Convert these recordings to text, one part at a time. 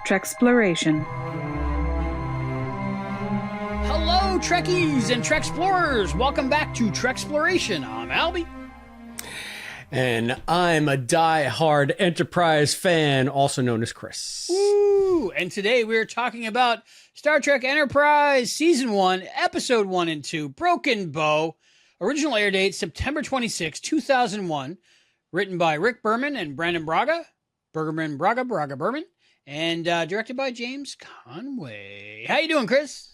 Treksploration. Hello, Trekkies and Treksplorers! Welcome back to Treksploration. I'm Albie. And I'm a die-hard Enterprise fan, also known as Chris. Woo! And today we're talking about Star Trek Enterprise Season 1, Episode 1 and 2, Broken Bow. Original air date, September 26, 2001. Written by Rick Berman and Brandon Braga. Berman. And directed by James Conway. How you doing, Chris?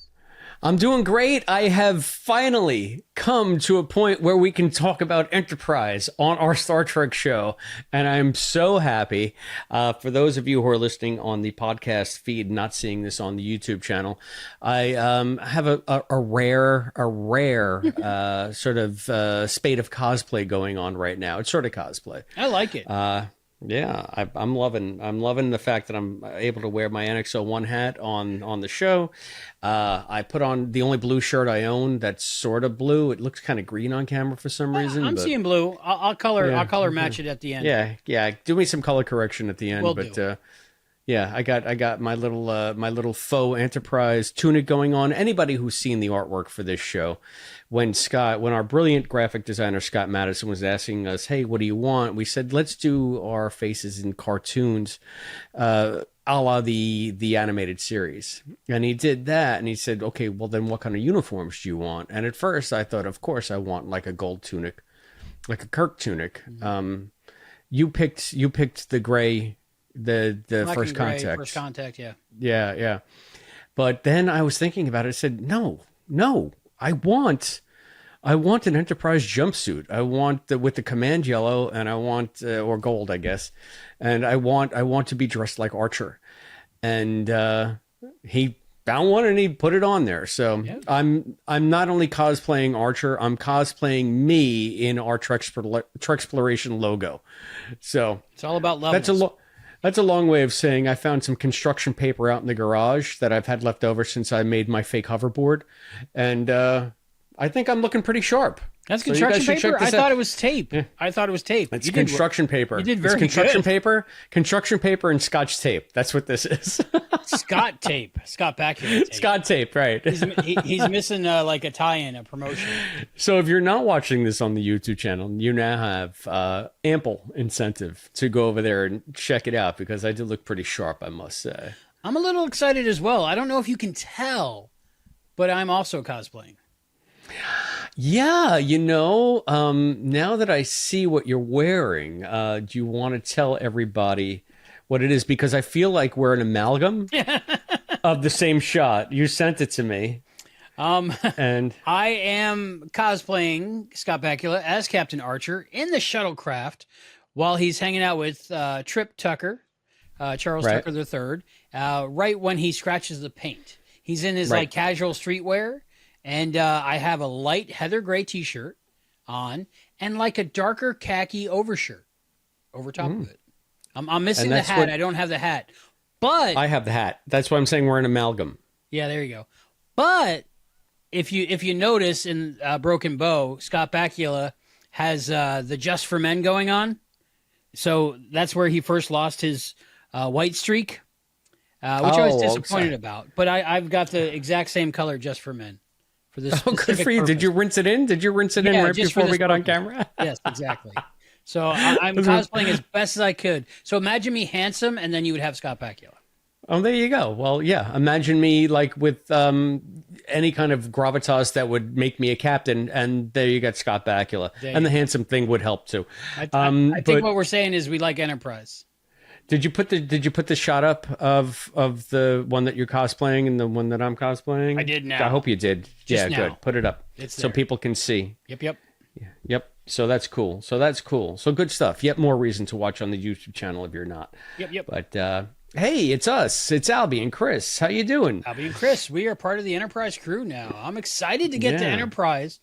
I'm doing great. I have finally come to a point where we can talk about Enterprise on our Star Trek show, and I'm so happy. For those of you who are listening on the podcast feed, not seeing this on the YouTube channel, I have a rare sort of spate of cosplay going on right now. It's sort of cosplay. I like it. Yeah, I'm loving the fact that I'm able to wear my NX-01 hat on the show. I put on the only blue shirt I own that's sort of blue. It looks kind of green on camera for some reason. I'm seeing blue. I'll color match it at the end. Yeah. Do me some color correction at the end. Will do. Yeah, I got my little faux Enterprise tunic going on. Anybody who's seen the artwork for this show, when our brilliant graphic designer Scott Madison was asking us, "Hey, what do you want?" We said, "Let's do our faces in cartoons, a la the animated series." And he did that, and he said, "Okay, well then, what kind of uniforms do you want?" And at first, I thought, of course, I want like a gold tunic, like a Kirk tunic. Mm-hmm. You picked the gray. The first contact. First contact, yeah. Yeah. But then I was thinking about it. I said, no, I want an Enterprise jumpsuit. I want with the command yellow, and I want or gold, I guess. And I want to be dressed like Archer. And he found one and he put it on there. So yeah. I'm not only cosplaying Archer, I'm cosplaying me in our Treksploration logo. So it's all about levels. That's a long way of saying I found some construction paper out in the garage that I've had left over since I made my fake hoverboard. And I think I'm looking pretty sharp. That's construction paper? I thought it was tape. Yeah. I thought it was tape. It's construction paper. You did very good. Construction paper and Scotch tape. That's what this is. Scott tape. Scott Bakula tape. Scott tape, right. He's missing like a tie-in, a promotion. So if you're not watching this on the YouTube channel, you now have ample incentive to go over there and check it out, because I did look pretty sharp, I must say. I'm a little excited as well. I don't know if you can tell, but I'm also cosplaying. Yeah, now that I see what you're wearing, do you want to tell everybody what it is? Because I feel like we're an amalgam of the same shot. You sent it to me. And I am cosplaying Scott Bakula as Captain Archer in the shuttlecraft while he's hanging out with Trip Tucker, Charles right. Tucker III, right when he scratches the paint. He's in his right. like casual streetwear. And I have a light heather gray t-shirt on and like a darker khaki overshirt over top of it. I'm missing the hat. I don't have the hat. But I have the hat. That's why I'm saying we're an amalgam. Yeah, there you go. But if you notice in Broken Bow, Scott Bakula has the Just for Men going on. So that's where he first lost his white streak, which I was disappointed about. But I've got the exact same color Just for Men. For this good for you. Purpose. Did you rinse it in? Right before we got on camera? Yes, exactly. So I'm cosplaying as best as I could. So imagine me handsome, and then you would have Scott Bakula. Oh, there you go. Well, yeah. Imagine me like with any kind of gravitas that would make me a captain, and there you got Scott Bakula. And the handsome thing would help too. I think what we're saying is we like Enterprise. Did you put the shot up of the one that you're cosplaying and the one that I'm cosplaying? I did now. I hope you did. Just yeah, now. Good. Put it up so people can see. Yep. Yep. So that's cool. So good stuff. Yet more reason to watch on the YouTube channel if you're not. Yep. But hey, it's us. It's Albie and Chris. How you doing? Albie and Chris. We are part of the Enterprise crew now. I'm excited to get to Enterprise.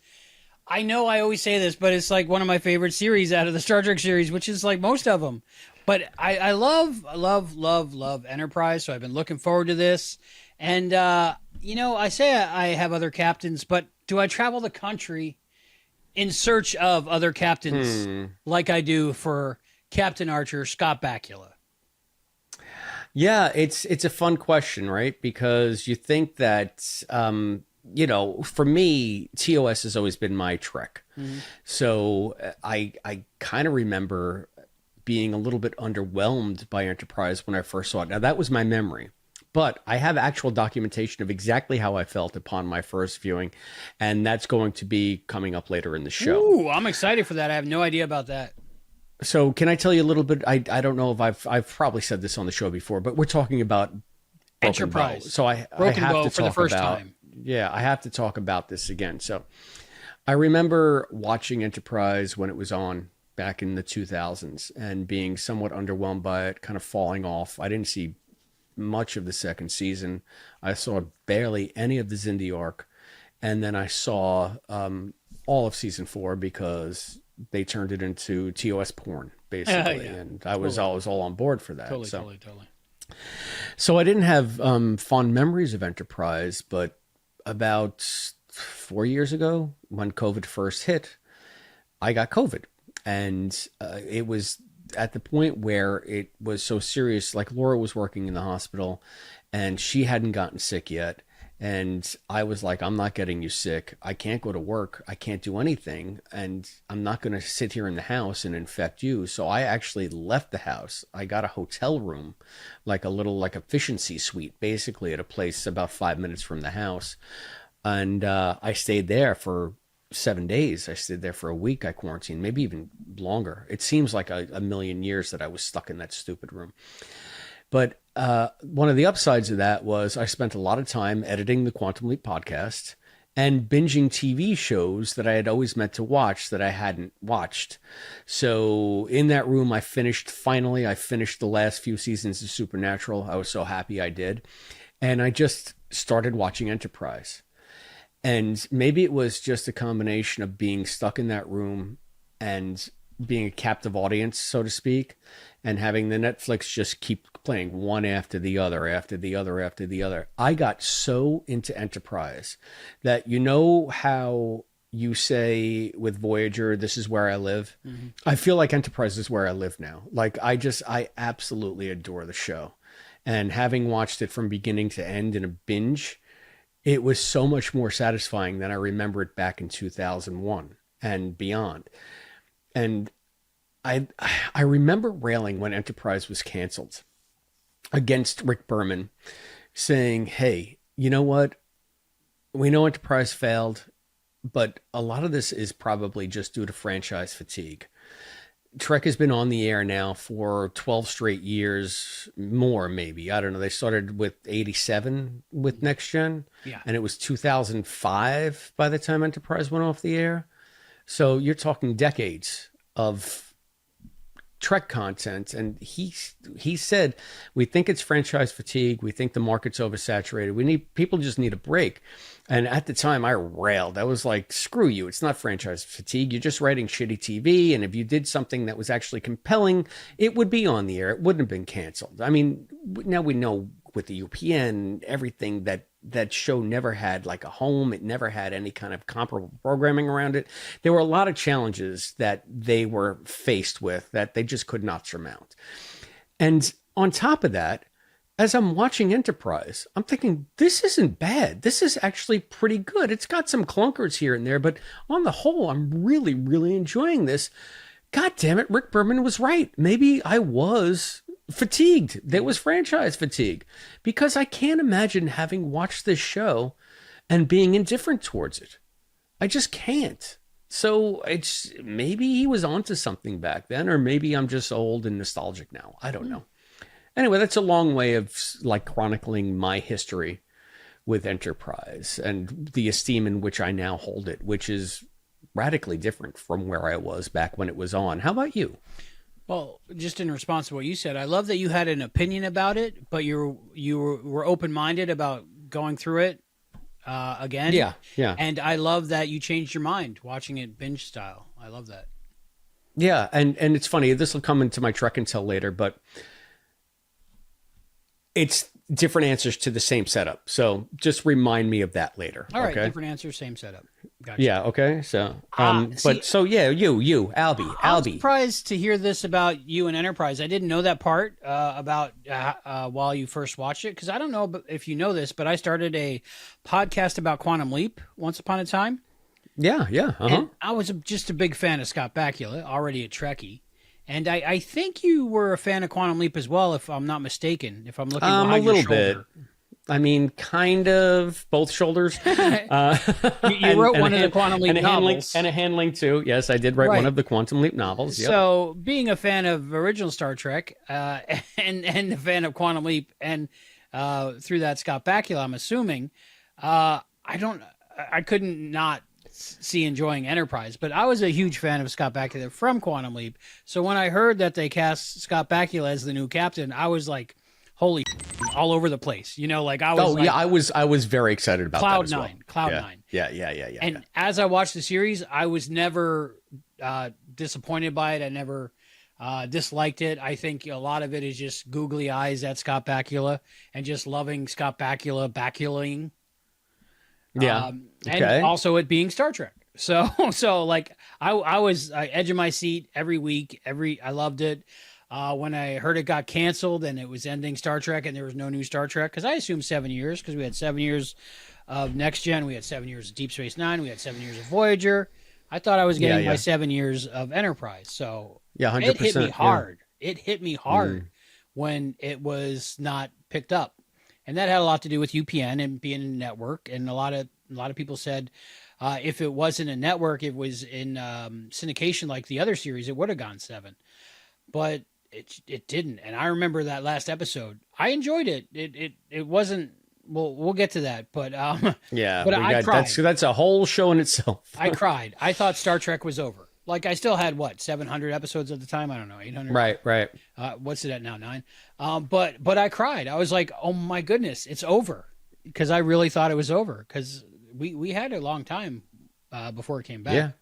I know I always say this, but it's like one of my favorite series out of the Star Trek series, which is like most of them. But I love Enterprise, so I've been looking forward to this. And, I say I have other captains, but do I travel the country in search of other captains like I do for Captain Archer, Scott Bakula? Yeah, it's a fun question, right? Because you think that for me, TOS has always been my Trek. So I kind of remember being a little bit underwhelmed by Enterprise when I first saw it. Now that was my memory. But I have actual documentation of exactly how I felt upon my first viewing, and that's going to be coming up later in the show. Ooh, I'm excited for that. I have no idea about that. So can I tell you a little bit? I don't know if I've probably said this on the show before, but we're talking about Enterprise. Bow. So I have to for the talk first about, time. Yeah, I have to talk about this again. So I remember watching Enterprise when it was on back in the 2000s and being somewhat underwhelmed by it, kind of falling off. I didn't see much of the second season. I saw barely any of the Xindi arc, and then I saw all of season 4 because they turned it into TOS porn, basically, Yeah, and I was all on board for that. Totally. So I didn't have fond memories of Enterprise, but about 4 years ago, when COVID first hit, I got COVID, and it was at the point where it was so serious. Like Laura was working in the hospital, and she hadn't gotten sick yet. And I was like, I'm not getting you sick. I can't go to work. I can't do anything. And I'm not going to sit here in the house and infect you. So I actually left the house. I got a hotel room, like a little efficiency suite, basically at a place about 5 minutes from the house. And I stayed there for 7 days. I stayed there for a week. I quarantined, maybe even longer. It seems like a million years that I was stuck in that stupid room. But one of the upsides of that was I spent a lot of time editing the Quantum Leap podcast and binging TV shows that I had always meant to watch that I hadn't watched. So in that room, I finished the last few seasons of Supernatural. I was so happy I did. And I just started watching Enterprise. And maybe it was just a combination of being stuck in that room and being a captive audience, so to speak, and having the Netflix just keep playing one after the other, after the other, after the other. I got so into Enterprise that, you know how you say with Voyager, this is where I live? Mm-hmm. I feel like Enterprise is where I live now. Like, I absolutely adore the show. And having watched it from beginning to end in a binge, it was so much more satisfying than I remember it back in 2001 and beyond. And I remember railing when Enterprise was canceled against Rick Berman, saying, hey, you know what? We know Enterprise failed, but a lot of this is probably just due to franchise fatigue. Trek has been on the air now for 12 straight years, more maybe. I don't know. They started with 87 with Next Gen, and it was 2005 by the time Enterprise went off the air. So you're talking decades of Trek content, and he said, we think it's franchise fatigue. We think the market's oversaturated. People just need a break. And at the time, I railed. I was like, screw you. It's not franchise fatigue. You're just writing shitty TV. And if you did something that was actually compelling, it would be on the air. It wouldn't have been canceled. I mean, now we know with the UPN, everything that show never had like a home. It never had any kind of comparable programming around it. There were a lot of challenges that they were faced with that they just could not surmount. And on top of that, as I'm watching Enterprise, I'm thinking, this isn't bad. This is actually pretty good. It's got some clunkers here and there, but on the whole, I'm really, really enjoying this. God damn it, Rick Berman was right. Maybe I was fatigued. There was franchise fatigue, because I can't imagine having watched this show and being indifferent towards it. I just can't. So it's maybe he was onto something back then, or maybe I'm just old and nostalgic now. I don't know. Anyway, that's a long way of like chronicling my history with Enterprise and the esteem in which I now hold it, which is radically different from where I was back when it was on. How about you? Well, just in response to what you said, I love that you had an opinion about it, but you were open-minded about going through it again. Yeah. And I love that you changed your mind watching it binge style. I love that. Yeah, and it's funny. This will come into my Trek and Tell later, but it's different answers to the same setup. So just remind me of that later. All right, okay? different answers, same setup. Gotcha. Yeah. Okay. So, see, but so yeah, Albie. I'm surprised to hear this about you and Enterprise. I didn't know that part about while you first watched it, because I don't know if you know this, but I started a podcast about Quantum Leap once upon a time. Yeah. And I was just a big fan of Scott Bakula, already a Trekkie. And I think you were a fan of Quantum Leap as well, if I'm not mistaken. If I'm looking behind your shoulder. A little bit. I mean, kind of both shoulders. You wrote one of the Quantum Leap novels. And a handling too. Yes, I did write one of the Quantum Leap novels. Yep. So being a fan of original Star Trek and a fan of Quantum Leap and through that Scott Bakula, I'm assuming, I couldn't not see enjoying Enterprise, but I was a huge fan of Scott Bakula from Quantum Leap. So when I heard that they cast Scott Bakula as the new captain, I was like, holy all over the place. Like I was I was very excited about that as well. Cloud Nine. Yeah. And as I watched the series, I was never disappointed by it. I never disliked it. I think a lot of it is just googly eyes at Scott Bakula and just loving Scott Bakula Bakulaing. Yeah. And also it being Star Trek. So like I was edge of my seat every week. I loved it. When I heard it got canceled and it was ending Star Trek and there was no new Star Trek, because I assumed 7 years, because we had 7 years of Next Gen, we had 7 years of Deep Space Nine, we had 7 years of Voyager. I thought I was getting my 7 years of Enterprise. So 100%, it hit me hard. It hit me hard when it was not picked up. And that had a lot to do with UPN and being in a network. And a lot of people said if it wasn't a network, it was in syndication like the other series, it would have gone 7. But it didn't. And I remember that last episode. I enjoyed it. It wasn't. We'll get to that. But but I cried. That's a whole show in itself. I cried. I thought Star Trek was over. Like I still had 700 episodes at the time. I don't know, 800. Right. What's it at now? 9. But I cried. I was like, oh my goodness, it's over, because I really thought it was over, because we had a long time before it came back. Yeah.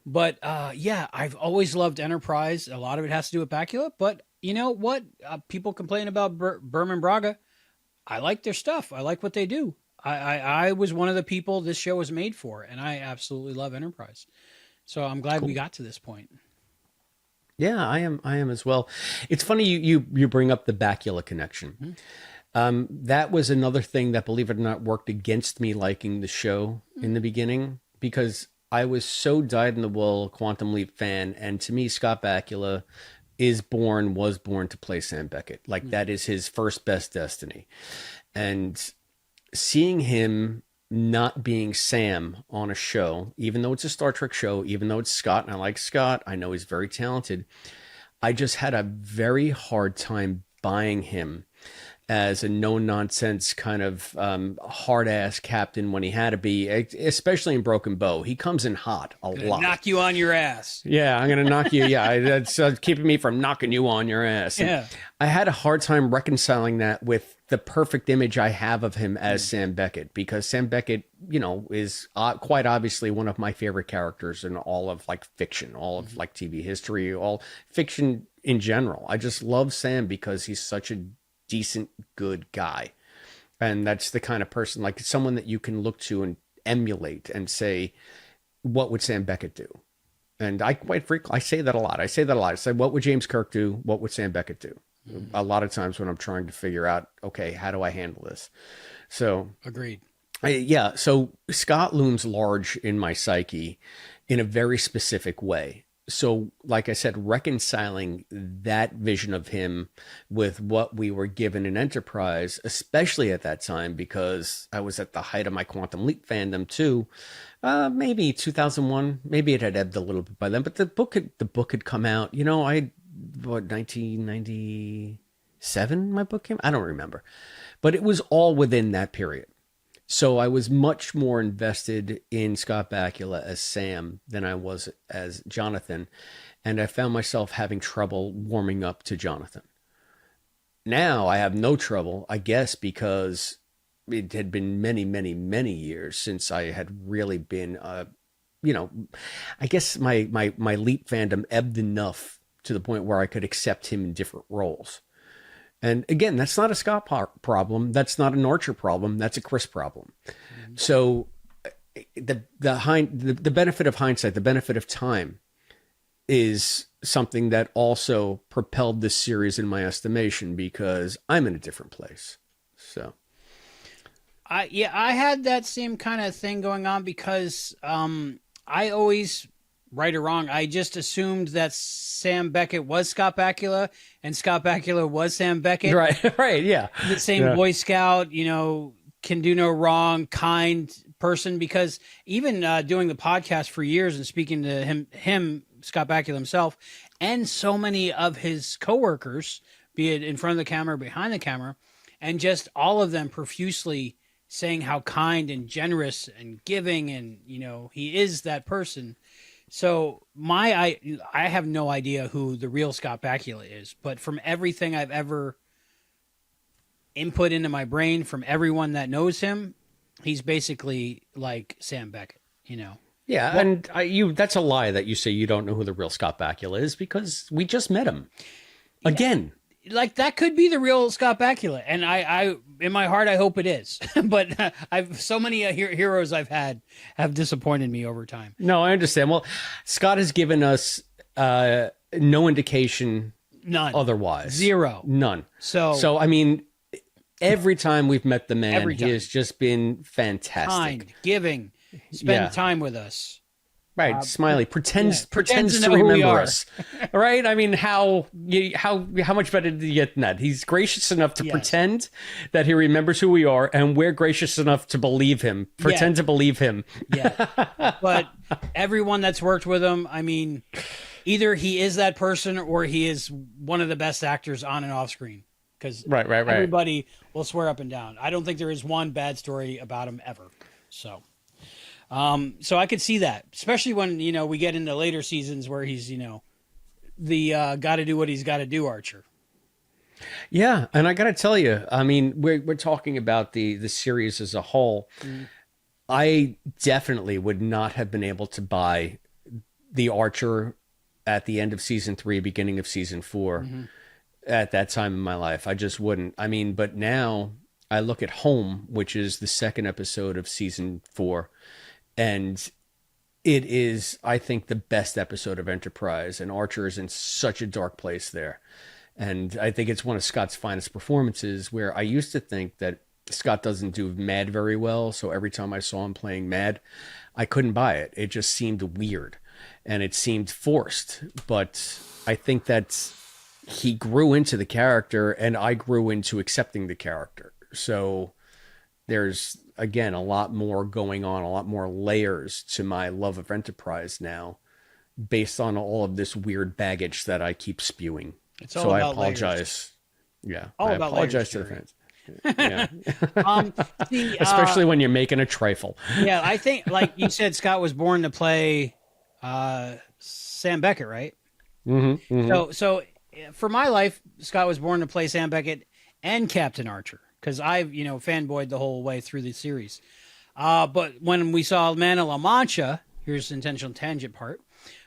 But I've always loved Enterprise. A lot of it has to do with Bakula. But you know what? People complain about Berman Braga. I like their stuff. I like what they do. I was one of the people this show was made for, and I absolutely love Enterprise. So I'm glad we got to this point. Yeah, I am as well. It's funny you bring up the Bakula connection. That was another thing that, believe it or not, worked against me liking the show in the beginning, because I was so dyed-in-the-wool Quantum Leap fan, and to me, Scott Bakula was born to play Sam Beckett. Like, that is his first best destiny. And seeing him not being Sam on a show, even though it's a Star Trek show, even though it's Scott, and I like Scott, I know he's very talented, I just had a very hard time buying him as a no-nonsense kind of hard-ass captain when he had to be, especially in Broken Bow. He comes in hot a lot. Knock you on your ass. Yeah, I'm going to knock you. Yeah, that's keeping me from knocking you on your ass. Yeah. And I had a hard time reconciling that with the perfect image I have of him as Sam Beckett, because Sam Beckett, is quite obviously one of my favorite characters in all of fiction, all of TV history, all fiction in general. I just love Sam because he's such a decent, good guy. And that's the kind of person, like someone that you can look to and emulate and say, what would Sam Beckett do? And I say that a lot. I say, what would James Kirk do? What would Sam Beckett do? A lot of times when I'm trying to figure out, okay, how do I handle this? So agreed. So Scott looms large in my psyche in a very specific way. So, like I said, reconciling that vision of him with what we were given in Enterprise, especially at that time, because I was at the height of my Quantum Leap fandom too. Maybe 2001, maybe it had ebbed a little bit by then, but the book had come out. 1997 my book came. I don't remember, but it was all within that period. So I was much more invested in Scott Bakula as Sam than I was as Jonathan. And I found myself having trouble warming up to Jonathan. Now I have no trouble, I guess, because it had been many, many, many years since I had really been, I guess my Leap fandom ebbed enough to the point where I could accept him in different roles. And again, that's not a Scott problem. That's not an Archer problem. That's a Chris problem. So the benefit of hindsight, the benefit of time, is something that also propelled this series in my estimation, because I'm in a different place. So, I had that same kind of thing going on because I always, right or wrong, I just assumed that Sam Beckett was Scott Bakula and Scott Bakula was Sam Beckett. Right, yeah. The same Boy Scout, can do no wrong, kind person. Because even doing the podcast for years and speaking to him, Scott Bakula himself, and so many of his coworkers, be it in front of the camera or behind the camera, and just all of them profusely saying how kind and generous and giving, and he is that person. So I have no idea who the real Scott Bakula is, but from everything I've ever input into my brain from everyone that knows him, he's basically like Sam Beckett, Yeah, well, and that's a lie that you say you don't know who the real Scott Bakula is, because we just met him. Again. Like, that could be the real Scott Bakula, and I in my heart, I hope it is. But I've so many heroes I've had have disappointed me over time. No, I understand. Well, Scott has given us no indication, none, otherwise, zero, none. So I mean, every time we've met the man, he has just been fantastic, kind, giving, spend time with us. Right, Smiley pretends to remember us. Right? I mean, how much better did you get than that? He's gracious enough to pretend that he remembers who we are, and we're gracious enough to believe him. Pretend to believe him. Yeah. But everyone that's worked with him, I mean, either he is that person or he is one of the best actors on and off screen. Because everybody will swear up and down. I don't think there is one bad story about him ever. So I could see that, especially when, we get into later seasons where he's, the got to do what he's got to do Archer. Yeah. And I got to tell you, I mean, we're talking about the series as a whole. I definitely would not have been able to buy the Archer at the end of season 3, beginning of season 4 at that time in my life. I just wouldn't. I mean, but now I look at Home, which is the second episode of season 4. And it is, I think, the best episode of Enterprise. And Archer is in such a dark place there. And I think it's one of Scott's finest performances, where I used to think that Scott doesn't do Mad very well. So every time I saw him playing Mad, I couldn't buy it. It just seemed weird and it seemed forced. But I think that he grew into the character, and I grew into accepting the character. So there's, again, a lot more going on, a lot more layers to my love of Enterprise now, based on all of this weird baggage that I keep spewing. So I apologize. Yeah, I apologize to the fans. Yeah. Especially when you're making a trifle. Yeah, I think, like you said, Scott was born to play Sam Beckett, right? So for my life, Scott was born to play Sam Beckett and Captain Archer, because I've, fanboyed the whole way through the series. But when we saw Man of La Mancha, here's the intentional tangent part.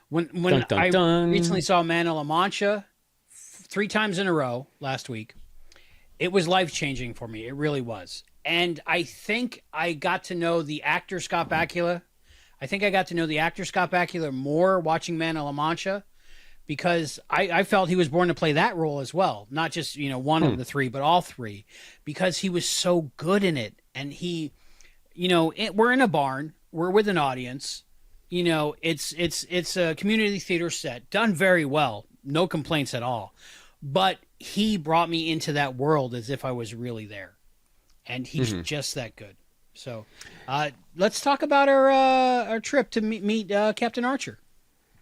When I recently saw Man of La Mancha 3 times in a row last week, it was life-changing for me. It really was. And I think I got to know the actor Scott Bakula. I think I got to know the actor Scott Bakula more watching Man of La Mancha, because I felt he was born to play that role as well. Not just, one of the 3, but all 3, because he was so good in it. And he, we're in a barn, we're with an audience, it's a community theater set, done very well, no complaints at all. But he brought me into that world as if I was really there. And he's just that good. So let's talk about our trip to meet Captain Archer.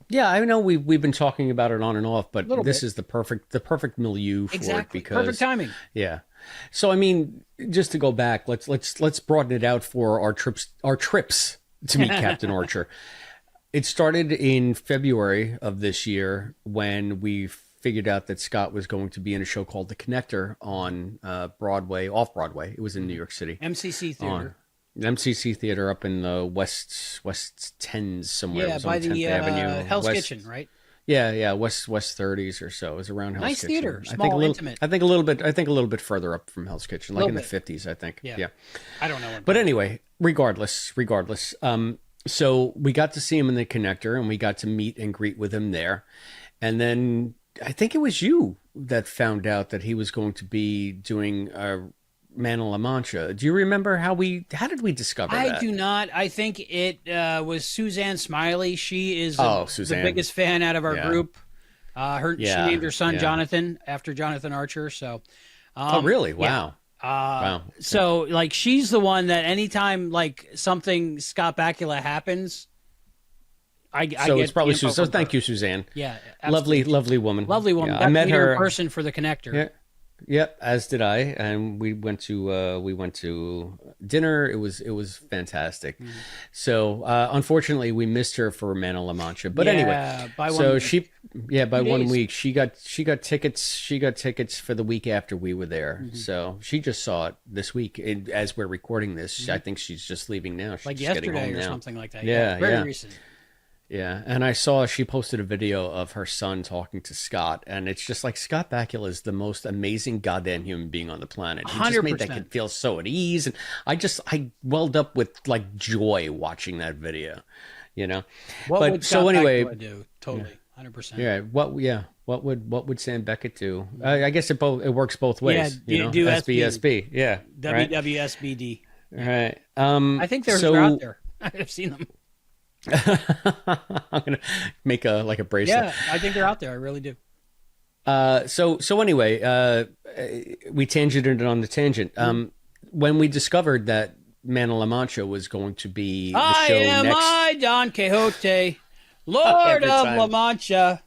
Yeah, I know we've been talking about it on and off, but this is the perfect milieu for it, because perfect timing. Yeah. So I mean, just to go back, let's broaden it out for our trips to meet Captain Archer. It started in February of this year, when we figured out that Scott was going to be in a show called The Connector on Broadway, off Broadway. It was in New York City. MCC Theater. MCC Theater up in the West Tens somewhere. Yeah, by the Hell's Kitchen, right? Yeah, West 30s or so. It was around Hell's Nice Kitchen. theater, I think small, a little, intimate. I think a little bit further up from Hell's Kitchen, like in the 50s, I think. Yeah. I don't know. But anyway, regardless. So we got to see him in the connector, and we got to meet and greet with him there. And then I think it was you that found out that he was going to be doing Man of La Mancha. Do you remember how did we discover that? I do not. I think it was Suzanne Smiley. She is Suzanne. the biggest fan out of our group. She named her son Jonathan after Jonathan Archer. So, oh, really? Wow. Wow. So, like, she's the one that anytime like something Scott Bakula happens, I get it's probably Suzanne. So thank you, Suzanne. Yeah, absolutely. lovely woman. Lovely woman. Yeah, I met her in person for the connector. Yeah. Yep, as did I, and we went to dinner. It was fantastic. Mm-hmm. So unfortunately, we missed her for Man of La Mancha. But anyway, by 1 week. By 1 week she got tickets. She got tickets for the week after we were there. Mm-hmm. So she just saw it this week. As we're recording this, mm-hmm. I think she's just leaving now. She's like just getting yesterday home or now. something like that. Yeah, very recent. Yeah, and I saw she posted a video of her son talking to Scott, and it's just like Scott Bakula is the most amazing goddamn human being on the planet. He 100%. just made that kid feel so at ease, and I welled up with like joy watching that video, you know. What would Scott Bakula do? Totally, 100%. Yeah, what would Sam Beckett do? I guess it works both ways. Yeah, do SBSB. Yeah, WWSBD. Right. I think they're out there. I've seen them. I'm gonna make a bracelet. Yeah, I think they're out there. I really do. So anyway, we tangented on the tangent. When we discovered that Man of La Mancha was going to be the show next, I, Don Quixote, Lord of La Mancha.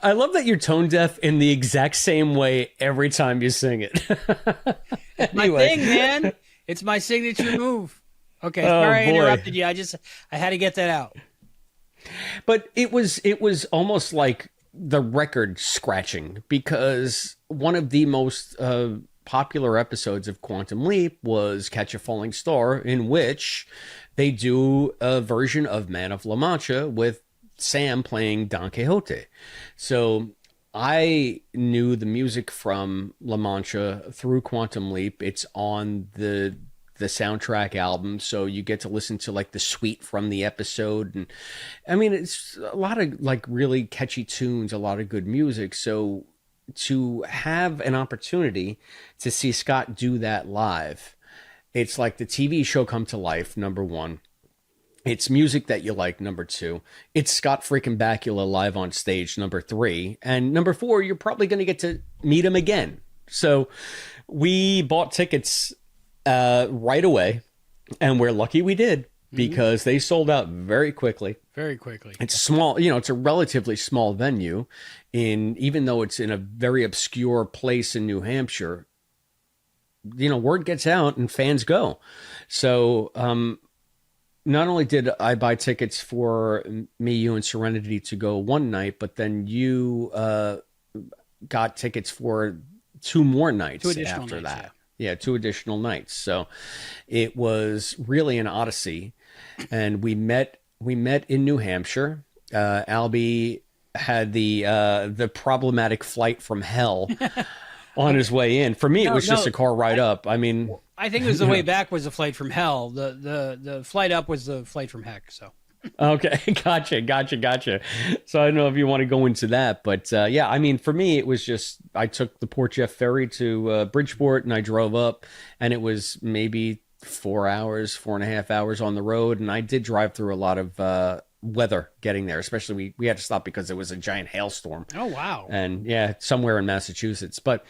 I love that you're tone deaf in the exact same way every time you sing it. My thing, man. It's my signature move. Okay, sorry I interrupted you. I had to get that out. But it was almost like the record scratching, because one of the most popular episodes of Quantum Leap was Catch a Falling Star, in which they do a version of Man of La Mancha with Sam playing Don Quixote. So I knew the music from La Mancha through Quantum Leap. It's on the soundtrack album, so you get to listen to like the suite from the episode, and I mean it's a lot of like really catchy tunes, a lot of good music. So to have an opportunity to see Scott do that live, it's like the TV show come to life, number one. It's music that you like, number two. It's Scott freaking Bakula live on stage, number three. And number four, you're probably going to get to meet him again. So we bought tickets right away, and we're lucky we did, because they sold out very quickly. Very quickly. It's small, it's a relatively small venue, even though it's in a very obscure place in New Hampshire. Word gets out and fans go. So not only did I buy tickets for me, you, and Serenity to go one night, but then you got tickets for two more nights after that. Yeah. Yeah, 2 additional nights. So it was really an odyssey. And we met in New Hampshire. Albie had the problematic flight from hell on his way in. For me, it was just a car ride up. I mean, I think it was the way back was the flight from hell. The flight up was the flight from heck. So. Okay, gotcha. So I don't know if you want to go into that, but yeah, I mean, for me, it was just, I took the Port Jeff ferry to Bridgeport, and I drove up, and it was maybe 4.5 hours on the road, and I did drive through a lot of weather getting there, especially we had to stop because there was a giant hailstorm. Oh wow. And yeah, somewhere in Massachusetts. But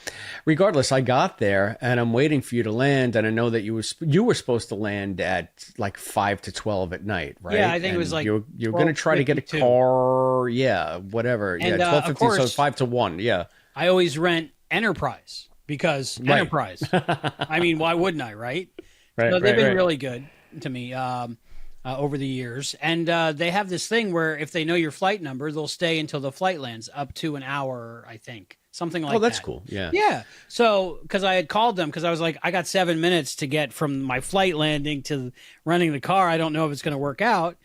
regardless, I got there, and I'm waiting for you to land, and I know that you were supposed to land at like 5 to 12 at night, right? Yeah, I think it was like you're going to try to get a car, whatever. And, 12:50, so 5 to 1. Yeah, I always rent Enterprise, because Enterprise. I mean, why wouldn't I, right? So they've been really good to me over the years. And they have this thing where if they know your flight number, they'll stay until the flight lands, up to an hour, I think. Something like that. Oh, that's cool. Yeah. Yeah. So, because I had called them, because I was like, I got 7 minutes to get from my flight landing to renting the car. I don't know if it's going to work out.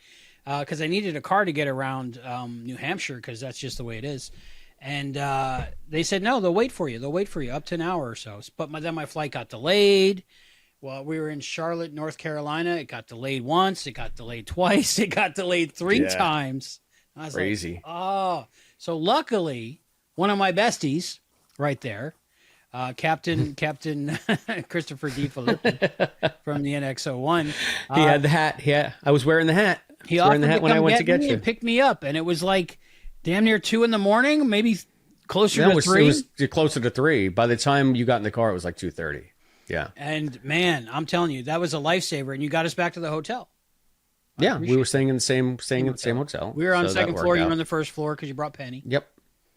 because I needed a car to get around New Hampshire because that's just the way it is. And they said, no, they'll wait for you. They'll wait for you up to an hour or so. But then my flight got delayed. Well, we were in Charlotte, North Carolina. It got delayed once. It got delayed twice. It got delayed 3 times. I was Crazy. Like, oh. So luckily, one of my besties right there, Captain Christopher D. Filippi from the NX01. He had the hat. Yeah, I was wearing the hat. He offered to when I went to get you. Picked me up, and it was like damn near 2 a.m, maybe closer to 3. It was closer to 3. By the time you got in the car, it was like 2:30. Yeah. And man, I'm telling you, that was a lifesaver, and you got us back to the hotel. Yeah, we were staying in the same hotel. We were on the second floor. You were on the first floor because you brought Penny. Yep.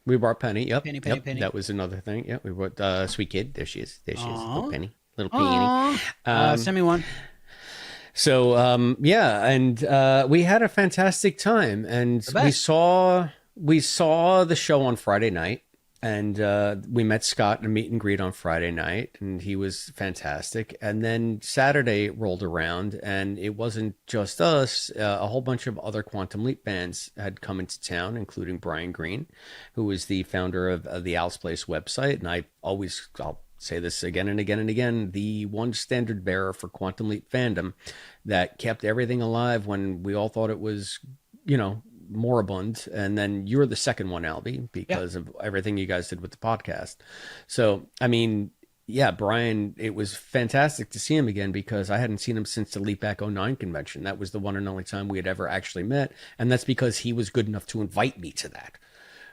We brought Penny. Yep. Penny. That was another thing. Yep. We brought Sweet Kid. There she is. Little Penny. Little Penny. Send me one. So, and we had a fantastic time, and we saw the show on Friday night, and we met Scott in a meet and greet on Friday night, and he was fantastic. And then Saturday rolled around, and it wasn't just us. A whole bunch of other Quantum Leap fans had come into town, including Brian Green, who was the founder of the Al's Place website. And I'll say this again and again and again, the one standard bearer for Quantum Leap fandom that kept everything alive when we all thought it was, moribund. And then you're the second one, Albie, because of everything you guys did with the podcast. So, I mean, yeah, Brian, it was fantastic to see him again because I hadn't seen him since the Leap Back 09 convention. That was the one and only time we had ever actually met. And that's because he was good enough to invite me to that.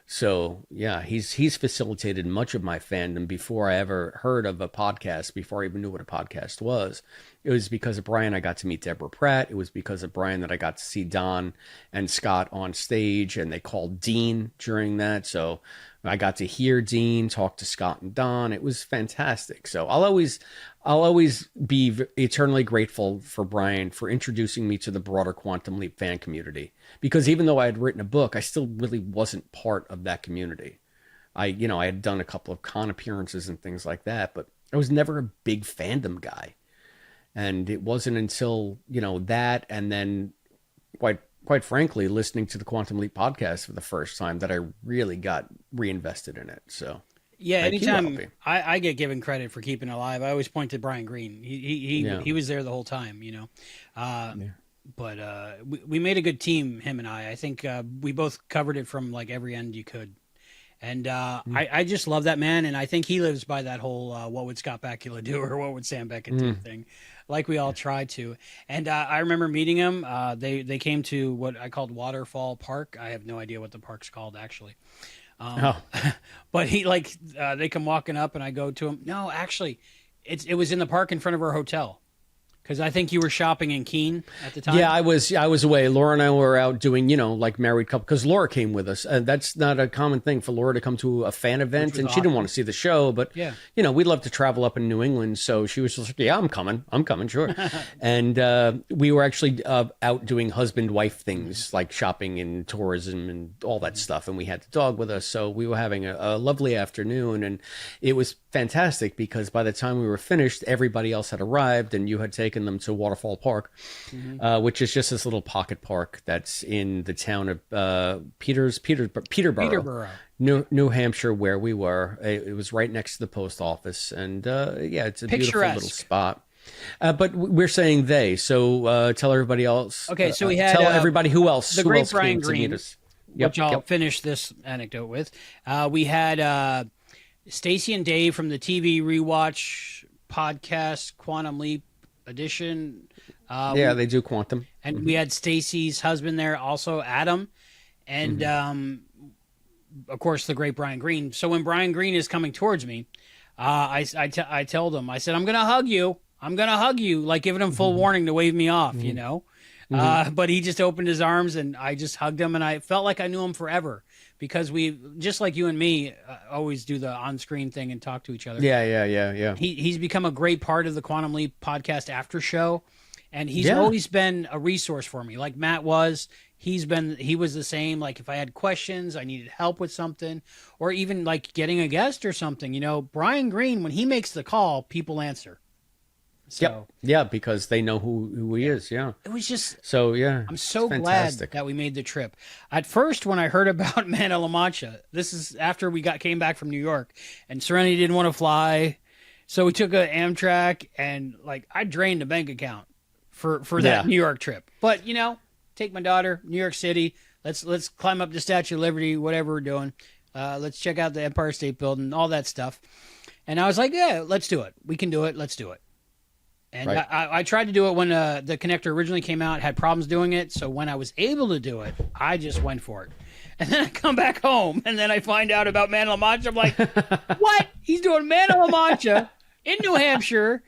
So yeah, he's facilitated much of my fandom before I ever heard of a podcast, before I even knew what a podcast was. It was because of Brian I got to meet Deborah Pratt. It was because of Brian that I got to see Don and Scott on stage, and they called Dean during that. So I got to hear Dean talk to Scott and Don. It was fantastic. So I'll always be eternally grateful for Brian for introducing me to the broader Quantum Leap fan community. Because even though I had written a book, I still really wasn't part of that community. I had done a couple of con appearances and things like that, but I was never a big fandom guy. And it wasn't until, that, and then quite frankly, listening to the Quantum Leap podcast for the first time that I really got reinvested in it. So yeah, anytime I get given credit for keeping it alive, I always point to Brian Green. He was there the whole time, But we made a good team, him and I. I think we both covered it from like every end you could. And I just love that man, and I think he lives by that whole what would Scott Bakula do or what would Sam Beckett do thing, like we all try to. And I remember meeting him. They came to what I called Waterfall Park. I have no idea what the park's called, actually. But he they come walking up, and I go to him. No, actually, it was in the park in front of our hotel. Because I think you were shopping in Keene at the time. Yeah, I was away. Laura and I were out doing, like married couple. Because Laura came with us. That's not a common thing for Laura to come to a fan event. And she didn't want to see the show. But, we'd love to travel up in New England. So she was just like, yeah, I'm coming, sure. And we were actually out doing husband-wife things, like shopping and tourism and all that stuff. And we had the dog with us. So we were having a lovely afternoon. And it was fantastic because by the time we were finished, everybody else had arrived. And you had taken them to Waterfall Park, which is just this little pocket park that's in the town of Peterborough, New Hampshire, where we were. It was right next to the post office, and it's a beautiful little spot. But we're saying they, so tell everybody else. Okay, so we had tell everybody who else. The great Brian Green, which I'll finish this anecdote with. We had Stacy and Dave from the TV Rewatch podcast, Quantum Leap edition. They do Quantum. And we had Stacy's husband there, also Adam. And, of course, the great Brian Green. So when Brian Green is coming towards me, I told him, I said, I'm going to hug you. I'm going to hug you, like giving him full warning to wave me off, But he just opened his arms and I just hugged him. And I felt like I knew him forever. Because we, just like you and me, always do the on-screen thing and talk to each other. Yeah. He's become a great part of the Quantum Leap podcast after show, and he's always been a resource for me. Like Matt was, he was the same. Like if I had questions, I needed help with something, or even like getting a guest or something. Brian Green, when he makes the call, people answer. So Yeah, because they know who he is. Yeah. it was just. So yeah, I'm so it's glad fantastic. that we made the trip. At first, when I heard about Man of La Mancha, this is after we came back from New York, and Serenity didn't want to fly, so we took a Amtrak, and like I drained the bank account for that New York trip. But take my daughter, New York City. Let's climb up the Statue of Liberty, whatever we're doing. Let's check out the Empire State Building, all that stuff. And I was like, yeah, let's do it. We can do it. Let's do it. And Right. I tried to do it when the connector originally came out, had problems doing it. So when I was able to do it, I just went for it. And then I come back home, and then I find out about Man of La Mancha. I'm like, what? He's doing Man of La Mancha in New Hampshire.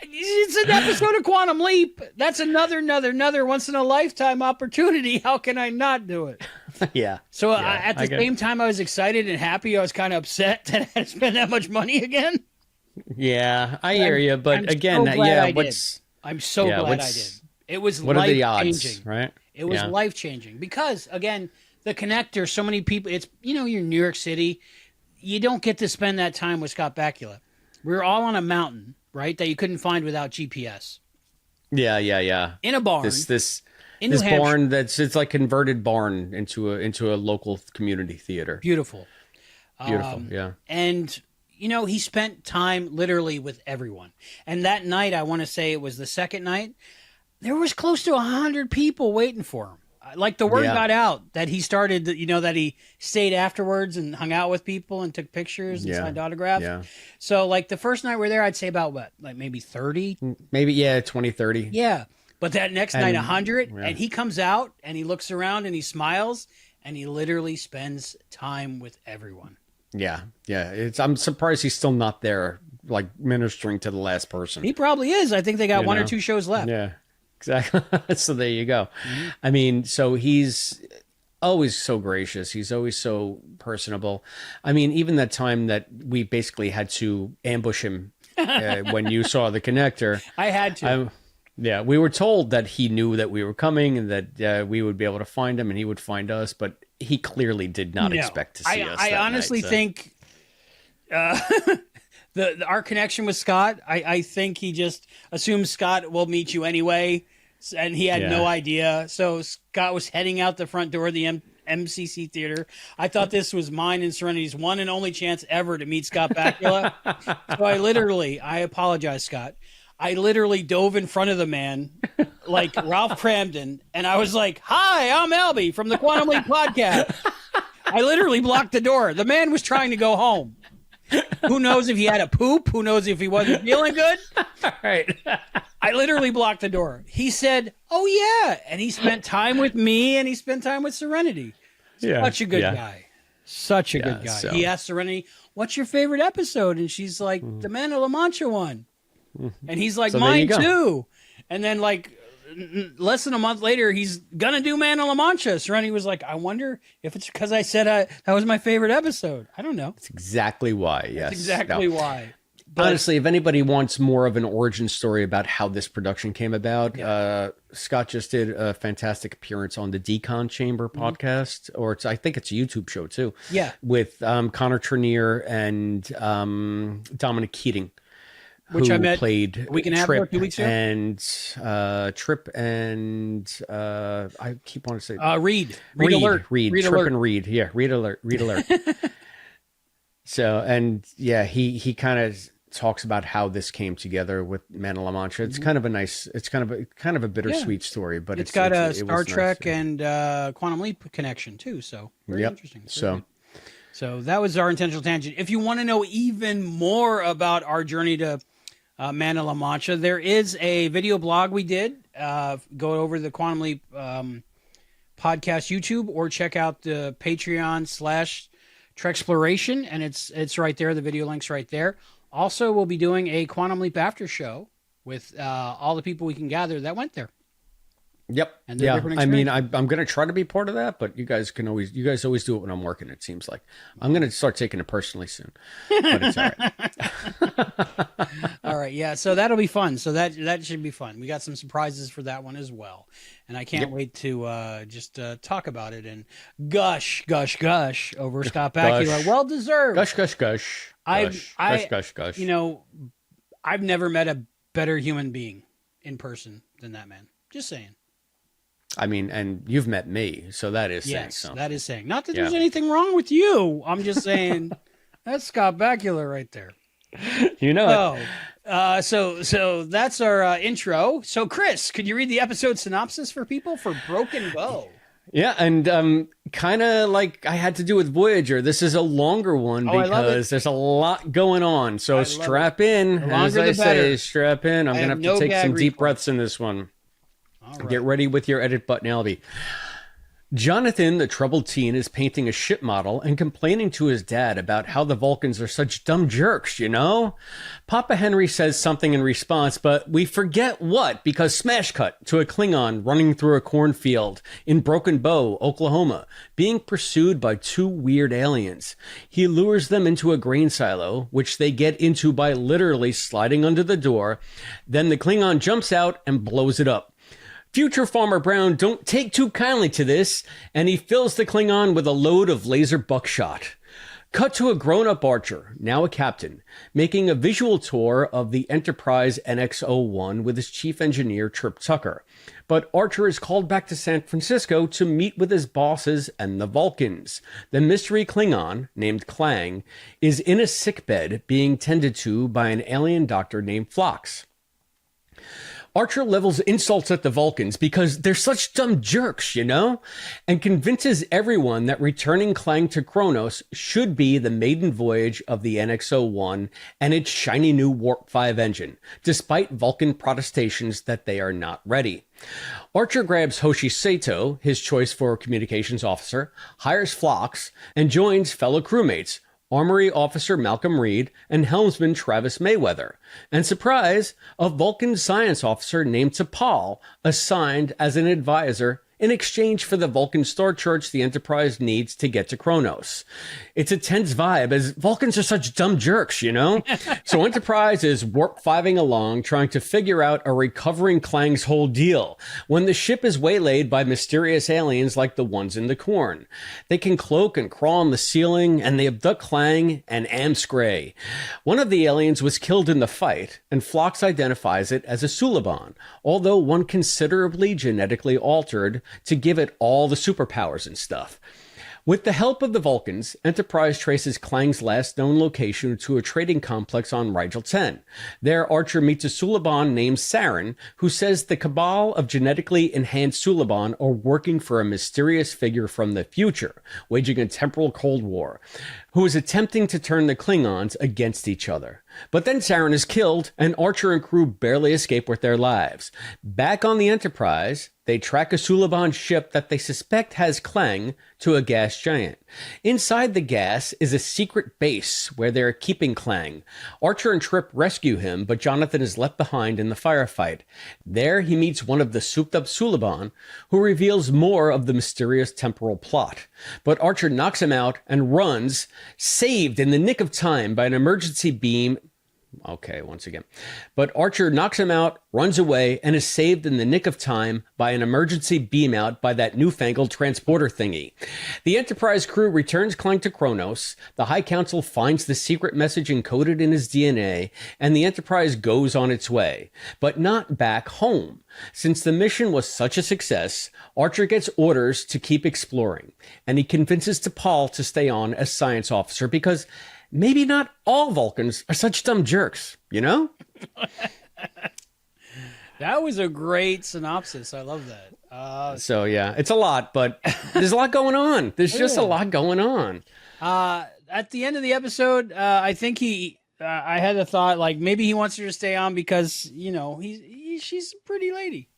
It's an episode of Quantum Leap. That's another once-in-a-lifetime opportunity. How can I not do it? Yeah. So at the same time, I was excited and happy. I was kind of upset that I had to spend that much money again. Yeah, I hear you, but I'm again, so glad yeah, I did. I'm so glad I did. It was what are the odds, life-changing. right? It was life-changing because, again, the connector, so many people, it's, you're in New York City. You don't get to spend that time with Scott Bakula. We were all on a mountain, right, that you couldn't find without GPS. Yeah. In a barn. This in New Hampshire. barn it's like converted barn into a local community theater. Beautiful. Yeah. And he spent time literally with everyone. And that night, I want to say it was the second night, there was close to 100 people waiting for him. Like the word got out that he started, that he stayed afterwards and hung out with people and took pictures and signed autographs. Yeah. So like the first night we were there, I'd say about what, like maybe 30? Maybe, 20, 30. Yeah. But that next night, 100, and he comes out and he looks around and he smiles and he literally spends time with everyone. Yeah. I'm surprised he's still not there, like ministering to the last person. He probably is. I think they got one or two shows left. Yeah, exactly. So there you go. Mm-hmm. I mean, so he's always so gracious. He's always so personable. I mean, even that time that we basically had to ambush him when you saw the connector. I had to. We were told that he knew that we were coming and that we would be able to find him and he would find us, but he clearly did not expect to see us. I honestly think our connection with Scott, I think he just assumes Scott will meet you anyway, and he had no idea. So Scott was heading out the front door of the MCC Theater. I thought this was mine and Serenity's one and only chance ever to meet Scott Bakula. So I apologize, Scott. I literally dove in front of the man like Ralph Cramden, and I was like, "Hi, I'm Albie from the Quantum Leap podcast." I literally blocked the door. The man was trying to go home. Who knows if he had a poop? Who knows if he wasn't feeling good? All right. I literally blocked the door. He said, "Oh, yeah." And he spent time with me, and he spent time with Serenity. Such a good guy. Such a good guy. So. He asked Serenity, "What's your favorite episode?" And she's like, "The Man of La Mancha one." And he's like, "Mine too." And then like less than a month later, he's going to do Man of La Mancha. Serenity was like, "I wonder if it's because I said that was my favorite episode." I don't know. That's exactly why. Yes. That's exactly why. But, honestly, if anybody wants more of an origin story about how this production came about, Scott just did a fantastic appearance on the Decon Chamber podcast, or I think it's a YouTube show too. Yeah. With Connor Trenier and Dominic Keating. Which who I met played a week and a half ago, 2 weeks ago? And Trip and I keep wanting to say Reed Alert. Reed Trip Alert. And Reed. Yeah, Reed Alert. So he kind of talks about how this came together with Man of La Mancha. It's kind of a bittersweet story, but it's got a Star Trek and Quantum Leap connection too. So very interesting. So that was our intentional tangent. If you want to know even more about our journey to Man of La Mancha, there is a video blog we did. Go over the Quantum Leap podcast YouTube or check out the Patreon /Treksploration, and it's right there. The video link's right there. Also, we'll be doing a Quantum Leap after show with all the people we can gather that went there. Yep. And I mean, I'm going to try to be part of that, but you guys always do it when I'm working. It seems like I'm going to start taking it personally soon, but it's all right. All right. Yeah. So that'll be fun. So that should be fun. We got some surprises for that one as well. And I can't wait to just talk about it and gush over Scott Bakula. Well deserved. Gush. I've never met a better human being in person than that man. Just saying. I mean, and you've met me, so that is saying something. That is saying. Not that there's anything wrong with you. I'm just saying that's Scott Bakula right there. You know it. So that's our intro. So Chris, could you read the episode synopsis for people for Broken Bow? Yeah, and kind of like I had to do with Voyager, this is a longer one because there's a lot going on. So strap in, as I say, strap in. I'm going to have to take some deep breaths in this one. Right. Get ready with your edit button, Albie. Jonathan, the troubled teen, is painting a ship model and complaining to his dad about how the Vulcans are such dumb jerks, you know? Papa Henry says something in response, but we forget what, because smash cut to a Klingon running through a cornfield in Broken Bow, Oklahoma, being pursued by two weird aliens. He lures them into a grain silo, which they get into by literally sliding under the door. Then the Klingon jumps out and blows it up. Future Farmer Brown don't take too kindly to this, and he fills the Klingon with a load of laser buckshot. Cut to a grown-up Archer, now a captain, making a visual tour of the Enterprise NX-01 with his chief engineer, Trip Tucker. But Archer is called back to San Francisco to meet with his bosses and the Vulcans. The mystery Klingon, named Klang, is in a sickbed being tended to by an alien doctor named Phlox. Archer levels insults at the Vulcans because they're such dumb jerks, you know? And convinces everyone that returning Klang to Kronos should be the maiden voyage of the NX-01 and its shiny new Warp 5 engine, despite Vulcan protestations that they are not ready. Archer grabs Hoshi Sato, his choice for communications officer, hires Phlox, and joins fellow crewmates, Armory Officer Malcolm Reed, and Helmsman Travis Mayweather. And surprise, a Vulcan science officer named T'Pol, assigned as an advisor in exchange for the Vulcan star charts the Enterprise needs to get to Kronos. It's a tense vibe, as Vulcans are such dumb jerks, you know? So Enterprise is warp-fiving along, trying to figure out a recovering Klang's whole deal, when the ship is waylaid by mysterious aliens like the ones in the corn. They can cloak and crawl on the ceiling, and they abduct Klang and Amscray. One of the aliens was killed in the fight, and Phlox identifies it as a Suliban, although one considerably genetically altered to give it all the superpowers and stuff. With the help of the Vulcans, Enterprise traces Klang's last known location to a trading complex on Rigel 10. There, Archer meets a Suliban named Saren, who says the cabal of genetically enhanced Suliban are working for a mysterious figure from the future, waging a temporal Cold War, who is attempting to turn the Klingons against each other. But then Saren is killed, and Archer and crew barely escape with their lives. Back on the Enterprise, they track a Suliban ship that they suspect has Klang to a gas giant. Inside the gas is a secret base where they're keeping Klang. Archer and Trip rescue him, but Jonathan is left behind in the firefight. There he meets one of the souped-up Suliban, who reveals more of the mysterious temporal plot. But Archer knocks him out and runs, saved in the nick of time by an emergency beam. Okay, once again. But Archer knocks him out, runs away, and is saved in the nick of time by an emergency beam out by that newfangled transporter thingy. The Enterprise crew returns Klang to Kronos, the High Council finds the secret message encoded in his DNA, and the Enterprise goes on its way. But not back home. Since the mission was such a success, Archer gets orders to keep exploring, and he convinces T'Pol to stay on as science officer because maybe not all Vulcans are such dumb jerks, you know? That was a great synopsis. I love that. So, yeah, it's a lot, but there's a lot going on. There's just a lot going on. At the end of the episode, I think I had a thought, like, maybe he wants her to stay on because, you know, she's a pretty lady.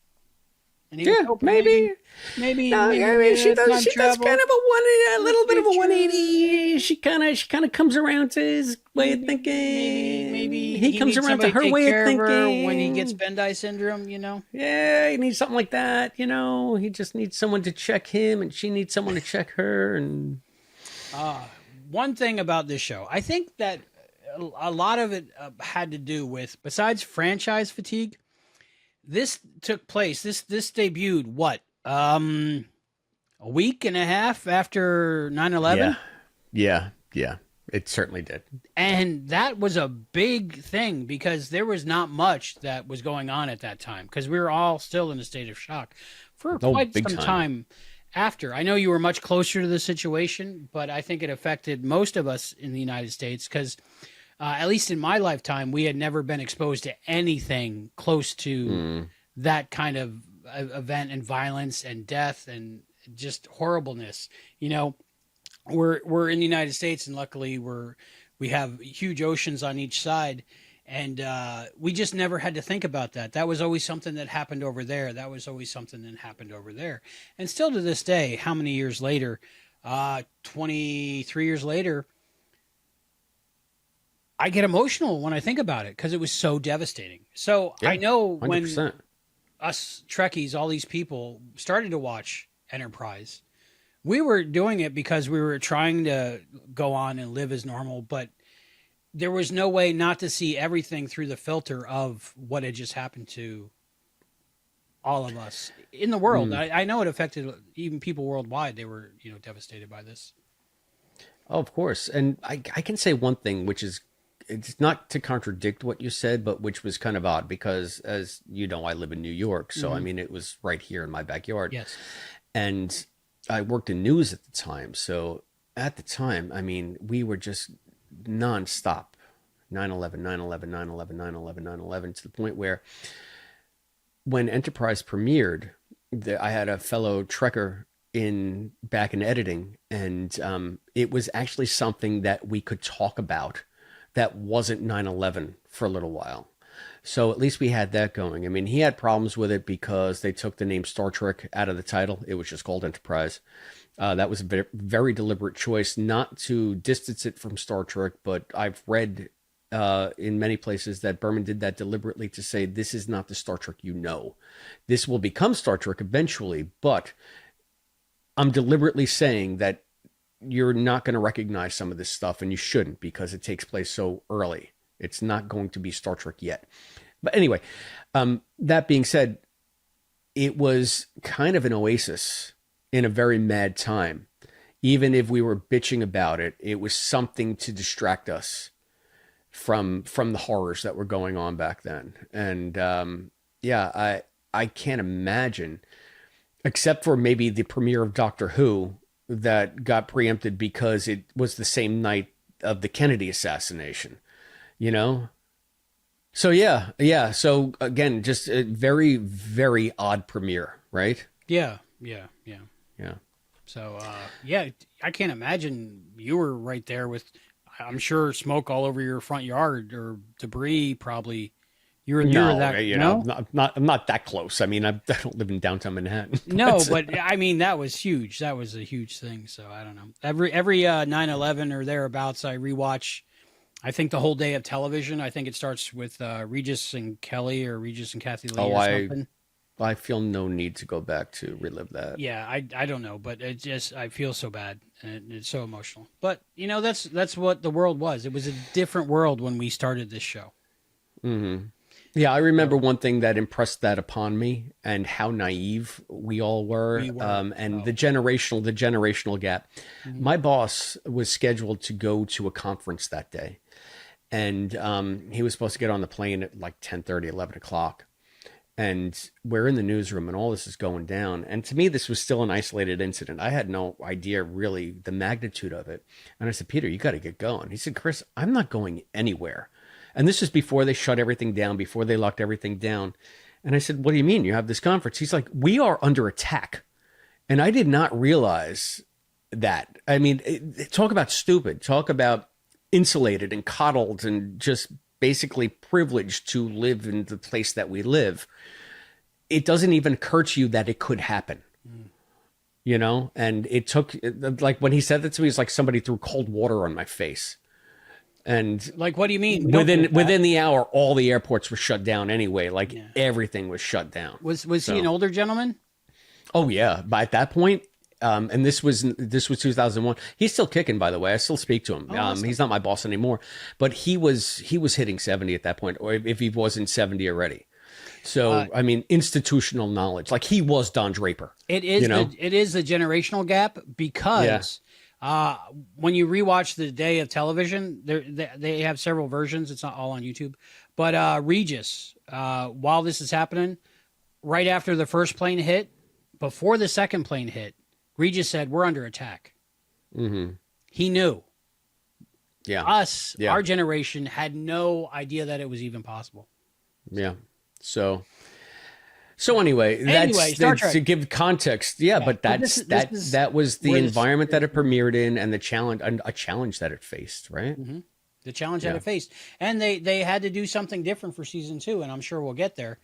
And he was hoping maybe no, I mean, she does kind of a little bit of a 180. She kind of comes around to his way of thinking. Maybe he comes around to her way of thinking when he gets Bendai syndrome, you know. Yeah, he needs something like that, you know. He just needs someone to check him, and she needs someone to check her. And one thing about this show, I think that a lot of it had to do with, besides franchise fatigue, this took place. This debuted what? A week and a half after 9/11. Yeah. It certainly did. And that was a big thing because there was not much that was going on at that time because we were all still in a state of shock for quite some time after. I know you were much closer to the situation, but I think it affected most of us in the United States because, at least in my lifetime, we had never been exposed to anything close to that kind of event and violence and death and just horribleness. You know, we're in the United States, and luckily we have huge oceans on each side, and we just never had to think about that. That was always something that happened over there. That was always something that happened over there. And still to this day, how many years later, 23 years later, I get emotional when I think about it because it was so devastating. So yeah, I know 100%. When us Trekkies, all these people started to watch Enterprise, we were doing it because we were trying to go on and live as normal, but there was no way not to see everything through the filter of what had just happened to all of us in the world. I know it affected even people worldwide. They were, devastated by this. Oh, of course. And I can say one thing, which is, it's not to contradict what you said, but which was kind of odd because, as you know, I live in New York. So, I mean, it was right here in my backyard. Yes. And I worked in news at the time. So at the time, I mean, we were just nonstop 9/11, 9/11, 9/11, 9/11, 9/11 to the point where when Enterprise premiered, I had a fellow Trekker back in editing, and it was actually something that we could talk about that wasn't 9/11 for a little while. So at least we had that going. I mean, he had problems with it because they took the name Star Trek out of the title. It was just called Enterprise. That was a very, very deliberate choice not to distance it from Star Trek, but I've read in many places that Berman did that deliberately to say, this is not the Star Trek you know. This will become Star Trek eventually, but I'm deliberately saying that you're not going to recognize some of this stuff, and you shouldn't because it takes place so early. It's not going to be Star Trek yet. But anyway, that being said, it was kind of an oasis in a very mad time. Even if we were bitching about it, it was something to distract us from the horrors that were going on back then. And I can't imagine, except for maybe the premiere of Doctor Who that got preempted because it was the same night of the Kennedy assassination. So yeah. So again, just a very, very odd premiere, right? Yeah. So, I can't imagine you were right there with, I'm sure, smoke all over your front yard or debris. Probably you were that. I'm not that close. I mean, I don't live in downtown Manhattan. No, but I mean, that was huge. That was a huge thing. So I don't know. Every 9/11 or thereabouts, I rewatch. I think the whole day of television. I think it starts with Regis and Kelly or Regis and Kathy Lee or something. I feel no need to go back to relive that. Yeah, I don't know, but it just, I feel so bad and it's so emotional. But that's what the world was. It was a different world when we started this show. Mm-hmm. Yeah, I remember one thing that impressed that upon me and how naive we all were. The generational gap. Mm-hmm. My boss was scheduled to go to a conference that day. And he was supposed to get on the plane at like 10:30, 11 o'clock. And we're in the newsroom and all this is going down. And to me, this was still an isolated incident. I had no idea really the magnitude of it. And I said, Peter, you got to get going. He said, Chris, I'm not going anywhere. And this is before they shut everything down, before they locked everything down. And I said, what do you mean? You have this conference? He's like, we are under attack. And I did not realize that. I mean, talk about stupid. Talk about insulated and coddled and just basically privileged to live in the place that we live. It doesn't even occur to you that it could happen. And it took, like when he said that to me, it's like somebody threw cold water on my face. And like, what do you mean? Within the hour, all the airports were shut down anyway. Everything was shut down. Was he an older gentleman? Oh yeah. By at that point, and this was 2001. He's still kicking, by the way. I still speak to him. Awesome. He's not my boss anymore, but he was hitting 70 at that point, or if he wasn't 70 already. So I mean, institutional knowledge. Like he was Don Draper. It is. It is a generational gap because When you rewatch the day of television, they have several versions. It's not all on YouTube, but Regis, while this is happening, right after the first plane hit, before the second plane hit, Regis said, "We're under attack." Mm-hmm. He knew. Yeah. Our generation had no idea that it was even possible. Yeah. So anyway, that's to give context. Yeah, but that was the environment that it premiered in, and a challenge that it faced, right? Mm-hmm. The challenge that it faced, and they had to do something different for season 2, and I'm sure we'll get there,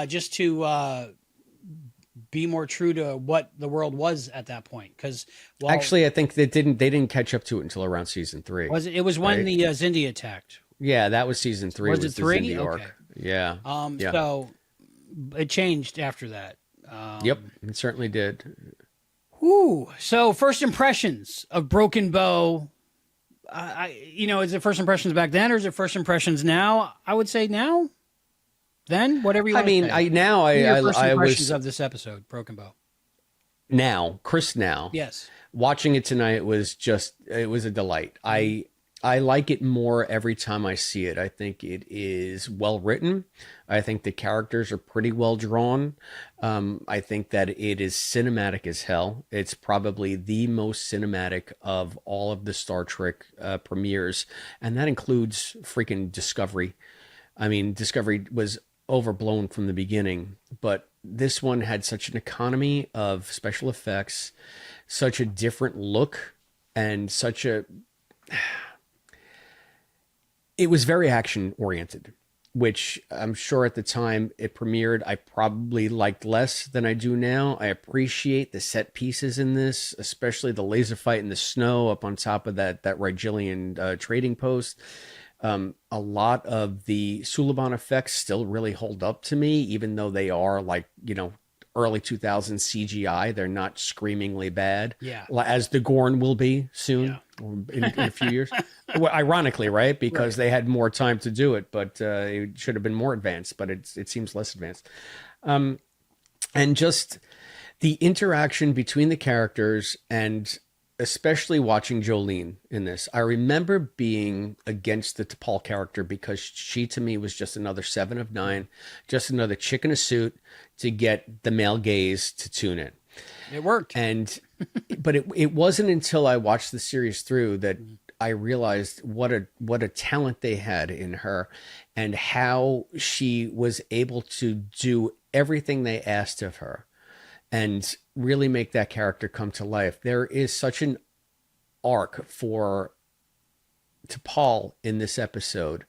just to be more true to what the world was at that point. Because actually, I think they didn't catch up to it until around season 3. It was when the Xindi attacked. Yeah, that was season 3. Was it 3? The Xindi arc. Okay. Yeah. So it changed after that. Yep, it certainly did. Whew. So first impressions of Broken Bow. Is it first impressions back then, or is it first impressions now? I would say now. Then, whatever you want to say. First impressions of this episode, Broken Bow. Chris now. Yes. Watching it tonight was a delight. I like it more every time I see it. I think it is well written. I think the characters are pretty well drawn. I think that it is cinematic as hell. It's probably the most cinematic of all of the Star Trek premieres, and that includes freaking Discovery. I mean, Discovery was overblown from the beginning, but this one had such an economy of special effects, such a different look, and it was very action oriented, which I'm sure at the time it premiered, I probably liked less than I do now. I appreciate the set pieces in this, especially the laser fight in the snow up on top of that Rigelian trading post. A lot of the Suliban effects still really hold up to me, even though they are early 2000s CGI. They're not screamingly bad, as the Gorn will be soon, in a few years. Well, ironically, right? Because they had more time to do it, but it should have been more advanced, but it seems less advanced. And just the interaction between the characters, and especially watching Jolene in this. I remember being against the T'Pol character because she, to me, was just another 7 of 9, just another chick in a suit to get the male gaze to tune in. It worked. But it wasn't until I watched the series through that I realized what a talent they had in her, and how she was able to do everything they asked of her and really make that character come to life. There is such an arc for T'Pol in this episode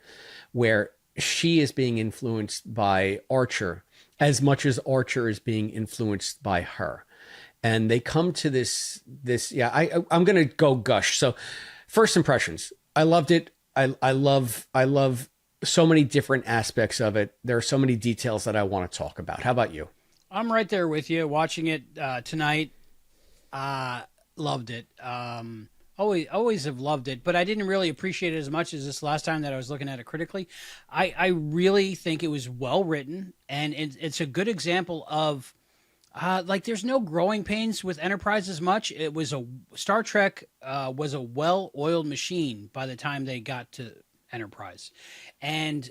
where she is being influenced by Archer as much as Archer is being influenced by her. And they come to this, I'm going to go gush. So first impressions, I loved it. I love so many different aspects of it. There are so many details that I want to talk about. How about you? I'm right there with you. Watching it tonight, loved it. Always have loved it, but I didn't really appreciate it as much as this last time that I was looking at it critically. I really think it was well written, and it's a good example of there's no growing pains with Enterprise as much. It was Star Trek was a well-oiled machine by the time they got to Enterprise, and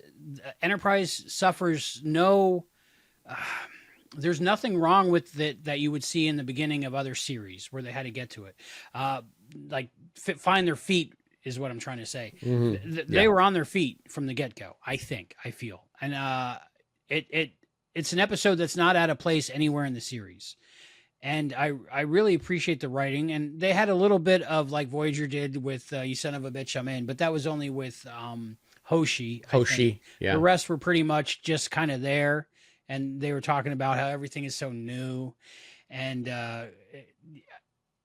Enterprise suffers no. There's nothing wrong with it that you would see in the beginning of other series where they had to get to it. Find their feet is what I'm trying to say. Mm-hmm. They were on their feet from the get-go, I feel. And it's an episode that's not out of place anywhere in the series. And I really appreciate the writing. And they had a little bit of like Voyager did with You Son of a Bitch, I'm In, but that was only with Hoshi. Yeah. The rest were pretty much just kind of there. And they were talking about how everything is so new. And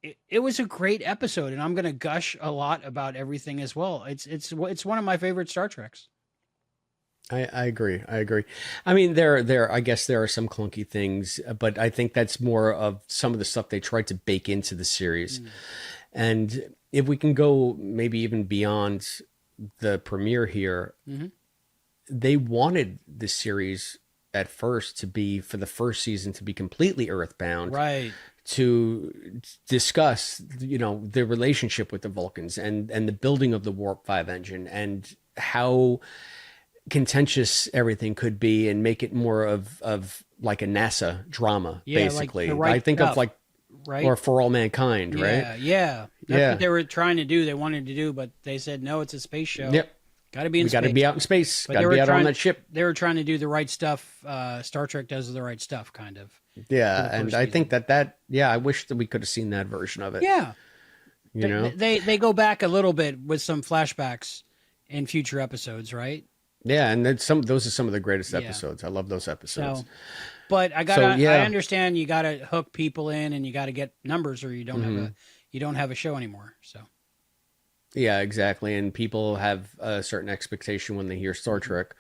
it was a great episode. And I'm going to gush a lot about everything as well. It's one of my favorite Star Treks. I agree. I mean, I guess there are some clunky things, but I think that's more of some of the stuff they tried to bake into the series. And if we can go maybe even beyond the premiere here, they wanted the series at first to be, for the first season, to be completely earthbound, Right. to discuss, you know, the relationship with the Vulcans and the building of the Warp 5 engine and how contentious everything could be, and make it more of like a NASA drama, basically. Like the right I think stuff, of like, right? or For All Mankind, right? Yeah. That's Yeah. what they were trying to do. They wanted to do, but they said, no, it's a space show. Yep. Got to be in We space. got to be out in space. But Got to be out on that ship. They were trying to do the right stuff. Star Trek does the right stuff, kind of. Yeah, and I think that I wish that we could have seen that version of it. Yeah. You know? They go back a little bit with some flashbacks in future episodes, right? Yeah, and then those are some of the greatest episodes. I love those episodes. So, but I understand you gotta hook people in and you gotta get numbers, or you don't have a show anymore. So yeah, exactly. And people have a certain expectation when they hear Star Trek.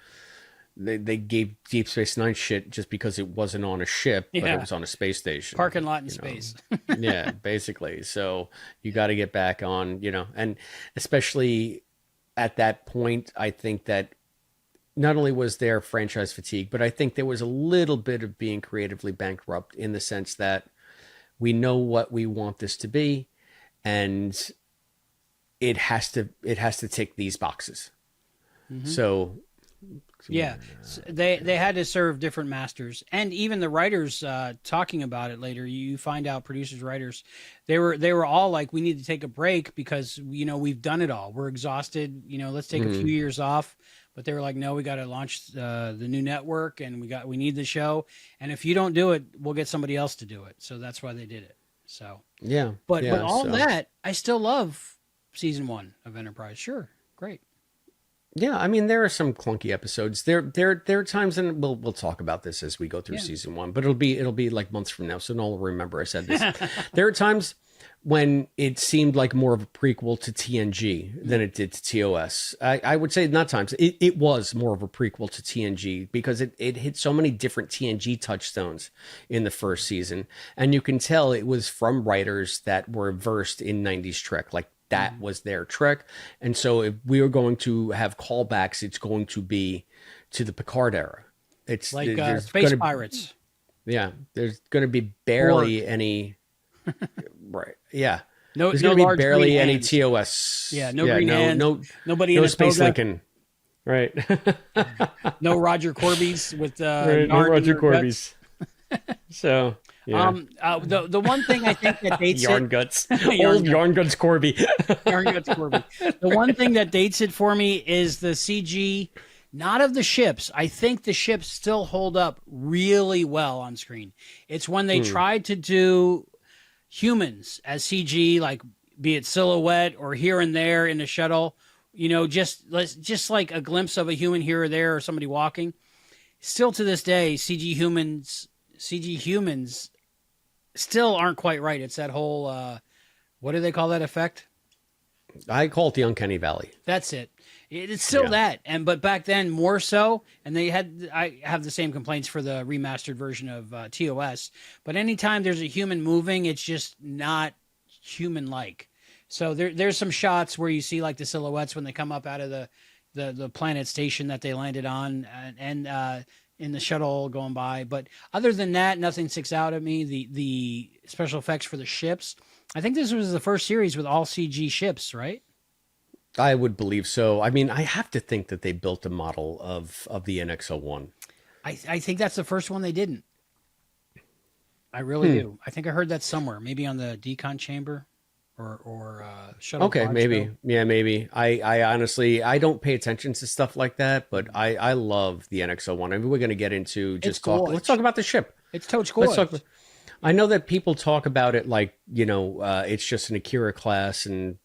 They gave Deep Space Nine shit just because it wasn't on a ship, but it was on a space station. Parking lot in space. Yeah, basically. So you got to get back on, you know, and especially at that point, I think that not only was there franchise fatigue, but I think there was a little bit of being creatively bankrupt, in the sense that we know what we want this to be, and it has to tick these boxes. So yeah, they had to serve different masters, and even the writers talking about it later. You find out producers, writers, they were all like, "We need to take a break because, you know, we've done it all. We're exhausted. You know, let's take a few years off." But they were like, "No, we got to launch the new network, and we need the show. And if you don't do it, we'll get somebody else to do it." So that's why they did it. So yeah, but all that, I still love season 1 of Enterprise. Sure, great. Yeah, I mean, there are some clunky episodes. There are times, and we'll talk about this as we go through season 1, but it'll be like months from now, so no one will remember I said this. There are times when it seemed like more of a prequel to TNG than it did to TOS. I would say not times. It was more of a prequel to TNG because it hit so many different TNG touchstones in the first season, and you can tell it was from writers that were versed in 90s Trek, like that was their Trek. And so if we are going to have callbacks, it's going to be to the Picard era. It's like Space Pirates. Yeah, there's going to be barely any. Right. Yeah. There's going to be barely any hands. TOS. Yeah. No green hands. Nobody no in Space toga. Lincoln. Right. No Roger Corby's with right, no Roger Corby's. So. Yeah. The one thing I think that dates Yarn it, guts, old Yarn guts Corby. Yarn guts Corby. The one thing that dates it for me is the CG, not of the ships. I think the ships still hold up really well on screen. It's when they tried to do humans as CG, like be it silhouette or here and there in the shuttle, you know, just like a glimpse of a human here or there, or somebody walking. Still to this day, CG humans still aren't quite right. It's that whole, what do they call that effect? I call it the Uncanny Valley. That's it. It's still that. But back then more so. And I have the same complaints for the remastered version of TOS, but anytime there's a human moving, it's just not human-like. So there's some shots where you see like the silhouettes when they come up out of the planet station that they landed on, and in the shuttle going by. But other than that, nothing sticks out at me. The special effects for the ships, I think this was the first series with all CG ships, right? I would believe so. I mean, I have to think that they built a model of the NX-01. I think that's the first one they didn't. I really do. I think I heard that somewhere, maybe on the decon chamber or shuttle. Okay, maybe. Show. Yeah, maybe. I honestly, I don't pay attention to stuff like that, but I love the NX-01. I mean, we're going to get into just talk. Let's talk about the ship. It's totes gorgeous. I know that people talk about it like, you know, it's just an Akira class and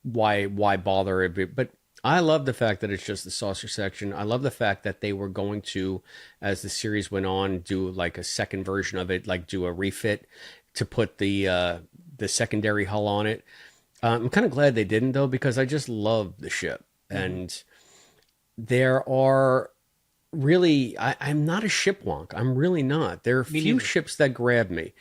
why bother it, but I love the fact that it's just the saucer section. I love the fact that they were going to, as the series went on, do like a second version of it, like do a refit to put the secondary hull on it. I'm kind of glad they didn't, though, because I just love the ship. And there are really, I'm not a ship wonk. I'm really not. There are few ships that grab me.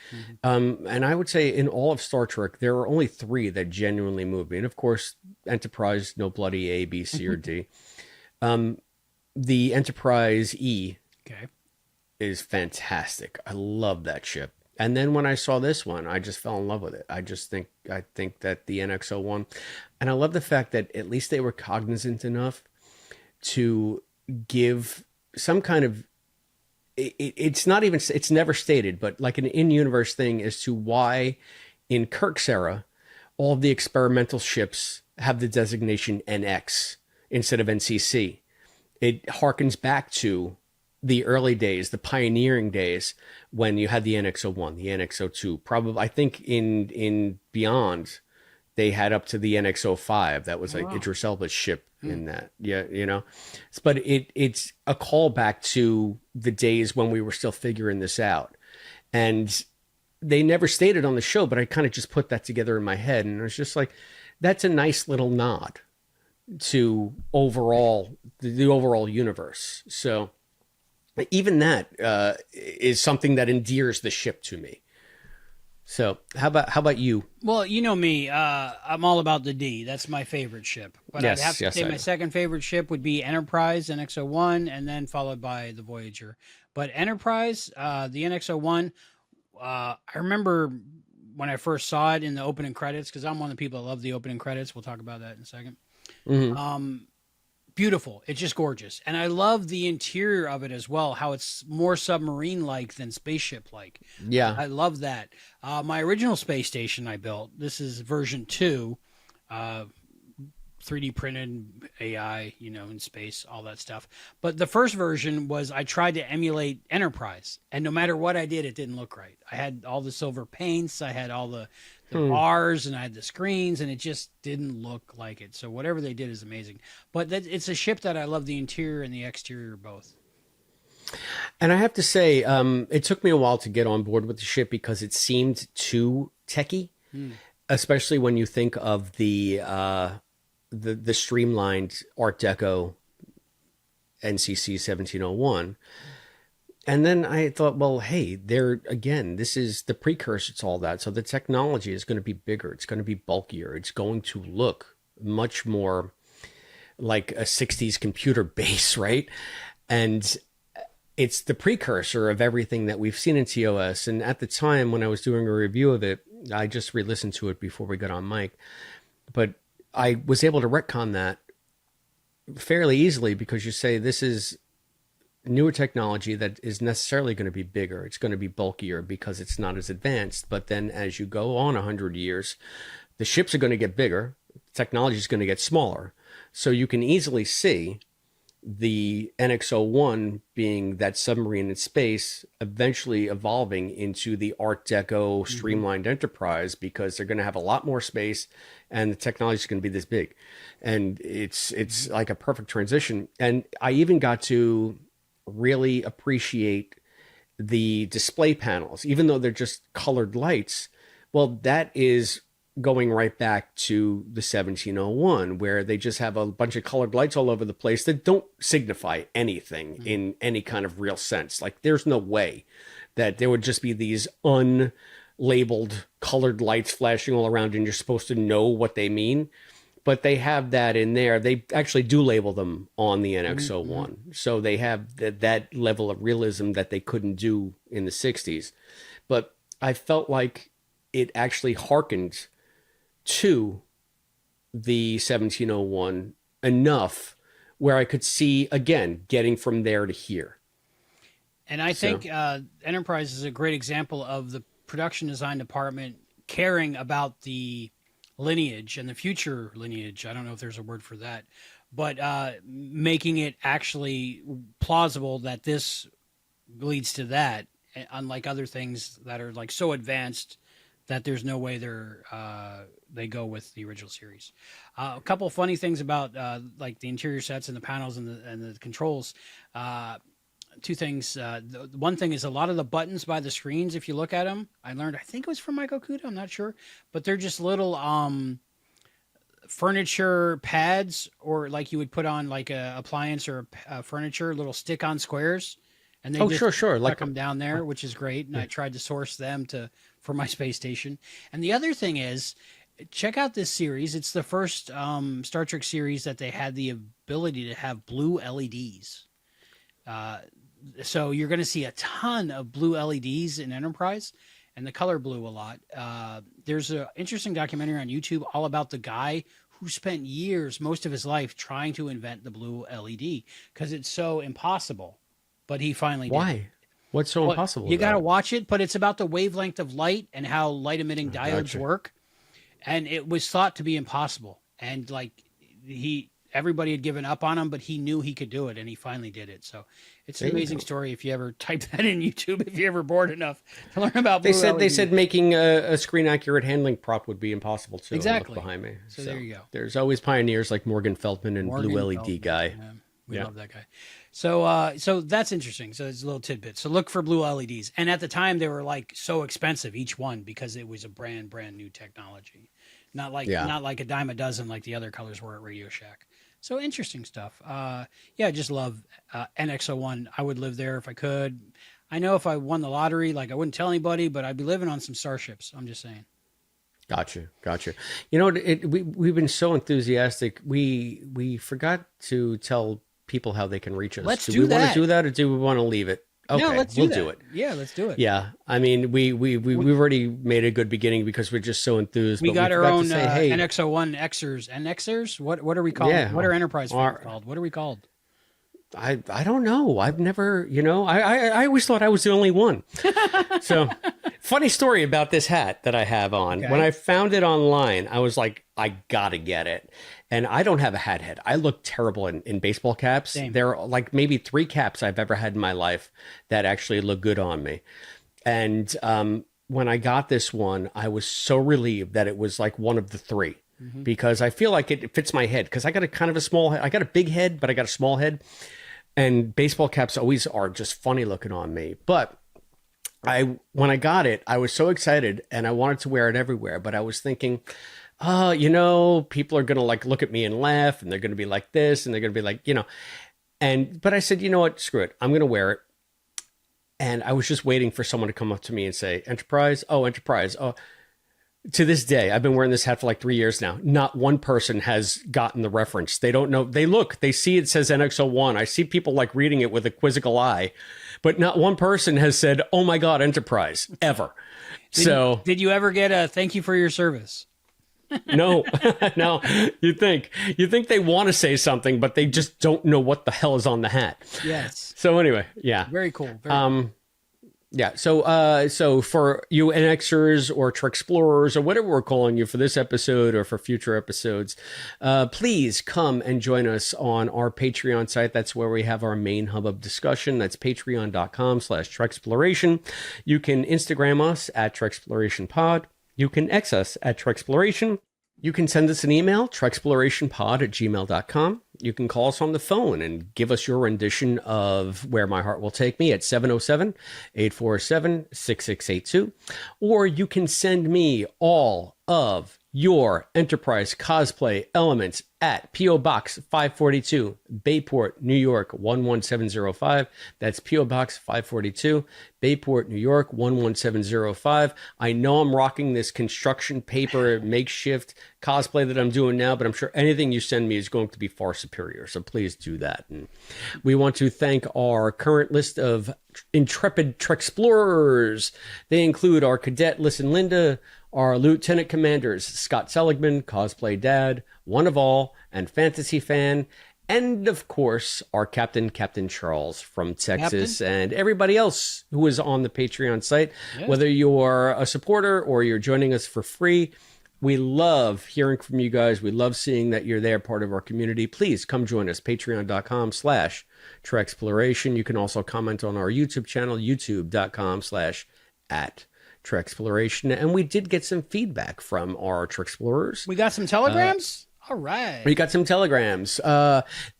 And I would say in all of Star Trek, there are only 3 that genuinely move me. And of course, Enterprise, no bloody A, B, C, or D. The Enterprise E Okay. is fantastic. I love that ship. And then when I saw this one, I just fell in love with it. I think that the NX-01, and I love the fact that at least they were cognizant enough to give some kind of it's not even, it's never stated, but like an in-universe thing as to why in Kirk's era all of the experimental ships have the designation NX instead of NCC. It harkens back to the early days, the pioneering days, when you had the NX-01, the NX-02. Probably, I think in Beyond, they had up to the NX-05. That was like Idris Elba's ship in that. Yeah, you know. But it's a callback to the days when we were still figuring this out. And they never stated on the show, but I kind of just put that together in my head. And it was just like, that's a nice little nod to overall the overall universe. So even that is something that endears the ship to me. So how about you? Well, you know me, I'm all about the D. That's my favorite ship. But Yes, I'd have to yes, say I my know. second favorite ship would be Enterprise, NX-01, and then followed by the Voyager. But Enterprise, the NX-01, I remember when I first saw it in the opening credits, because I'm one of the people that love the opening credits. We'll talk about that in a second. Beautiful. It's just gorgeous. And I love the interior of it as well, how it's more submarine-like than spaceship-like. Yeah. I love that. My original space station I built, this is version 2, 3D printed AI, you know, in space, all that stuff. But the first version was I tried to emulate Enterprise, and no matter what I did, it didn't look right. I had all the silver paints, I had all the bars, and I had the screens, and it just didn't look like it. So whatever they did is amazing. But it's a ship that I love the interior and the exterior both. And I have to say, it took me a while to get on board with the ship because it seemed too techy, especially when you think of the streamlined Art Deco NCC 1701. And then I thought, well, hey, this is the precursor to all that. So the technology is going to be bigger. It's going to be bulkier. It's going to look much more like a 60s computer base, right? And it's the precursor of everything that we've seen in TOS. And at the time when I was doing a review of it, I just re-listened to it before we got on mic. But I was able to retcon that fairly easily because you say this is newer technology that is necessarily going to be bigger. It's going to be bulkier because it's not as advanced. But then as you go on 100 years, the ships are going to get bigger. Technology is going to get smaller. So you can easily see the NX-01 being that submarine in space, eventually evolving into the Art Deco streamlined Enterprise because they're going to have a lot more space and the technology is going to be this big. And it's like a perfect transition. And I even got to really appreciate the display panels, even though they're just colored lights. Well, that is going right back to the 1701, where they just have a bunch of colored lights all over the place that don't signify anything in any kind of real sense. Like, there's no way that there would just be these unlabeled colored lights flashing all around and you're supposed to know what they mean. But they have that in there. They actually do label them on the NX-01. So they have that level of realism that they couldn't do in the 60s. But I felt like it actually harkened to the 1701 enough where I could see, again, getting from there to here. And I think Enterprise is a great example of the production design department caring about the lineage and the future lineage. I don't know if there's a word for that, but making it actually plausible that this leads to that, unlike other things that are like so advanced that there's no way they go with the original series. A couple of funny things about like the interior sets and the panels and the controls. Two things. The one thing is a lot of the buttons by the screens, if you look at them, I think it was from Michael Kuda, I'm not sure, but they're just little furniture pads, or like you would put on like a appliance or a furniture, little stick-on squares. And they sure. Like them down there, which is great. And I tried to source them for my space station. And the other thing is, check out this series. It's the first Star Trek series that they had the ability to have blue LEDs. So you're going to see a ton of blue LEDs in Enterprise, and the color blue a lot. There's an interesting documentary on YouTube all about the guy who spent years, most of his life, trying to invent the blue LED because it's so impossible. But he finally did. Why? What's so impossible? You got to watch it, but it's about the wavelength of light and how light emitting diodes work. And it was thought to be impossible. And like everybody had given up on him, but he knew he could do it, and he finally did it. So it's an amazing story. If you ever type that in YouTube, if you're ever bored enough to learn about blue they said making a screen accurate handling prop would be impossible too. Exactly. Look behind me. So there you go. There's always pioneers like Morgan Feldman and Blue LED guy. Yeah, we love that guy. So that's interesting. So it's a little tidbit. So look for blue LEDs. And at the time they were like so expensive each one because it was a brand new technology. Not like a dime a dozen like the other colors were at Radio Shack. So interesting stuff. I just love NX01. I would live there if I could. I know if I won the lottery, like I wouldn't tell anybody, but I'd be living on some starships. I'm just saying. Gotcha. You know, we've been so enthusiastic. We forgot to tell people how they can reach us. Let's do we want to do that, or do we want to leave it? Okay, no, we'll do it. Yeah, let's do it. Yeah, I mean, we've already made a good beginning because we're just so enthused. We got our own NX01 Xers and Xers. What are we called? Yeah, what are Enterprise fans called? What are we called? I don't know. I've never, I always thought I was the only one. So, funny story about this hat that I have on. Okay. When I found it online, I was like, I gotta get it. And I don't have a hat head. I look terrible in baseball caps. Same. There are like maybe 3 caps I've ever had in my life that actually look good on me. And when I got this one, I was so relieved that it was like one of the 3. Mm-hmm. Because I feel like it fits my head. Because I got a kind of a small head. I got a big head, but I got a small head. And baseball caps always are just funny looking on me. But when I got it, I was so excited and I wanted to wear it everywhere. But I was thinking, people are going to like look at me and laugh, and they're going to be like this, and they're going to be like, but I said, you know what, screw it. I'm going to wear it. And I was just waiting for someone to come up to me and say, Enterprise. Oh, Enterprise. Oh, to this day, I've been wearing this hat for like 3 years now. Not one person has gotten the reference. They don't know. They see it says NX01. I see people like reading it with a quizzical eye, but not one person has said, oh my God, Enterprise, ever. Did you ever get a thank you for your service? No, no. You think they want to say something, but they just don't know what the hell is on the hat. Yes. So anyway, yeah. Very cool. Very cool. Yeah. So for you NXers or Treksplorers or whatever we're calling you for this episode or for future episodes, please come and join us on our Patreon site. That's where we have our main hub of discussion. That's patreon.com/Treksploration. You can Instagram us at TreksplorationPod. You can X us at Treksploration. You can send us an email, treksplorationpod@gmail.com. You can call us on the phone and give us your rendition of Where My Heart Will Take Me at 707-847-6682. Or you can send me all of your Enterprise cosplay elements at P.O. Box 542, Bayport, New York 11705. That's P.O. Box 542, Bayport, New York 11705. I know I'm rocking this construction paper makeshift cosplay that I'm doing now, but I'm sure anything you send me is going to be far superior. So please do that. And we want to thank our current list of intrepid Treksplorers. They include our cadet Listen Linda, our lieutenant commanders Scott Seligman, cosplay dad, one of all, and fantasy fan, and of course our Captain Charles from Texas, and everybody else who is on the Patreon site. Yes. Whether you're a supporter or you're joining us for free, we love hearing from you guys. We love seeing that you're there, part of our community. Please come join us, patreon.com/Treksplloration. You can also comment on our YouTube channel, youtube.com/@Treksploration. And we did get some feedback from our Treksplorers. We got some telegrams? All right. We got some telegrams.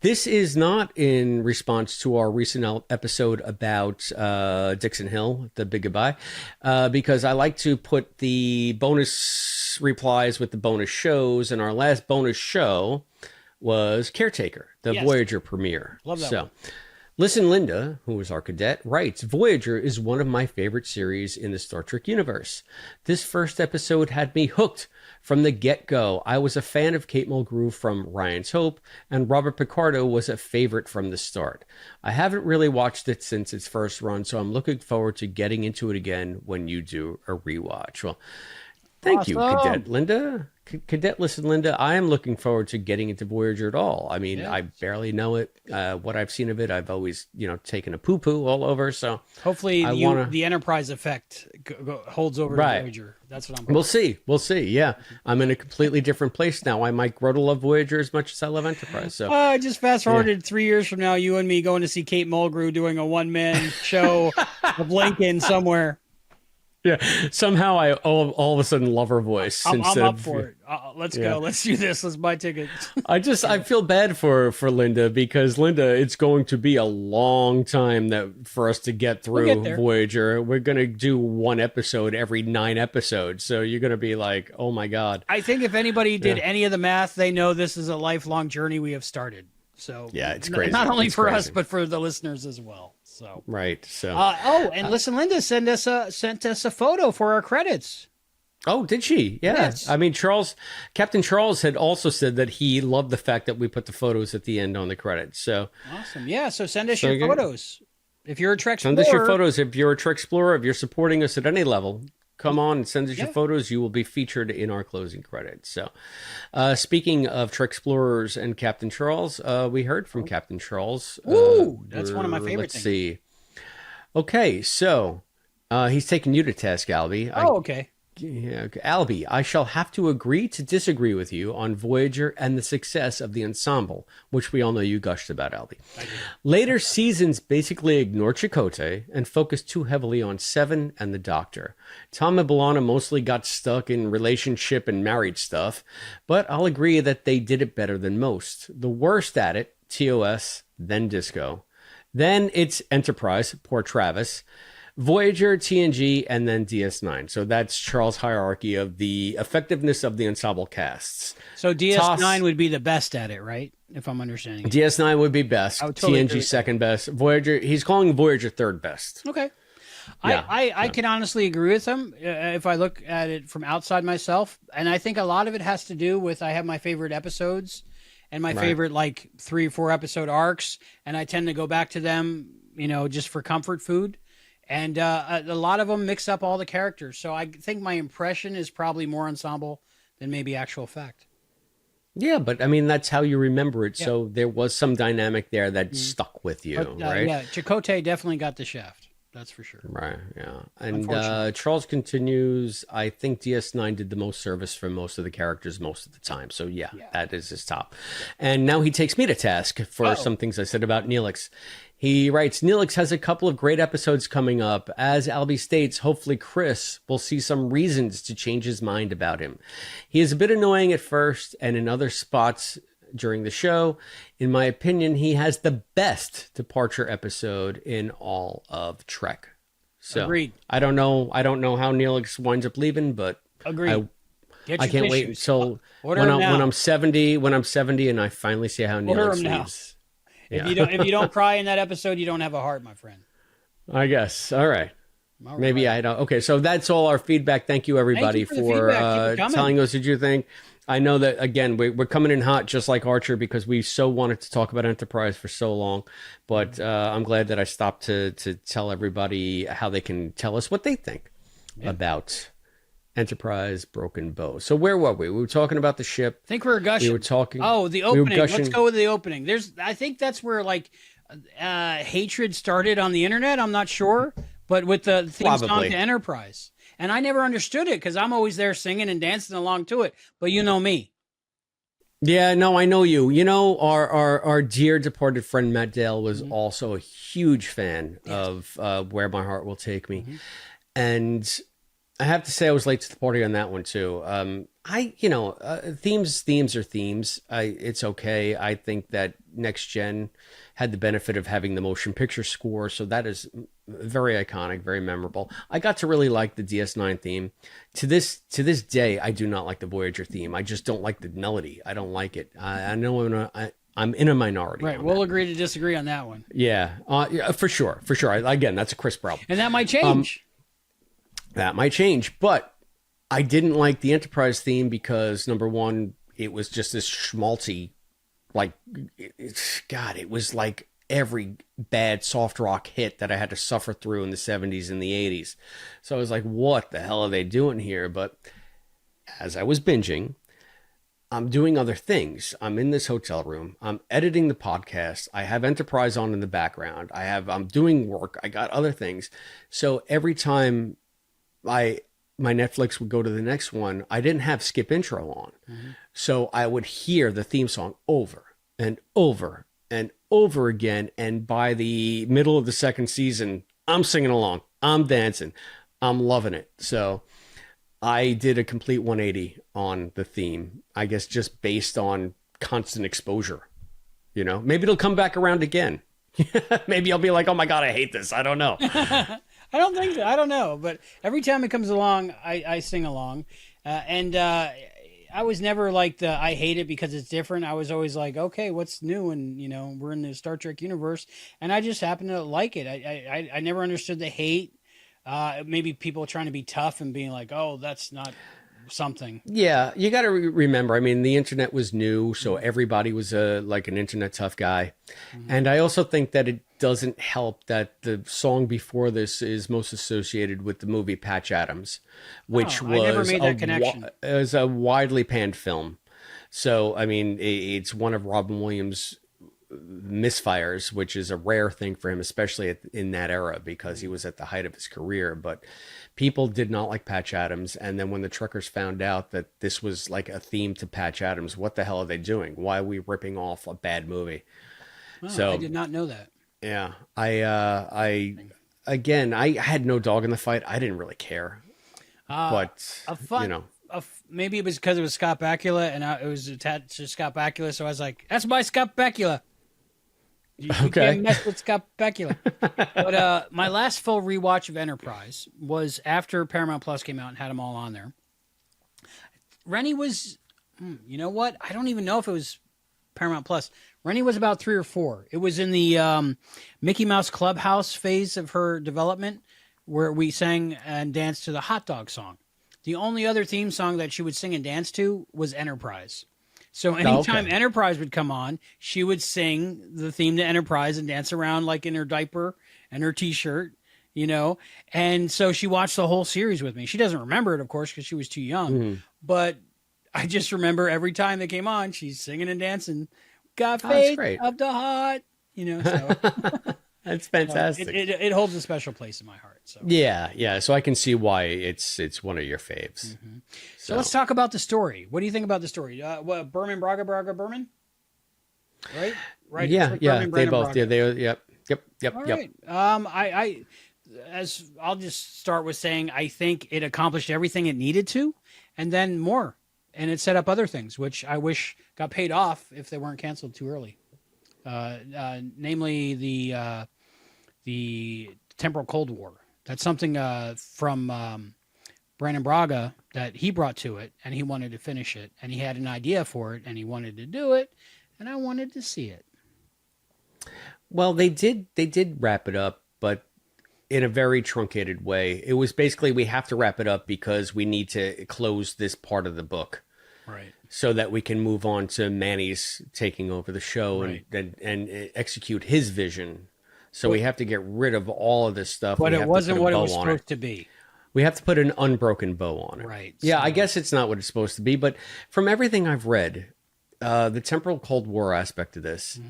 This is not in response to our recent episode about Dixon Hill, the big goodbye, because I like to put the bonus replies with the bonus shows. And our last bonus show was Caretaker, the Voyager premiere. Love that one. Listen, Linda, who is our cadet, writes, Voyager is one of my favorite series in the Star Trek universe. This first episode had me hooked from the get-go. I was a fan of Kate Mulgrew from Ryan's Hope, and Robert Picardo was a favorite from the start. I haven't really watched it since its first run, so I'm looking forward to getting into it again when you do a rewatch. Well, thank you, Cadet Linda. Cadet Listen, Linda, I am looking forward to getting into Voyager at all. I mean, I barely know it. What I've seen of it, I've always, taken a poo-poo all over. So hopefully the Enterprise effect holds over to Voyager. That's what I'm hoping. We'll see. Yeah. I'm in a completely different place now. I might grow to love Voyager as much as I love Enterprise. So I just fast forwarded 3 years from now, you and me going to see Kate Mulgrew doing a one-man show of Lincoln somewhere. Yeah, somehow I all of a sudden love her voice. I'm up for it. Let's go. Let's do this. Let's buy tickets. I feel bad for Linda, because Linda, it's going to be a long time for us to get through Voyager. We're going to do one episode every 9 episodes, so you're going to be like, oh my God. I think if anybody did any of the math, they know this is a lifelong journey we have started. So yeah, it's crazy. Not only for us, but for the listeners as well. So right. So and listen, Linda sent us a photo for our credits. Oh, did she? Yeah. Yes. I mean, Captain Charles had also said that he loved the fact that we put the photos at the end on the credits. So awesome. Yeah. So send us your photos. If you're a Trekspllorer. Send us your photos. If you're a Trekspllorer, if you're supporting us at any level, come on and send us your photos. You will be featured in our closing credits. So, speaking of Treksplorers and Captain Charles, we heard from Captain Charles. Ooh, that's one of my favorite things. Let's see. Okay, so he's taking you to task, Albie. Okay. Yeah, Albie, I shall have to agree to disagree with you on Voyager and the success of the ensemble, which we all know you gushed about, Albie. Later seasons basically ignored Chakotay and focused too heavily on Seven and the Doctor. Tom and B'Elanna mostly got stuck in relationship and married stuff, but I'll agree that they did it better than most. The worst at it, TOS, then Disco. Then it's Enterprise, poor Travis. Voyager, TNG, and then DS9. So that's Charles' hierarchy of the effectiveness of the ensemble casts. So DS9 would be the best at it, right? If I'm understanding it. DS9 would be best. Totally TNG second best. Voyager, he's calling Voyager third best. Okay. Yeah. I can honestly agree with him if I look at it from outside myself. And I think a lot of it has to do with I have my favorite episodes and my favorite 3 or 4 episode arcs. And I tend to go back to them, just for comfort food. And a lot of them mix up all the characters. So I think my impression is probably more ensemble than maybe actual fact. Yeah, but I mean, that's how you remember it. Yeah. So there was some dynamic there that stuck with you, right? Yeah, Chakotay definitely got the shaft. That's for sure. Right, yeah. And Charles continues, I think DS9 did the most service for most of the characters most of the time. So yeah, that is his top. And now he takes me to task for some things I said about Neelix. He writes, Neelix has a couple of great episodes coming up. As Albie states, hopefully Chris will see some reasons to change his mind about him. He is a bit annoying at first, and in other spots during the show, in my opinion, he has the best departure episode in all of Trek. So agreed. I don't know how Neelix winds up leaving, but agreed. I can't wait until when I'm 70 and I finally see how Neelix leaves. Yeah. If you don't cry in that episode, you don't have a heart, my friend. I guess. All right. Maybe I don't. Okay, so that's all our feedback. Thank you, everybody, for telling us what you think. I know that, again, we're coming in hot just like Archer because we so wanted to talk about Enterprise for so long. But I'm glad that I stopped to tell everybody how they can tell us what they think about Enterprise Broken Bow. So where were we? We were talking about the ship. I think we were gushing. We were talking. Oh, the opening. Let's go with the opening. I think that's where hatred started on the internet. I'm not sure, but with the theme song to Enterprise. And I never understood it because I'm always there singing and dancing along to it. But you know me. Yeah, no, I know you. Our dear departed friend Matt Dale was also a huge fan of Where My Heart Will Take Me. Mm-hmm. And I have to say I was late to the party on that one too. Themes are themes. It's okay. I think that Next Gen had the benefit of having the motion picture score, so that is very iconic, very memorable. I got to really like the DS9 theme. To this day, I do not like the Voyager theme. I just don't like the melody. I don't like it. I know I'm in a minority. Right. We'll agree to disagree on that one. Yeah, for sure. For sure. Again, that's a Chris problem. And that might change. That might change. But I didn't like the Enterprise theme because, number one, it was just this schmaltzy, like, it was like every bad soft rock hit that I had to suffer through in the 70s and the 80s. So I was like, what the hell are they doing here? But as I was binging, I'm doing other things. I'm in this hotel room. I'm editing the podcast. I have Enterprise on in the background. I'm doing work. I got other things. So every time my Netflix would go to the next one, I didn't have skip intro on. Mm-hmm. So I would hear the theme song over and over and over again. And by the middle of the second season, I'm singing along. I'm dancing. I'm loving it. So I did a complete 180 on the theme, I guess, just based on constant exposure. You know, maybe it'll come back around again. Maybe I'll be like, oh my God, I hate this. I don't know. I don't think so. I don't know. But every time it comes along, I sing along. I was never like I hate it because it's different. I was always like, okay, what's new? And, you know, we're in the Star Trek universe. And I just happen to like it. I never understood the hate. Maybe people trying to be tough and being like, oh, that's not something. Yeah, you got to remember, I mean, the internet was new, so everybody was like an internet tough guy. Mm-hmm. And I also think that it doesn't help that the song before this is most associated with the movie Patch Adams, which was, I never made that connection. It was a widely panned film. So, I mean, it's one of Robin Williams' misfires, which is a rare thing for him, especially in that era, because he was at the height of his career. But people did not like Patch Adams. And then when the Trekkers found out that this was like a theme to Patch Adams, what the hell are they doing? Why are we ripping off a bad movie? Oh, so I did not know that. Yeah. I had no dog in the fight. I didn't really care. But, you know. Maybe it was because it was Scott Bakula and it was attached to Scott Bakula. So I was like, that's my Scott Bakula. You can't mess with Scott Bakula. But my last full rewatch of Enterprise was after Paramount Plus came out and had them all on there. Rennie was, you know what? I don't even know if it was Paramount Plus. Rennie was about 3 or 4. It was in the Mickey Mouse Clubhouse phase of her development where we sang and danced to the hot dog song. The only other theme song that she would sing and dance to was Enterprise. So anytime Enterprise would come on, she would sing the theme to Enterprise and dance around like in her diaper and her T-shirt, you know. And so she watched the whole series with me. She doesn't remember it, of course, because she was too young. Mm-hmm. But I just remember every time they came on, she's singing and dancing. Got faith of the heart, you know. So. That's fantastic. It holds a special place in my heart. So yeah. So I can see why it's one of your faves. Mm-hmm. So let's talk about the story. What do you think about the story? Berman, Braga, Berman, right? Yeah. Berman, they both. Braga. Yeah. Yep. All right. I'll just start with saying I think it accomplished everything it needed to, and then more, and it set up other things which I wish got paid off if they weren't canceled too early. Namely the temporal Cold War. That's something from Brandon Braga that he brought to it, and he wanted to finish it, and he had an idea for it, and he wanted to do it, and I wanted to see it. Well, they did wrap it up, but in a very truncated way. It was basically, we have to wrap it up because we need to close this part of the book. Right. So that we can move on to Manny's taking over the show and execute his vision. So we have to get rid of all of this stuff. But it wasn't what it was supposed to be. We have to put an unbroken bow on it. Right. Yeah, so I guess it's not what it's supposed to be. But from everything I've read, the temporal Cold War aspect of this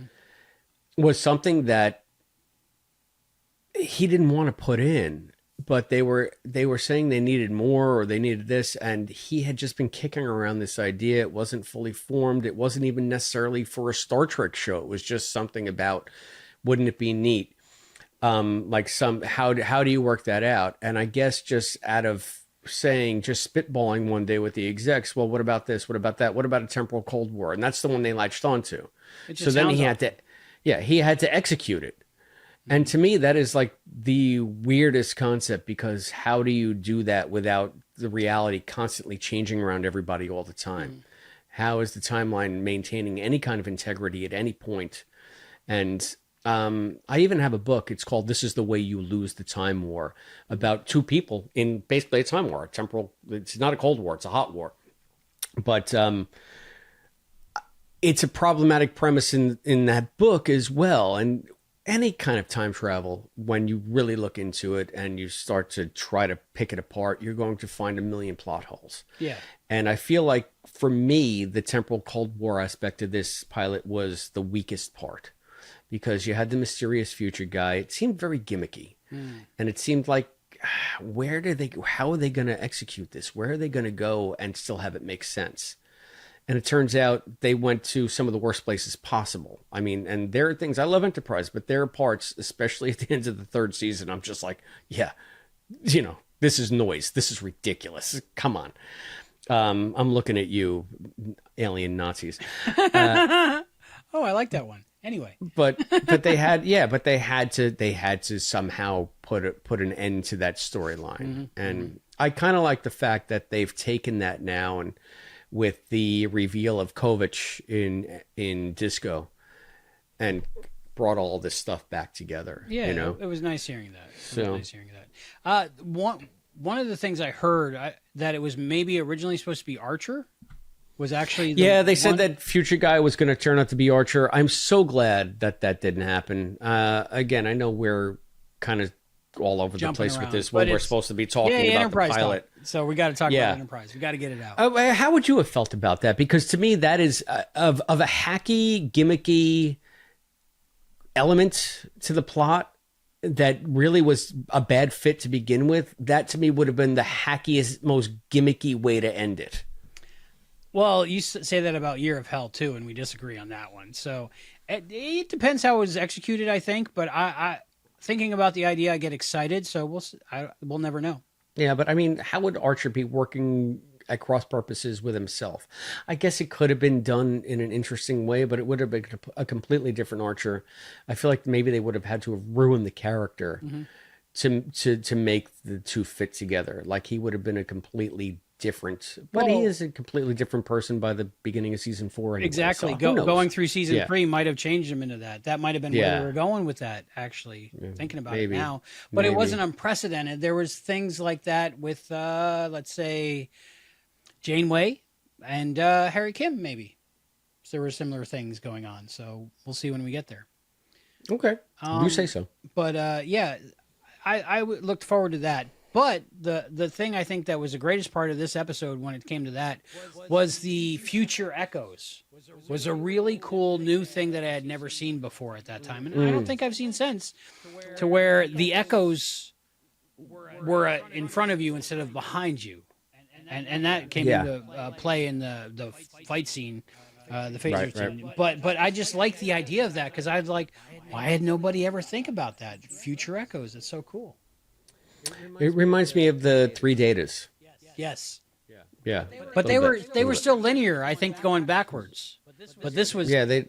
was something that he didn't want to put in. But they were saying they needed more or they needed this, and he had just been kicking around this idea. It wasn't fully formed. It wasn't even necessarily for a Star Trek show. It was just something about, wouldn't it be neat? How do you work that out? And I guess just out of saying, just spitballing one day with the execs, well, what about this? What about that? What about a temporal Cold War? And that's the one they latched onto. So then he had to execute it. And to me, that is like the weirdest concept, because how do you do that without the reality constantly changing around everybody all the time? How is the timeline maintaining any kind of integrity at any point? And I even have a book. It's called "This Is the Way You Lose the Time War," about two people in basically a time war, a temporal. It's not a Cold War; it's a hot war. But it's a problematic premise in that book as well. And any kind of time travel, when you really look into it and you start to try to pick it apart, you're going to find a million plot holes. Yeah. And I feel like for me, the temporal Cold War aspect of this pilot was the weakest part, because you had the mysterious future guy. It seemed very gimmicky. And it seemed like, how are they going to execute this? Where are they going to go and still have it make sense? And it turns out they went to some of the worst places possible. I mean, and there are things, I love Enterprise, but there are parts, especially at the end of the third season, I'm just like, yeah, this is noise. This is ridiculous. Come on. I'm looking at you, alien Nazis. Oh, I like that one. Anyway, but they had to somehow put an end to that storyline. And I kind of like the fact that they've taken that now, and with the reveal of Kovac in Disco, and brought all this stuff back together. Yeah, it was nice hearing that. One of the things I heard that it was maybe originally supposed to be Archer. Was actually they said that future guy was going to turn out to be Archer. I'm so glad that didn't happen. Again, I know we're kind of all over the place with this when we're supposed to be talking about the pilot. So we got to talk about Enterprise. We got to get it out. How would you have felt about that? Because to me, that is of a hacky, gimmicky element to the plot that really was a bad fit to begin with. That to me would have been the hackiest, most gimmicky way to end it. Well, you say that about Year of Hell, too, and we disagree on that one. So it depends how it was executed, I think. But I thinking about the idea, I get excited. So we'll never know. Yeah, but I mean, how would Archer be working at cross purposes with himself? I guess it could have been done in an interesting way, but it would have been a completely different Archer. I feel like maybe they would have had to have ruined the character to make the two fit together. Like he would have been a completely different, but he is a completely different person by the beginning of season 4 anyway. Exactly. So going through season 3 might have changed him into that. That might have been where we were going with that, actually, thinking about it now. But it wasn't unprecedented. There was things like that with, let's say, Janeway and Harry Kim, maybe. So there were similar things going on. So we'll see when we get there. Okay. You say so. But, I looked forward to that. But the thing I think that was the greatest part of this episode when it came to that was the future echoes. Was a really cool new thing that I had never seen before at that time. And I don't think I've seen since, to where the echoes were in front of you instead of behind you. And that came into play in the fight scene, the phaser scene. But I just like the idea of that, because I was like, why had nobody ever think about that? Future echoes. It's so cool. It reminds me of the 3 datas. Yes. Yeah. But they were still linear, I think, going backwards. But this was they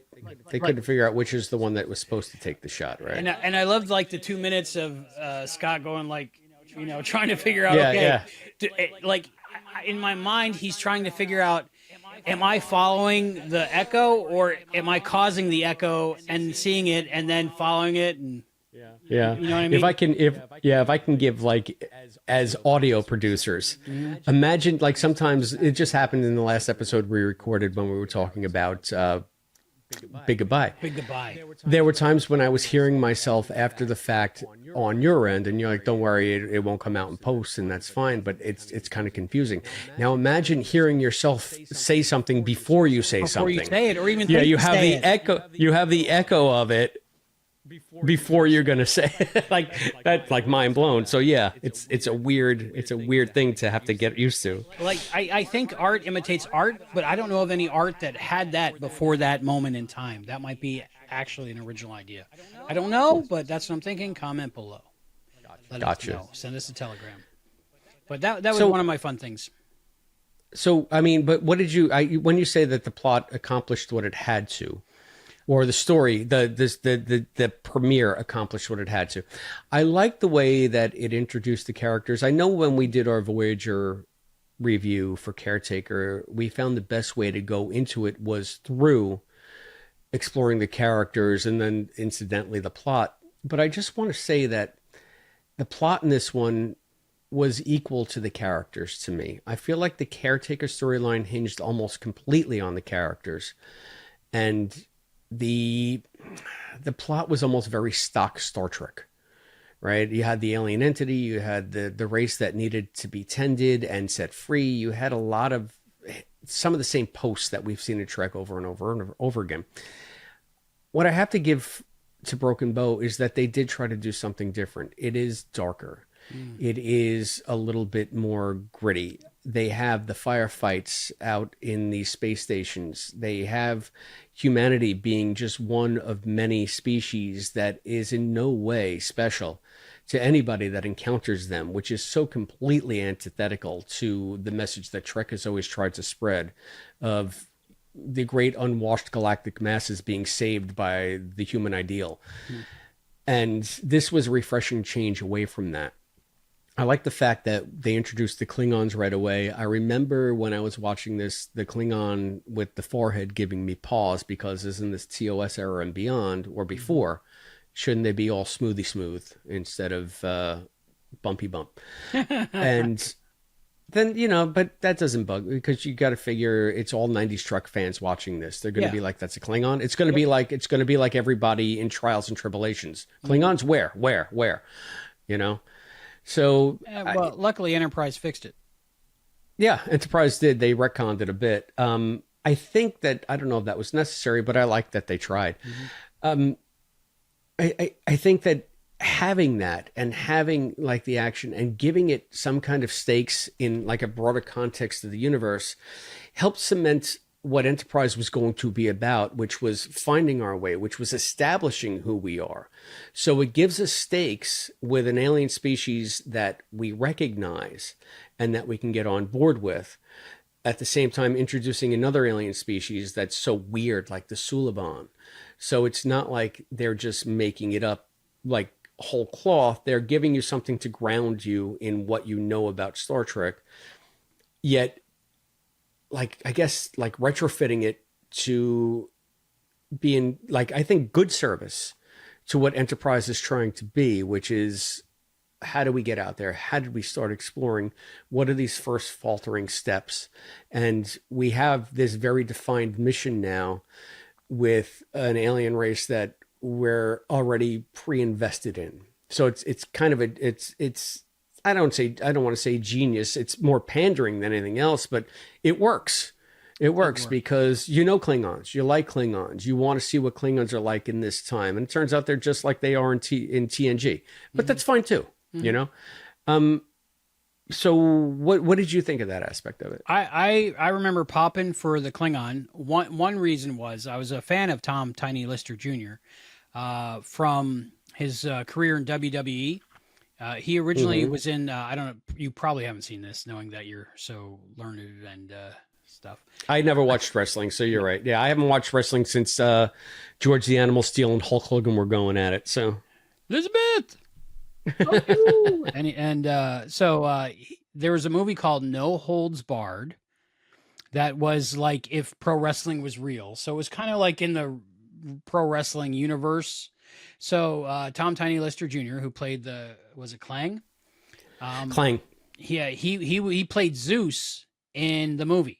couldn't figure out which is the one that was supposed to take the shot, right? And I loved like the 2 minutes of Scott going like, trying to figure out like in my mind he's trying to figure out, am I following the echo or am I causing the echo and seeing it and then following it and Yeah. You know what I mean? If I can give, like, as audio producers, imagine, like, sometimes it just happened in the last episode we recorded when we were talking about Big Goodbye. Big Goodbye. There were times when I was hearing myself after the fact on your end, and you're like, don't worry, it won't come out in post, and that's fine, but it's kind of confusing. Now imagine hearing yourself say something before you say something. Before you say it, or even you have the echo. You have the echo of it before you're gonna say it. Like that's like mind blown. So yeah, it's a weird thing to have to get used to. Like I think art imitates art, but I don't know of any art that had that before that moment in time. That might be actually an original idea. I don't know, but that's what I'm thinking. Comment below. Let us know. Send us a telegram. But that was one of my fun things. So I mean, but what did you when you say that the plot accomplished what it had to? Or the story, the premiere accomplished what it had to. I like the way that it introduced the characters. I know when we did our Voyager review for Caretaker, we found the best way to go into it was through exploring the characters and then incidentally the plot. But I just want to say that the plot in this one was equal to the characters to me. I feel like the Caretaker storyline hinged almost completely on the characters, and the plot was almost very stock Star Trek, right? You had the alien entity, you had the race that needed to be tended and set free. You had a lot of some of the same posts that we've seen in Trek over and over and over again. What I have to give to Broken Bow is that they did try to do something different. It is darker. It is a little bit more gritty. They have the firefights out in the space stations. They have humanity being just one of many species that is in no way special to anybody that encounters them, which is so completely antithetical to the message that Trek has always tried to spread of the great unwashed galactic masses being saved by the human ideal. And this was a refreshing change away from that. I like the fact that they introduced the Klingons right away. I remember when I was watching this, the Klingon with the forehead giving me pause, because isn't this TOS era and beyond or before, shouldn't they be all smoothie smooth instead of bumpy bump? And then, you know, but that doesn't bug me, because you got to figure it's all 90s Trek fans watching this. They're going to be like, that's a Klingon. It's going to be like everybody in Trials and Tribulations. Klingons, where, you know? So, well, luckily Enterprise fixed it. Yeah, Enterprise did. They retconned it a bit. I think that, I don't know if that was necessary, but I like that they tried. I think that having that and having like the action and giving it some kind of stakes in like a broader context of the universe helped cement what Enterprise was going to be about, which was finding our way, which was establishing who we are. So it gives us stakes with an alien species that we recognize and that we can get on board with. At the same time, introducing another alien species that's so weird, like the Suliban. So it's not like they're just making it up like whole cloth. They're giving you something to ground you in what you know about Star Trek. Yet, like, I guess, like retrofitting it to being, like, I think good service to what Enterprise is trying to be, which is, how do we get out there? How did we start exploring? What are these first faltering steps? And we have this very defined mission now with an alien race that we're already pre-invested in. So it's kind of it's I don't want to say genius. It's more pandering than anything else, but it works. It works because you know Klingons, you like Klingons, you want to see what Klingons are like in this time, and it turns out they're just like they are in TNG. But that's fine too, you know. So what did you think of that aspect of it? I remember popping for the Klingon. One reason was I was a fan of Tom Tiny Lister Jr. From his career in WWE. He originally was in, I don't know, you probably haven't seen this, knowing that you're so learned and stuff. I never watched wrestling, so you're right. Yeah, I haven't watched wrestling since George the Animal Steel and Hulk Hogan were going at it. So, Elizabeth! So there was a movie called No Holds Barred that was like if pro wrestling was real. So it was kind of like in the pro wrestling universe. So Tom Tiny Lister Jr., who played was it Clang? Clang. Yeah, he played Zeus in the movie,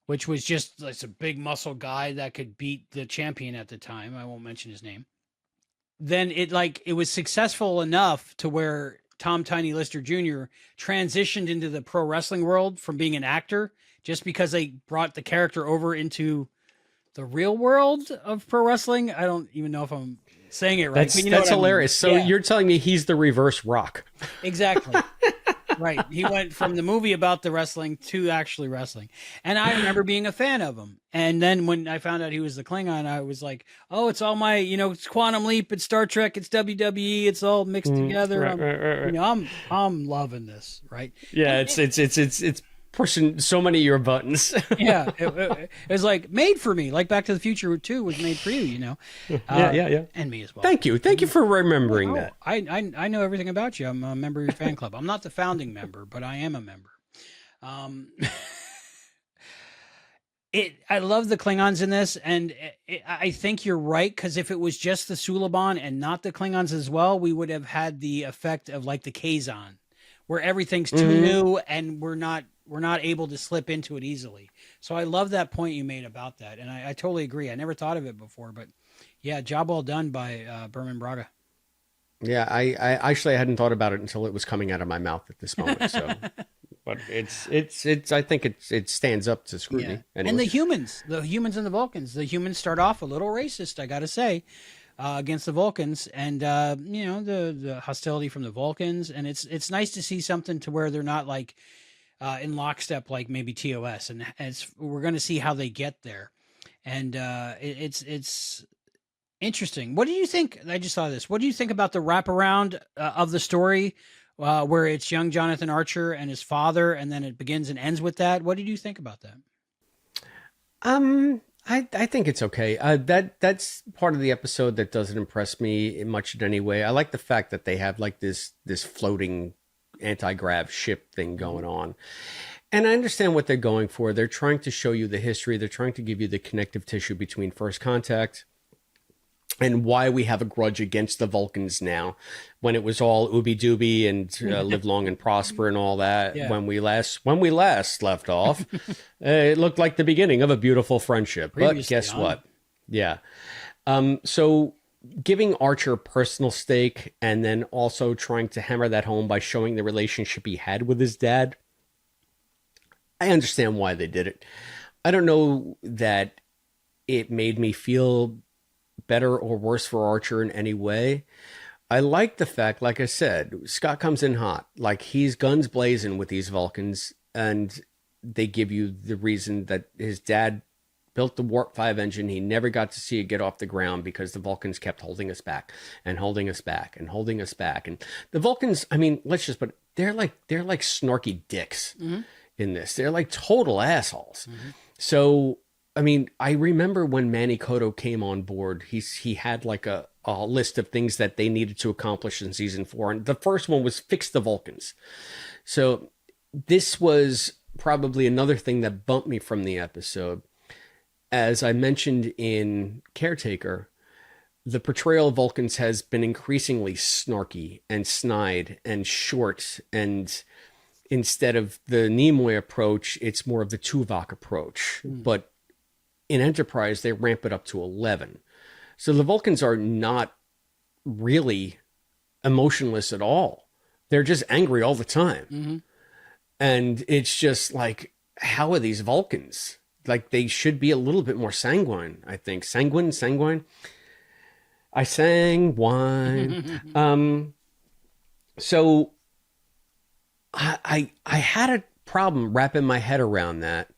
which was just like a big muscle guy that could beat the champion at the time. I won't mention his name. Then it was successful enough to where Tom Tiny Lister Jr. transitioned into the pro wrestling world from being an actor, just because they brought the character over into the real world of pro wrestling. I don't even know if I'm saying it right. That's hilarious. I mean. So you're telling me he's the reverse Rock. Exactly. Right. He went from the movie about the wrestling to actually wrestling. And I remember being a fan of him. And then when I found out he was the Klingon, I was like, oh, it's all my, it's Quantum Leap, it's Star Trek, it's WWE, it's all mixed together. Right. I'm loving this, right? Yeah, it's pushing so many of your buttons. Yeah. It was like made for me, like Back to the Future 2 was made for you, Yeah. And me as well. Thank you for remembering that. I know everything about you. I'm a member of your fan club. I'm not the founding member, but I am a member. Um, I love the Klingons in this, and I think you're right, because if it was just the Suliban and not the Klingons as well, we would have had the effect of like the Kazon, where everything's too new and we're not able to slip into it easily. So I love that point you made about that, and I totally agree. I never thought of it before, but yeah, job well done by Berman Braga. Yeah, I actually hadn't thought about it until it was coming out of my mouth at this moment. So, but it's I think it stands up to scrutiny. Yeah. Anyway. And the humans and the Vulcans. The humans start off a little racist, I gotta say, against the Vulcans, and the hostility from the Vulcans, and it's nice to see something to where they're not like in lockstep like maybe TOS, and we're going to see how they get there, and it's interesting. What do you think? I just saw this. What do you think about the wraparound of the story, where it's young Jonathan Archer and his father, and then it begins and ends with that? What did you think about that? I think it's okay. That's part of the episode that doesn't impress me much in any way. I like the fact that they have like this floating anti-grav ship thing going on. And I understand what they're going for. They're trying to show you the history. They're trying to give you the connective tissue between First Contact and why we have a grudge against the Vulcans now, when it was all ooby dooby and live long and prosper and all that. Yeah. When we last left off, it looked like the beginning of a beautiful friendship. Previously, but guess what? Yeah. So giving Archer a personal stake, and then also trying to hammer that home by showing the relationship he had with his dad, I understand why they did it. I don't know that it made me feel better or worse for Archer in any way. I like the fact, like I said, Scott comes in hot. Like, he's guns blazing with these Vulcans, and they give you the reason that his dad built the Warp 5 engine. He never got to see it get off the ground because the Vulcans kept holding us back and holding us back and holding us back. And the Vulcans, I mean, let's just put, they're like snarky dicks in this. They're like total assholes. So, I mean, I remember when Manny Cotto came on board, he had like a list of things that they needed to accomplish in season 4. And the first one was fix the Vulcans. So this was probably another thing that bumped me from the episode. As I mentioned in Caretaker, the portrayal of Vulcans has been increasingly snarky and snide and short. And instead of the Nimoy approach, it's more of the Tuvok approach. But in Enterprise, they ramp it up to 11. So the Vulcans are not really emotionless at all. They're just angry all the time. And it's just like, how are these Vulcans? Like, they should be a little bit more sanguine, I think. Sanguine? I sang wine. So I had a problem wrapping my head around that.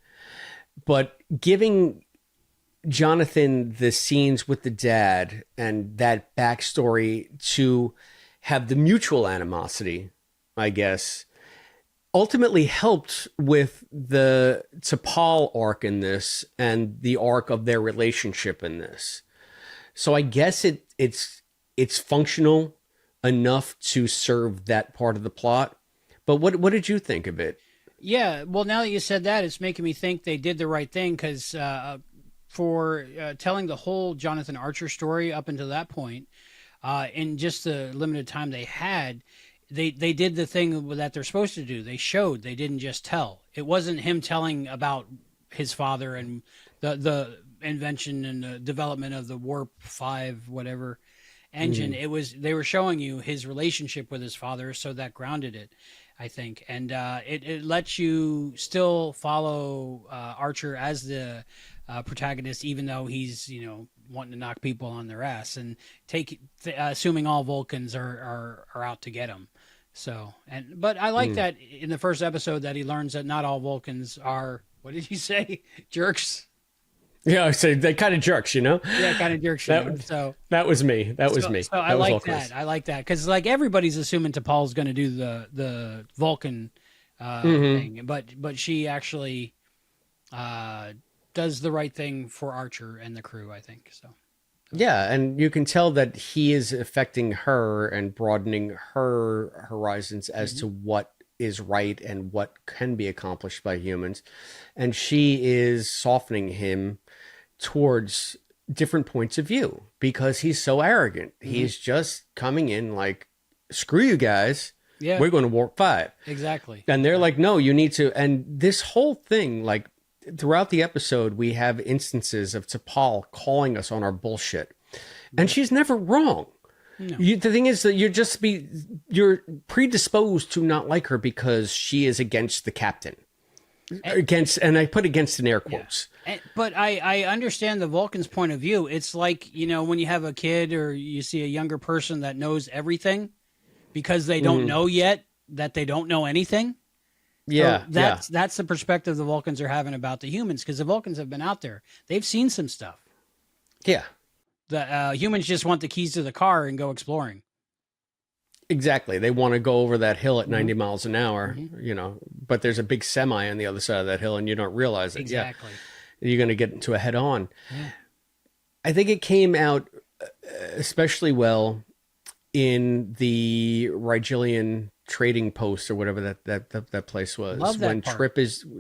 But giving Jonathan the scenes with the dad and that backstory to have the mutual animosity, I guess, ultimately helped with the T'Pol arc in this and the arc of their relationship in this. So I guess it's functional enough to serve that part of the plot. But what did you think of it? Yeah, well, now that you said that, it's making me think they did the right thing, because for telling the whole Jonathan Archer story up until that point, in just the limited time they had, they did the thing that they're supposed to do. They showed. They didn't just tell. It wasn't him telling about his father and the invention and the development of the Warp 5 whatever engine. It was, they were showing you his relationship with his father, so that grounded it, I think. And it lets you still follow Archer as the protagonist, even though he's, wanting to knock people on their ass and assuming all Vulcans are out to get him. So, but I like that in the first episode that he learns that not all Vulcans are, what did he say? Jerks. Yeah, so they kind of jerks, Yeah, kind of jerks. So that was me. That was me. So I like that. I like that, because like everybody's assuming T'Pol's going to do the Vulcan thing, but she actually does the right thing for Archer and the crew, I think. So. Yeah, and you can tell that he is affecting her and broadening her horizons as to what is right and what can be accomplished by humans. And she is softening him towards different points of view because he's so arrogant. He's just coming in like, screw you guys. Yeah. We're going to warp 5. Exactly. And they're like, no, you need to. And this whole thing, like throughout the episode, we have instances of T'Pol calling us on our bullshit. And she's never wrong. No. The thing is that you're predisposed to not like her because she is against the captain. And I put against in air quotes. Yeah. But I understand the Vulcan's point of view. It's like, when you have a kid or you see a younger person that knows everything because they don't know yet that they don't know anything. Yeah. So that's the perspective the Vulcans are having about the humans, because the Vulcans have been out there. They've seen some stuff. Yeah. The humans just want the keys to the car and go exploring. Exactly. They want to go over that hill at 90 miles an hour, but there's a big semi on the other side of that hill and you don't realize it. Exactly. Yeah. You're going to get into a head on. Yeah. I think it came out especially well in the Rigelian trading post or whatever that place was. Love that when part.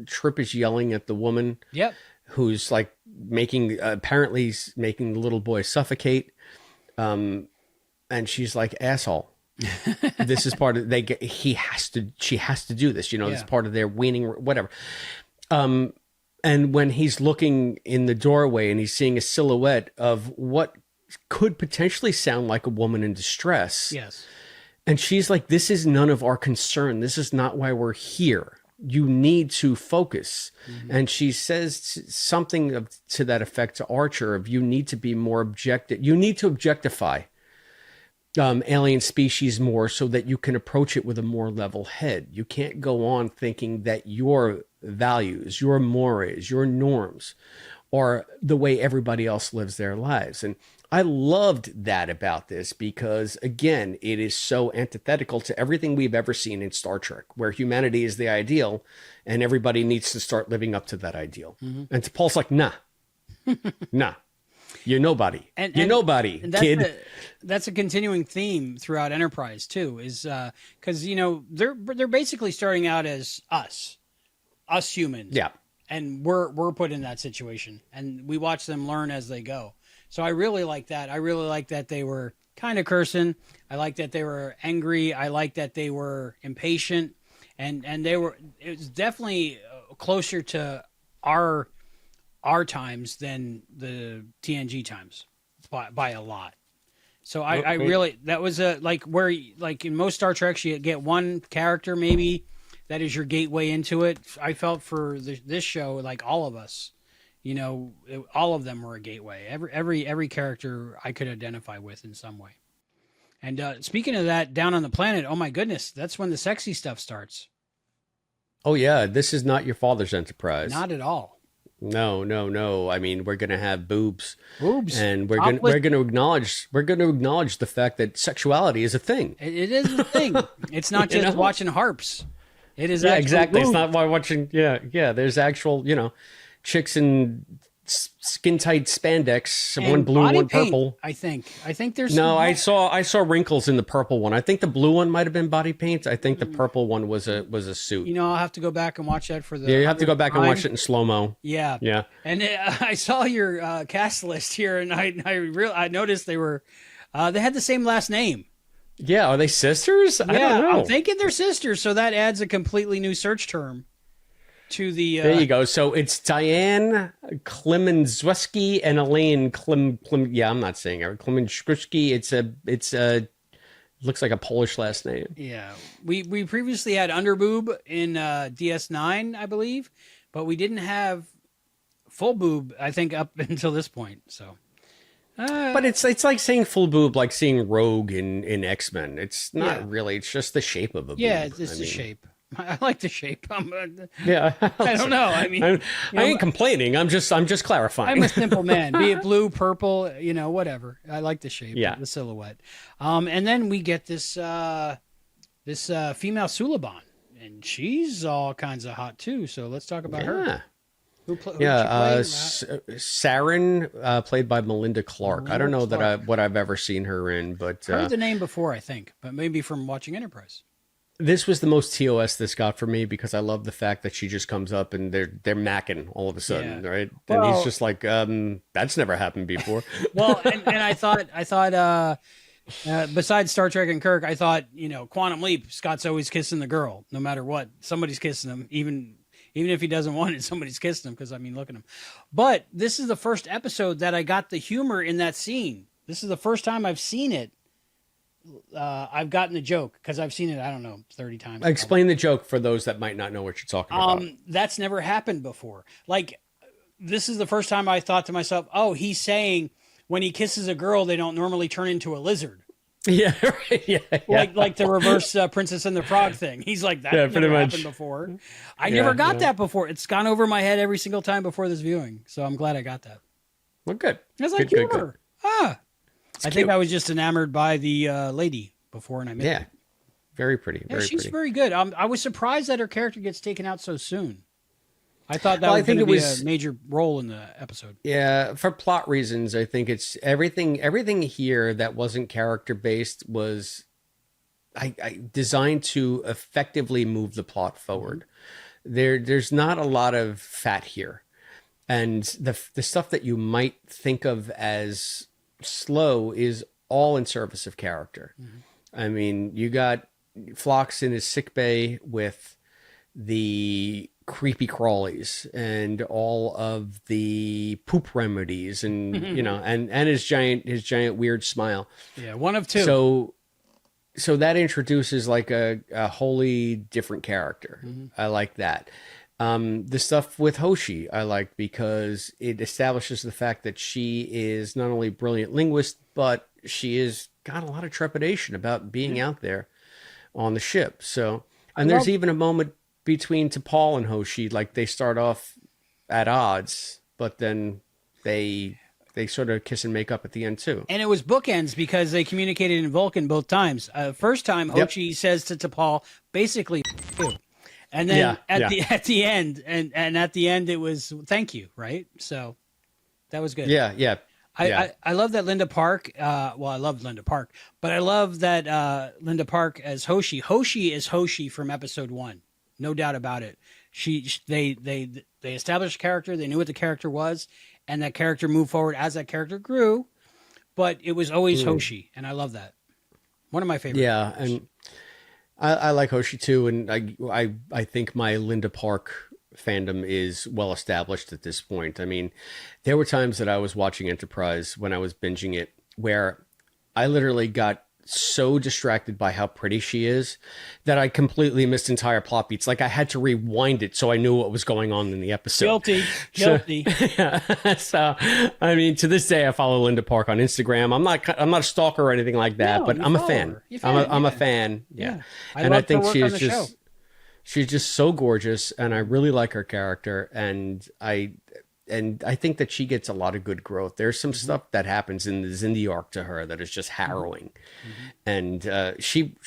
Trip is yelling at the woman. Yep. Who's like apparently making the little boy suffocate. And she's like, asshole. This is part of she has to do this, it's part of their weaning, whatever. And when he's looking in the doorway and he's seeing a silhouette of what could potentially sound like a woman in distress. Yes. And she's like, this is none of our concern. This is not why we're here. You need to focus. And she says something to that effect to Archer of you need to be more objective. You need to objectify alien species more so that you can approach it with a more level head. You can't go on thinking that your values, your mores, your norms are the way everybody else lives their lives. And I loved that about this because, again, it is so antithetical to everything we've ever seen in Star Trek, where humanity is the ideal and everybody needs to start living up to that ideal. And T'Pol's like, nah, you're nobody. You're nobody, kid. That's a continuing theme throughout Enterprise, too, is because, they're basically starting out as us humans. Yeah. And we're put in that situation and we watch them learn as they go. So I really like that. I really like that they were kind of cursing. I like that they were angry. I like that they were impatient, and it was definitely closer to our times than the TNG times by a lot. So I really, that was where in most Star Treks you get one character maybe that is your gateway into it. I felt for this show, like all of us, all of them were a gateway. Every character I could identify with in some way. And speaking of that, down on the planet, oh my goodness, that's when the sexy stuff starts. Oh yeah, this is not your father's Enterprise. Not at all. No. I mean, we're going to have boobs, and we're going to acknowledge the fact that sexuality is a thing. It is a thing. It's not just watching harps. It is exactly. Boobs. It's not why watching. Yeah. There's actual, chicks in skin tight spandex, and one blue, one purple. I think there's I saw wrinkles in the purple one. I think the blue one might have been body paint. I think the purple one was a suit. I'll have to go back and watch that for the. Yeah, you have to go back and watch it in slow mo. Yeah. And I saw your cast list here, and I noticed they had the same last name. Yeah, are they sisters? I don't know. I'm thinking they're sisters, so that adds a completely new search term to the. There you go. So it's Diane Klemenzweski and Elaine Klem. Yeah, I'm not saying it. Klemenzweski. It's looks like a Polish last name. Yeah, we previously had underboob in DS9, I believe, but we didn't have full boob. I think up until this point. So. But it's like saying full boob, like seeing Rogue in X-Men. It's not really. It's just the shape of a boob. Yeah, it's the shape. I like the shape. I don't know. I mean, I ain't complaining. I'm just clarifying. I'm a simple man. Be it blue, purple, whatever. I like the shape, the silhouette. And then we get this female Suliban, and she's all kinds of hot too. So let's talk about her. Saren, played by Melinda Clark. I don't know what I've ever seen her in, but heard the name before, I think, but maybe from watching Enterprise. This was the most TOS this got for me because I love the fact that she just comes up and they're macking all of a sudden, right? And Well, he's just like, that's never happened before. well, and I thought, besides Star Trek and Kirk, I thought, Quantum Leap, Scott's always kissing the girl, no matter what. Somebody's kissing him, even if he doesn't want it, somebody's kissing him. Because look at him. But this is the first episode that I got the humor in that scene. This is the first time I've seen it. I've gotten the joke because I've seen it, I don't know, 30 times. Explain the joke for those that might not know what you're talking about. That's never happened before. Like, this is the first time I thought to myself, oh, he's saying when he kisses a girl, they don't normally turn into a lizard. Yeah, right. Yeah. Like the reverse Princess and the Frog thing. He's like, that never happened before. I never got that before. It's gone over my head every single time before this viewing. So I'm glad I got that. Well, good. It's like humor. I think I was just enamored by the lady before, and I missed it. Very pretty. She's very good. I was surprised that her character gets taken out so soon. I thought that was going to be a major role in the episode. Yeah, for plot reasons, I think it's everything here that wasn't character based was I designed to effectively move the plot forward. There's not a lot of fat here, and the stuff that you might think of as slow is all in service of character. I mean, you got Phlox in his sick bay with the creepy crawlies and all of the poop remedies and and his giant weird smile. Yeah, one of two. So that introduces like a wholly different character. I like that. The stuff with Hoshi I like because it establishes the fact that she is not only a brilliant linguist, but she has got a lot of trepidation about being out there on the ship. So, and there's even a moment between T'Pol and Hoshi, like they start off at odds, but then they sort of kiss and make up at the end too. And it was bookends because they communicated in Vulcan both times. First time, Hoshi says to T'Pol, basically, "You." And then at the end, and at the end it was thank you, right? So that was good. Yeah. I love that Linda Park. I love Linda Park, but I love that Linda Park as Hoshi. Hoshi is Hoshi from episode 1, no doubt about it. They established a character. They knew what the character was, and that character moved forward as that character grew. But it was always Hoshi, and I love that. One of my favorite. Yeah, characters. And I like Hoshi too, and I think my Linda Park fandom is well established at this point. I mean, there were times that I was watching Enterprise when I was binging it where I literally got so distracted by how pretty she is that I completely missed entire plot beats. Like I had to rewind it so I knew what was going on in the episode. Guilty. So, I mean, to this day, I follow Linda Park on Instagram. I'm not a stalker or anything like that, but I'm a fan. I'm a fan. Yeah. And I think she's just so gorgeous, and I really like her character, and I think that she gets a lot of good growth. There's some stuff that happens in the Xindi arc to her that is just harrowing, and she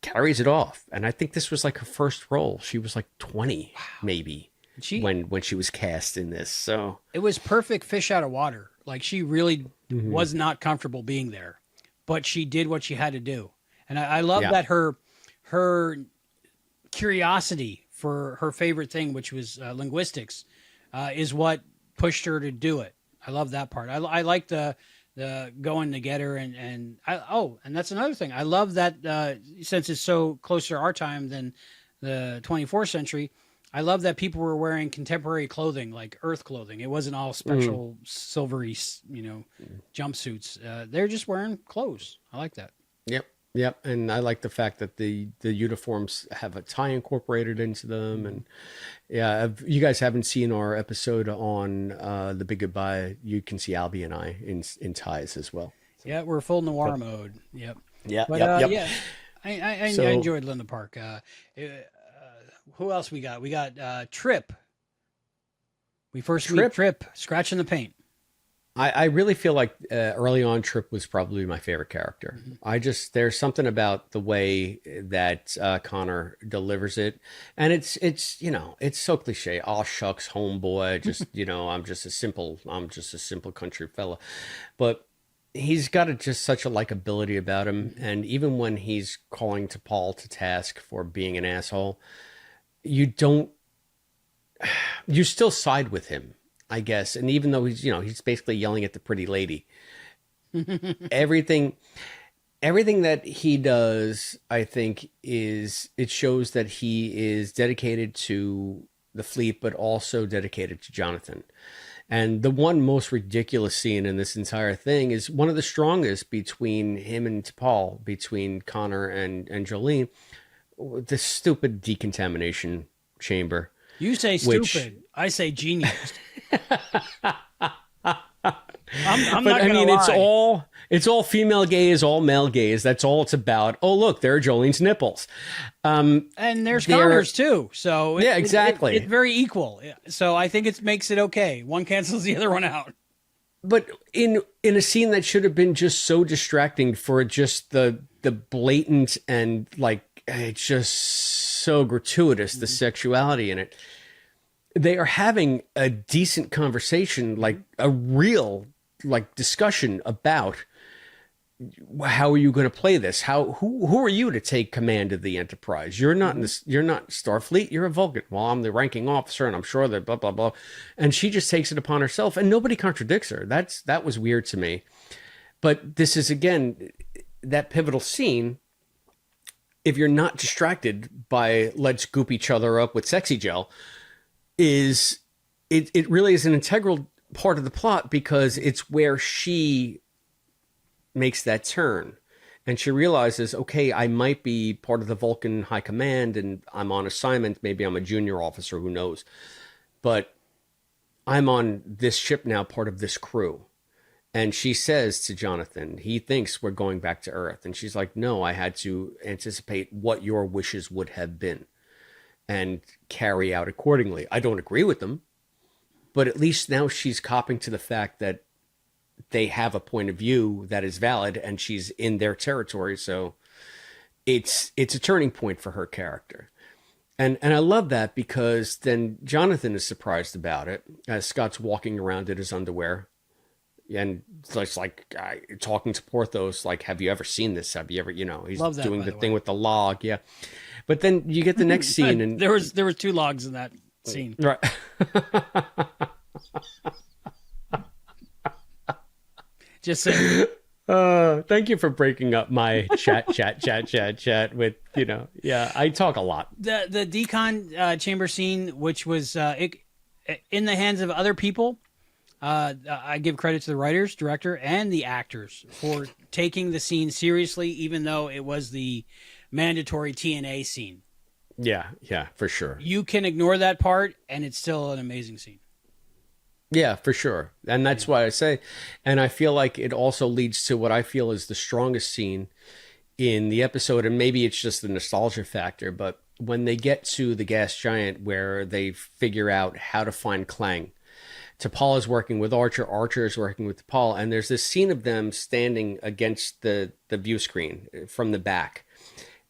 carries it off. And I think this was like her first role. She was like 20, maybe, when she was cast in this. So it was perfect fish out of water. Like she really was not comfortable being there, but she did what she had to do. And I love that her curiosity for her favorite thing, which was linguistics, is what pushed her to do it. I love that part. I like the going to get her and that's another thing. I love that since it's so closer to our time than the 24th century, I love that people were wearing contemporary clothing, like Earth clothing. It wasn't all special silvery, jumpsuits. They're just wearing clothes. I like that. Yep, and I like the fact that the uniforms have a tie incorporated into them, and if you guys haven't seen our episode on The Big Goodbye, you can see Albie and I in ties as well. So, yeah, we're full noir mode. Yep. Yep. I enjoyed Linda Park. Who else we got? We got Trip. We first meet Trip scratching the paint. I really feel like early on Trip was probably my favorite character. There's something about the way that Connor delivers it, and it's so cliche. Oh shucks, homeboy, just I'm just a simple country fella, but he's got just such a likability about him. And even when he's calling T'Pol to task for being an asshole, you still side with him, I guess. And even though he's basically yelling at the pretty lady, everything that he does, I think, it shows that he is dedicated to the fleet, but also dedicated to Jonathan. And the one most ridiculous scene in this entire thing is one of the strongest between him and T'Pol, between Connor and Jolene, this stupid decontamination chamber. You say stupid. I say genius. I'm not gonna lie. It's all female gaze, all male gaze. That's all it's about. Oh, look, there are Jolene's nipples. And there's Connor's too. So yeah, exactly. It's very equal. So I think it makes it okay. One cancels the other one out. But in a scene that should have been just so distracting for just the blatant and like it's just so gratuitous, the sexuality in it. They are having a decent conversation, like a real discussion about how are you going to play this? Who are you to take command of the Enterprise? You're not you're not Starfleet. You're a Vulcan. Well, I'm the ranking officer, and I'm sure that blah blah blah. And she just takes it upon herself, and nobody contradicts her. That was weird to me. But this is again that pivotal scene. If you're not distracted by let's goop each other up with sexy gel, it really is an integral part of the plot because it's where she makes that turn and she realizes, okay, I might be part of the Vulcan High Command and I'm on assignment. Maybe I'm a junior officer, who knows? But I'm on this ship now, part of this crew. And she says to Jonathan, he thinks we're going back to Earth. And she's like, no, I had to anticipate what your wishes would have been and carry out accordingly. I don't agree with them, but at least now she's copping to the fact that they have a point of view that is valid and she's in their territory. So it's a turning point for her character. And I love that because then Jonathan is surprised about it as Scott's walking around in his underwear. And it's like talking to Porthos, like, have you ever seen this? Have you ever, he's love that, doing the thing with the log. Yeah. But then you get the next scene. And there was 2 logs in that scene. Right. Just saying. Thank you for breaking up my chat with, yeah, I talk a lot. The decon chamber scene, which was in the hands of other people. I give credit to the writers, director, and the actors for taking the scene seriously, even though it was the mandatory TNA scene. Yeah, for sure. You can ignore that part, and it's still an amazing scene. Yeah, for sure. And that's why I say, and I feel like it also leads to what I feel is the strongest scene in the episode, and maybe it's just the nostalgia factor, but when they get to the gas giant where they figure out how to find Klang, T'Pol is working with Archer, Archer is working with T'Pol, and there's this scene of them standing against the view screen from the back.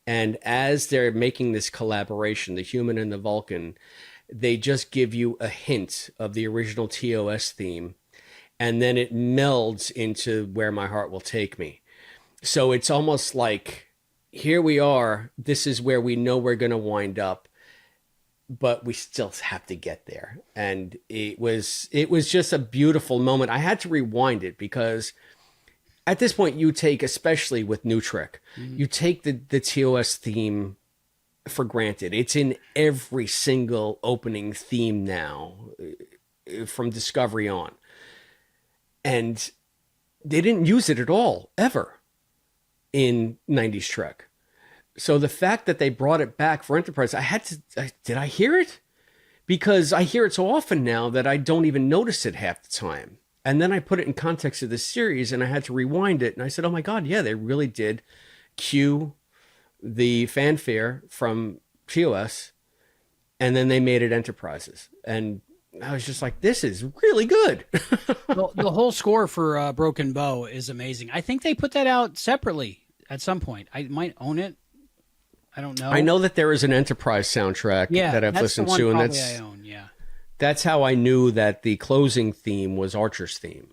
And as they're making this collaboration, the human and the Vulcan, they just give you a hint of the original TOS theme, and then it melds into Where My Heart Will Take Me. So it's almost like, here we are, this is where we know we're going to wind up, but we still have to get there. And it was just a beautiful moment. I had to rewind it because at this point you take, especially with New Trek, you take the TOS theme for granted. It's in every single opening theme now from Discovery on. And they didn't use it at all, ever, in 90s Trek. So the fact that they brought it back for Enterprise, did I hear it? Because I hear it so often now that I don't even notice it half the time. And then I put it in context of this series and I had to rewind it. And I said, oh my God, yeah, they really did cue the fanfare from TOS. And then they made it Enterprises. And I was just like, this is really good. The whole score for Broken Bow is amazing. I think they put that out separately at some point. I might own it. I don't know. I know that there is an Enterprise soundtrack that I've listened to, and I own. Yeah, that's how I knew that the closing theme was Archer's theme.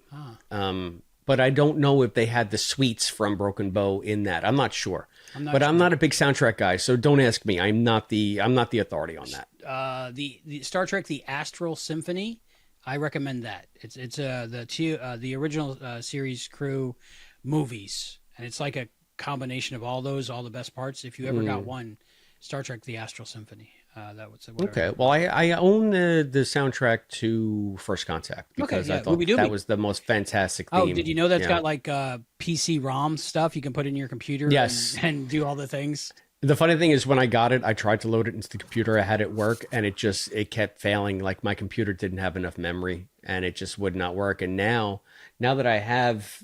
but I don't know if they had the suites from Broken Bow in that. I'm not sure. I'm not a big soundtrack guy, so don't ask me. I'm not the authority on that. The Star Trek The Astral Symphony, I recommend that. It's the original series crew movies, and it's like a combination of all the best parts. If you ever got one, Star Trek The Astral Symphony. That was okay. Well, I own the soundtrack to First Contact because I thought that was the most fantastic theme. Oh, did you know that's got like PC ROM stuff you can put in your computer? Yes, and do all the things. The funny thing is, when I got it, I tried to load it into the computer I had at work, and it kept failing. Like my computer didn't have enough memory, and it just would not work. And now that I have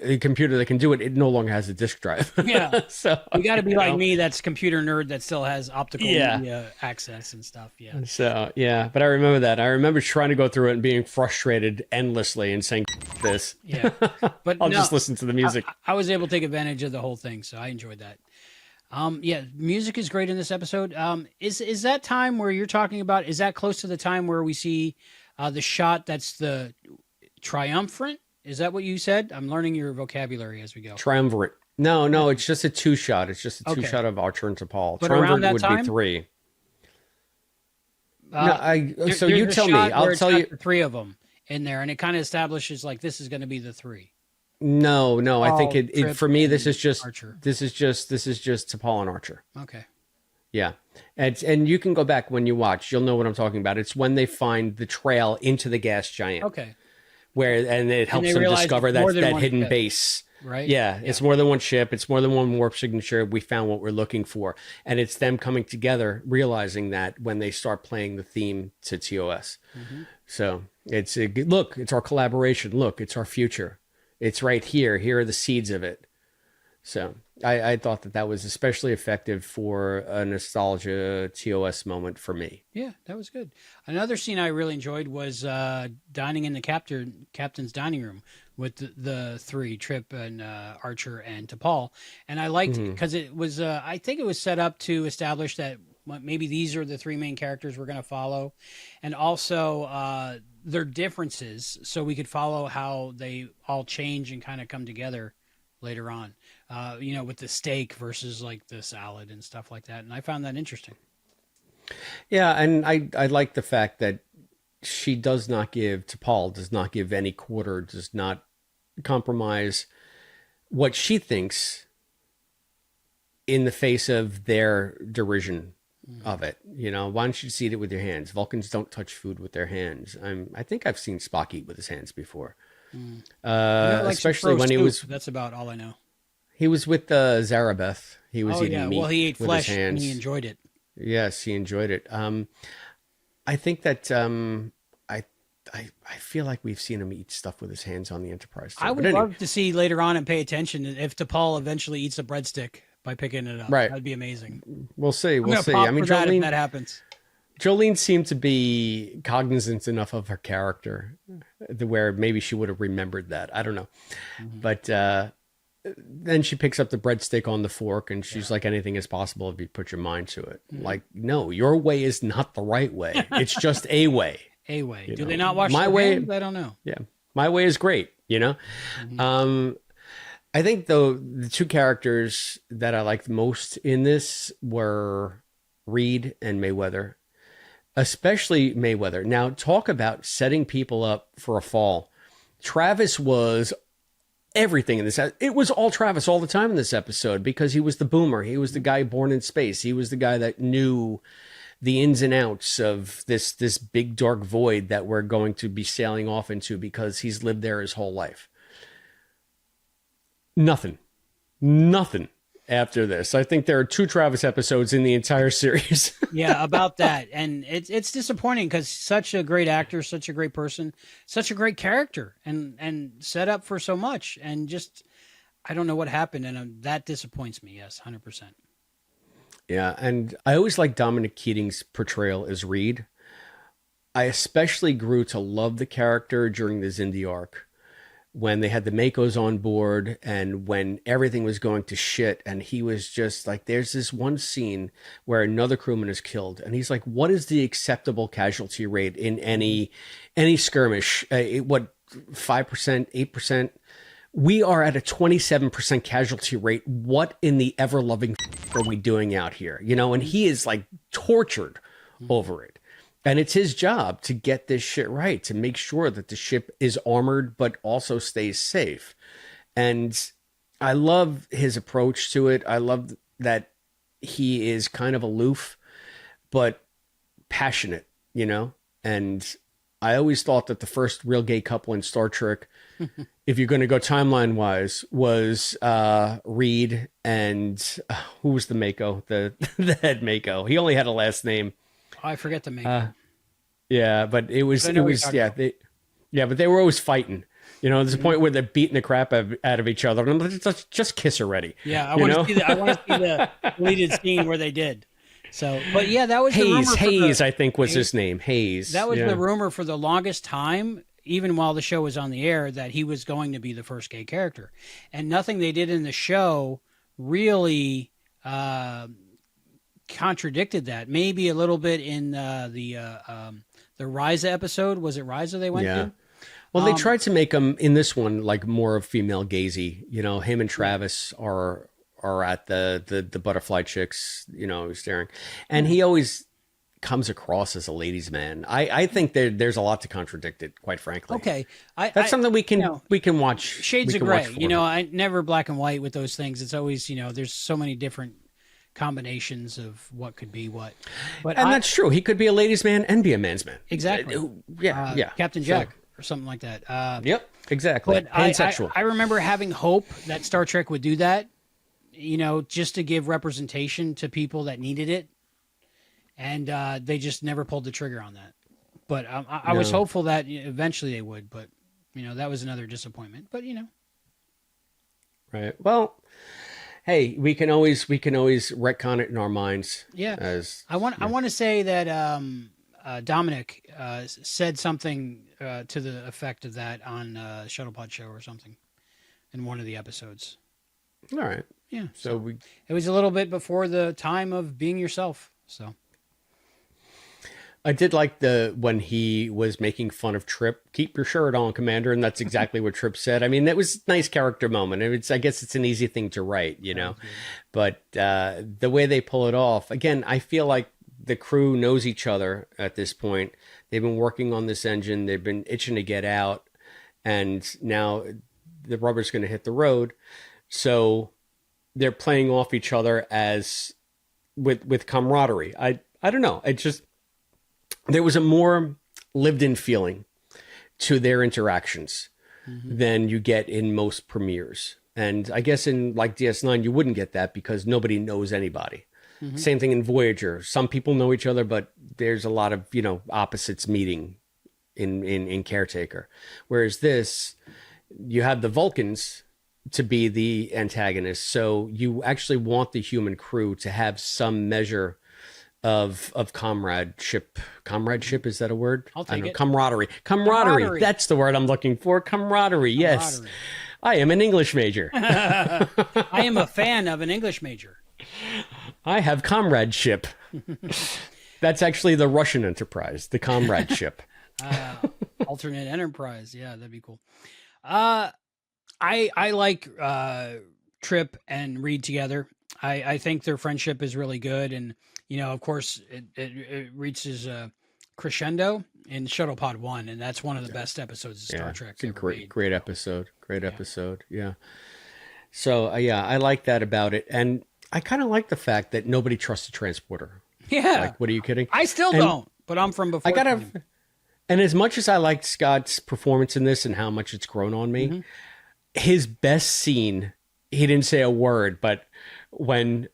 a computer that can do it, it no longer has a disk drive. Yeah. So you got to be like me, that's computer nerd that still has optical media access and stuff. Yeah. So, yeah, but I remember that. I remember trying to go through it and being frustrated endlessly and saying this. Yeah. But I'll just listen to the music. I was able to take advantage of the whole thing, so I enjoyed that. Yeah, music is great in this episode. Is that time where you're talking about, is that close to the time where we see the shot that's the triumphant? Is that what you said? I'm learning your vocabulary as we go. Triumvirate. No, it's just a two-shot. It's just a two-shot of Archer and T'Pol. But triumvirate would be 3. You tell me. I'll tell you. The 3 of them in there, and it kind of establishes like this is going to be the 3. No, I think it for me this is just Archer. This is just T'Pol and Archer. Okay. Yeah. And you can go back when you watch. You'll know what I'm talking about. It's when they find the trail into the gas giant. Okay. And it helps them discover that hidden base. Right. Yeah, it's more than one ship. It's more than one warp signature. We found what we're looking for. And it's them coming together, realizing that when they start playing the theme to TOS. Mm-hmm. So it's our collaboration. Look, it's our future. It's right here. Here are the seeds of it. So I thought that was especially effective for a nostalgia TOS moment for me. Yeah, that was good. Another scene I really enjoyed was dining in the captain's dining room with the 3, Trip and Archer and T'Pol. And I liked it because it was, I think it was set up to establish that maybe these are the 3 main characters we're going to follow. And also their differences, so we could follow how they all change and kind of come together later on, with the steak versus like the salad and stuff like that. And I found that interesting. Yeah. And I like the fact that T'Pol does not give any quarter, does not compromise what she thinks in the face of their derision of it. Why don't you just eat it with your hands? Vulcans don't touch food with their hands. I think I've seen Spock eat with his hands before. Especially when he was. That's about all I know. He was with Zarabeth. He was eating meat. Well, he ate with flesh his hands. and he enjoyed it. Yes, he enjoyed it. I think that I feel like we've seen him eat stuff with his hands on the Enterprise. I would love to see later on and pay attention if T'Pol eventually eats a breadstick by picking it up. Right, that'd be amazing. We'll see. We'll see. I mean, Jolene, if that happens. Jolene seemed to be cognizant enough of her character where maybe she would have remembered that. I don't know. Mm-hmm. But then she picks up the breadstick on the fork and she's like, anything is possible if you put your mind to it. Mm-hmm. Like, no, your way is not the right way. It's just a way. A way. Do they not wash their hands? I don't know. Yeah. My way is great, Mm-hmm. I think, though, the 2 characters that I liked most in this were Reed and Mayweather. Especially Mayweather. Now, talk about setting people up for a fall. Travis was everything in this. It was all Travis all the time in this episode because he was the boomer. He was the guy born in space. He was the guy that knew the ins and outs of this big dark void that we're going to be sailing off into because he's lived there his whole life. Nothing after this. I think there are 2 Travis episodes in the entire series. Yeah, about that. And it's disappointing because such a great actor, such a great person, such a great character and set up for so much. And just, I don't know what happened. And that disappoints me. Yes, 100%. Yeah. And I always like Dominic Keating's portrayal as Reed. I especially grew to love the character during the Xindi arc, when they had the Makos on board and when everything was going to shit. And he was just like, there's this one scene where another crewman is killed. And he's like, what is the acceptable casualty rate in any skirmish? What 5%, 8%. We are at a 27% casualty rate. What in the ever-loving are we doing out here? You know, and he is like tortured over it. And it's his job to get this shit right, to make sure that the ship is armored, but also stays safe. And I love his approach to it. I love that he is kind of aloof, but passionate, you know? And I always thought that the first real gay couple in Star Trek, if you're going to go timeline wise, was Reed and who was the Mako, the head Mako. He only had a last name. I forget the Mako. Yeah, but it was but they were always fighting. You know, there's a point where they're beating the crap out of each other. And I'm like, just kiss already. Yeah, I want to see the deleted scene where they did. So, but yeah, that was Hayes, I think was his name. Hayes. That was the rumor for the longest time, even while the show was on the air, that he was going to be the first gay character. And nothing they did in the show really contradicted that. Maybe a little bit in the Ryza episode. Was it Ryza they went to? Well, they tried to make him in this one like more of female gazy. You know, him and Travis are at the butterfly chicks, you know, staring, and he always comes across as a ladies' man. I think there's a lot to contradict it, quite frankly. Okay, that's something we can watch. Shades of gray. You know, I never black and white with those things. It's always, you know, there's so many different combinations of what could be what. But that's true. He could be a ladies' man and be a man's man. Exactly. Yeah. Captain Jack. Or something like that. Yep, exactly. But I remember having hope that Star Trek would do that, you know, just to give representation to people that needed it. And they just never pulled the trigger on that. But I was hopeful that eventually they would. But, you know, that was another disappointment. But, you know. Right. Well, hey, we can always retcon it in our minds. Yeah. I want to say that Dominic said something to the effect of that on Shuttlepod Show or something in one of the episodes. All right. Yeah. So it was a little bit before the time of being yourself. So I did like when he was making fun of Trip. Keep your shirt on, Commander, and that's exactly what Trip said. I mean, that was a nice character moment. I guess it's an easy thing to write, you know. But the way they pull it off, again, I feel like the crew knows each other at this point. They've been working on this engine. They've been itching to get out. And now the rubber's going to hit the road. So they're playing off each other as with camaraderie. I don't know. There was a more lived in feeling to their interactions than you get in most premieres. And I guess in like DS9, you wouldn't get that because nobody knows anybody. Same thing in Voyager. Some people know each other, but there's a lot of, you know, opposites meeting in Caretaker. Whereas this, you have the Vulcans to be the antagonists. So you actually want the human crew to have some measure of comradeship. Comradeship, is that a word? I'll take it. Camaraderie. That's the word I'm looking for. Camaraderie. Yes. I am an English major. I am a fan of an English major. I have comradeship. That's actually the Russian Enterprise, the comradeship. Alternate Enterprise. Yeah, that'd be cool. I like Trip and Reed together. I think their friendship is really good. And, you know, of course, it reaches a crescendo in Shuttlepod 1. And that's one of the best episodes of Star Trek. Great episode. Great episode. Yeah. So, I like that about it. And I kind of like the fact that nobody trusts a transporter. Yeah. Like, what are you kidding? I still don't, but I'm from before. And as much as I liked Scott's performance in this and how much it's grown on me, his best scene, he didn't say a word, but when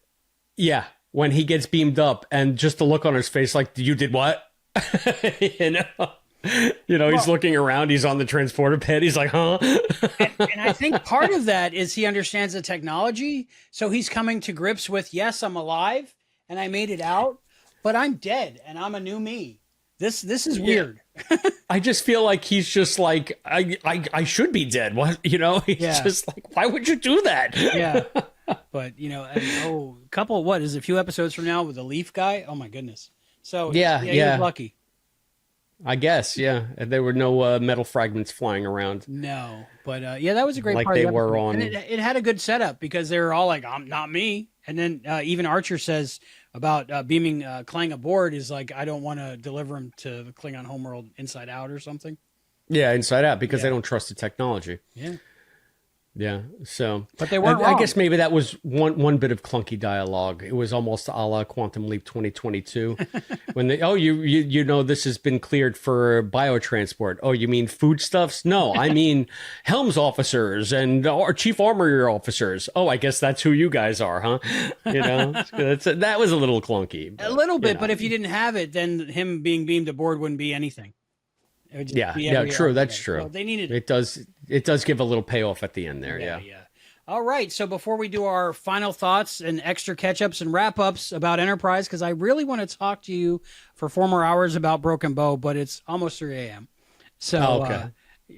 he gets beamed up and just the look on his face, like, you did what? He's looking around. He's on the transporter pad. He's like, huh? and I think part of that is he understands the technology. So he's coming to grips with, yes, I'm alive and I made it out, but I'm dead and I'm a new me. This is weird. I just feel like he's just like, I should be dead. What, you know, he's just like, why would you do that? Yeah. But, you know, a few episodes from now with the Leaf guy. Oh my goodness. So he was lucky. I guess, yeah. There were no metal fragments flying around No, but yeah, that was a great like part of they the were episode. And on. it had a good setup because they were all like, "I'm not me," and then even Archer says about beaming Klang aboard is like, "I don't want to deliver him to the Klingon homeworld inside out or something." Yeah, inside out because Yeah. they don't trust the technology. Yeah, Yeah, so but they weren't I wrong. guess maybe that was one bit of clunky dialogue. It was almost a la Quantum Leap 2022, when they you know this has been cleared for biotransport. Oh, you mean foodstuffs? No, I mean helms officers and our chief armorer officers. Oh, I guess that's who you guys are, huh? You know, that was a little clunky. A But, little bit, know. but if you didn't have it, then him being beamed aboard wouldn't be anything. It would just be Yeah, every true. other That's day. true. So they needed it. It does give a little payoff at the end there. Yeah. All right. So before we do our final thoughts and extra catch-ups and wrap-ups about Enterprise, because I really want to talk to you for 4 more hours about Broken Bow, but it's almost 3 a.m. So Okay.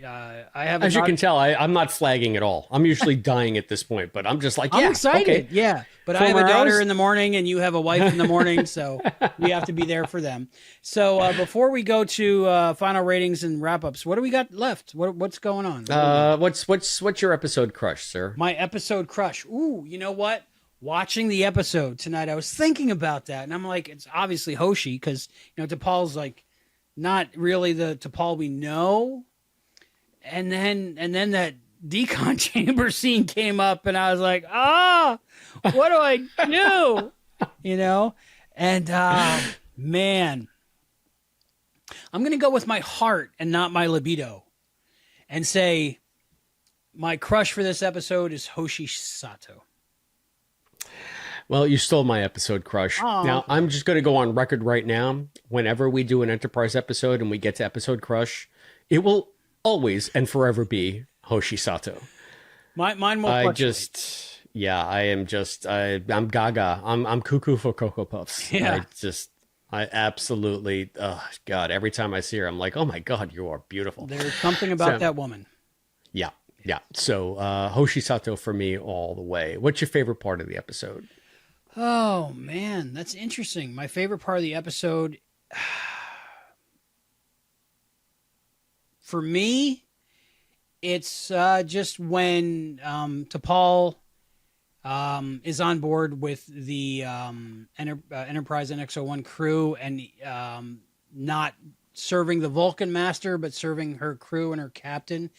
I have. As you can tell, I'm not flagging at all. I'm usually dying at this point, but I'm just like, yeah, I'm excited. okay. Yeah. But I 4 have a more daughter hours? in the morning and you have a wife in the morning. So we have to be there for them. So before we go to final ratings and wrap-ups, what do we got left? What's going on? What's your episode crush, sir? My episode crush. Ooh, you know what? Watching the episode tonight, I was thinking about that, and I'm like, it's obviously Hoshi because T'Pol's like not really the T'Pol we know, and then that decon chamber scene came up, and I was like, what do I do? And man, I'm gonna go with my heart and not my libido, and say my crush for this episode is Hoshi Sato. Well, you stole my episode crush. Aw. Now, I'm just going to go on record right now. Whenever we do an Enterprise episode and we get to episode crush, it will always and forever be Hoshi Sato. Mine will fluctuate. I'm gaga. I'm cuckoo for Cocoa Puffs. Yeah. I absolutely, oh God, every time I see her, I'm like, oh my God, you are beautiful. There's something about that woman. Yeah. Yeah. So, Hoshi Sato for me all the way. What's your favorite part of the episode? Oh man, that's interesting. My favorite part of the episode, for me, it's just when T'Pol is on board with the Enterprise NX-01 crew and not serving the Vulcan master, but serving her crew and her captain,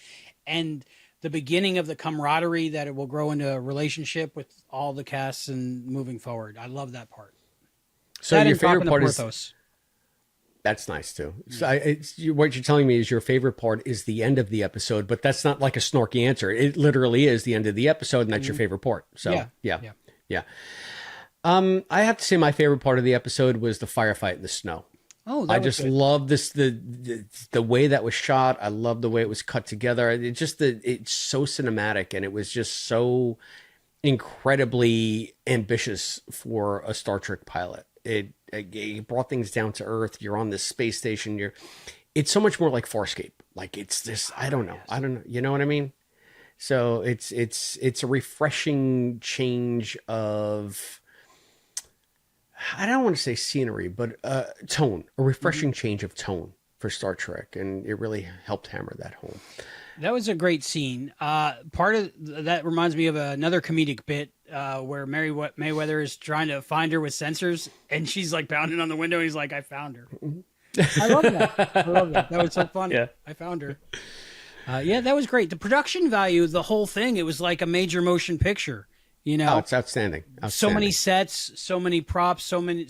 and the beginning of the camaraderie that it will grow into a relationship with all the casts and moving forward. I love that part. So that your and favorite talking to part Porthos. is that's nice too. So what you're telling me is your favorite part is the end of the episode, but that's not like a snorky answer. It literally is the end of the episode, and that's your favorite part. So yeah. I have to say my favorite part of the episode was the firefight in the snow. Oh, I just love this the way that was shot. I love the way it was cut together. It's so cinematic, and it was just so incredibly ambitious for a Star Trek pilot. It brought things down to earth. You're on this space station. It's so much more like Farscape. Like it's this. I don't know. You know what I mean? So it's a refreshing change of. I don't want to say scenery, but tone, a refreshing change of tone for Star Trek. And it really helped hammer that home. That was a great scene. Part of that reminds me of another comedic bit where Mayweather is trying to find her with sensors, and she's like pounding on the window. He's like, I found her. I love that. That was so funny. Yeah. I found her. That was great. The production value, the whole thing, it was like a major motion picture. Oh, it's outstanding. So many sets, so many props, so many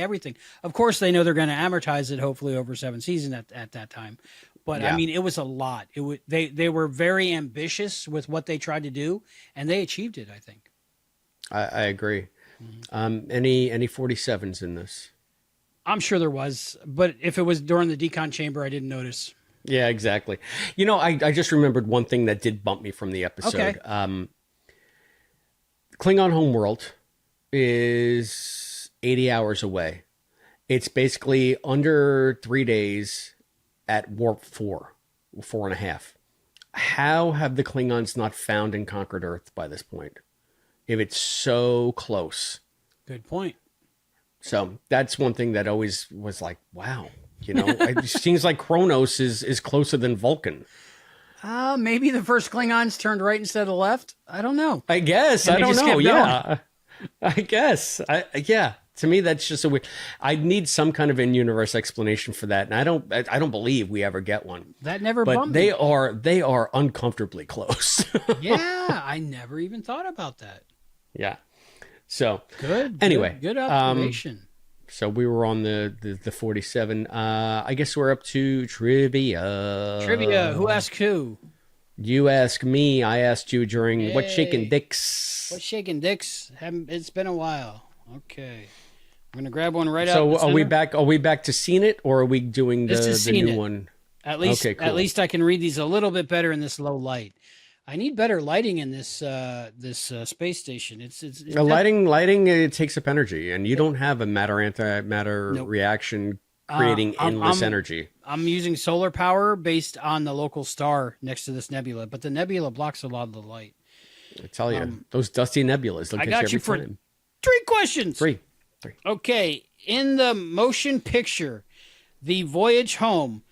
everything. Of course, they know they're going to amortize it, hopefully over 7 seasons at that time. But I mean, it was a lot. They were very ambitious with what they tried to do, and they achieved it, I think. I agree. Any 47s in this? I'm sure there was, but if it was during the decon chamber, I didn't notice. Yeah, exactly. I just remembered one thing that did bump me from the episode. Okay. Klingon homeworld is 80 hours away. It's basically under 3 days at warp 4.5. How have the Klingons not found and conquered Earth by this point? If it's so close. Good point. So that's one thing that always was like, wow, You know, it seems like Kronos is closer than Vulcan. Maybe the first Klingons turned right instead of left. I don't know. I guess. And I they don't just know. kept Yeah. I guess. Yeah. To me, that's just a weird. I need some kind of in-universe explanation for that, and I don't believe we ever get one. That never But bumped they me. are uncomfortably close. Yeah, I never even thought about that. Yeah. So Good. anyway, good observation. so we were on the 47. I guess we're up to trivia. Trivia. Who asked who? You ask me. I asked you during What's Shaking Yay. Dicks. What's shaking dicks? It's been a while. Okay. I'm gonna grab one right out. So the are we center. back? Are we back to Seen It, or are we doing This is the Seen new It. one? At least, Okay, cool. at least I can read these a little bit better in this low light. I need better lighting in this space station. It's Lighting it takes up energy, and you don't have a matter-antimatter Nope. reaction creating endless energy. I'm using solar power based on the local star next to this nebula, but the nebula blocks a lot of the light. I tell you, those dusty nebulas. They'll I get got you you every for time. 3 questions. Three. Okay, in the motion picture, The Voyage Home,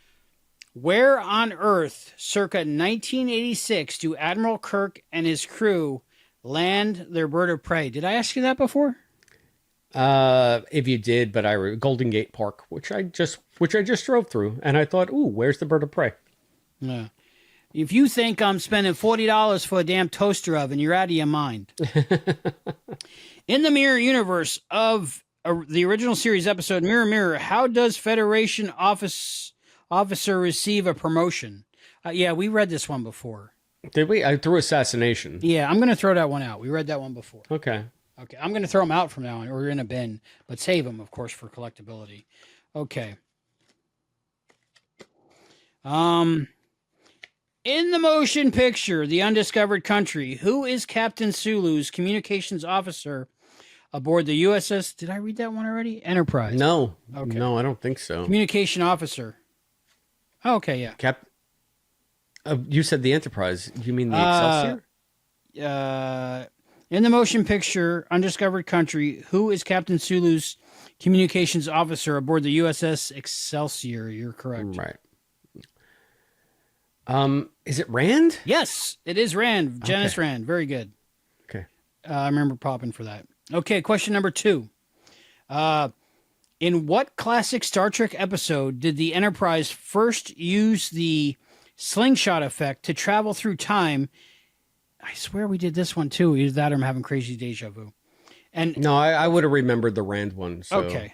where on Earth, circa 1986, do Admiral Kirk and his crew land their bird of prey? Did I ask you that before? If you did, but Golden Gate Park, which I just drove through, and I thought, ooh, where's the bird of prey? Yeah. If you think I'm spending $40 for a damn toaster oven, you're out of your mind. In the mirror universe of the original series episode Mirror Mirror, how does Federation officer receive a promotion? Yeah, we read this one before. Did we? I threw assassination. Yeah, I'm going to throw that one out. We read that one before. Okay. Okay, I'm going to throw them out from now on, or in a bin, but save them, of course, for collectability. Okay. In the motion picture, The Undiscovered Country, who is Captain Sulu's communications officer aboard the USS? Did I read that one already? Enterprise. No. Okay. No, I don't think so. Communication officer. Oh, okay, yeah. You said the Enterprise. You mean the Excelsior? In the motion picture, Undiscovered Country, who is Captain Sulu's communications officer aboard the USS Excelsior? You're correct. Right. Is it Rand? Yes, it is Rand. Janice Okay. Rand. Very good. Okay. I remember popping for that. Okay, question number 2. In what classic Star Trek episode did the Enterprise first use the slingshot effect to travel through time? I swear we did this one too. Either that or I'm having crazy deja vu. And No, I would have remembered the Rand one. So. okay.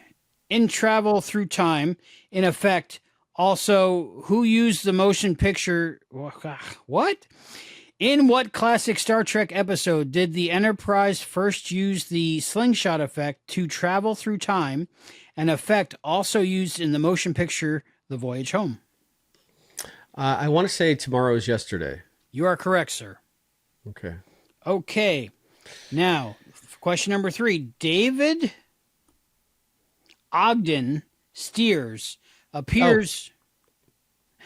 In Travel Through Time, in effect, also, who used the motion picture? What? In what classic Star Trek episode did the Enterprise first use the slingshot effect to travel through time, an effect also used in the motion picture The Voyage Home? I want to say Tomorrow is Yesterday. You are correct, sir. Okay. Okay. Now, question number 3. David Ogden Steers appears...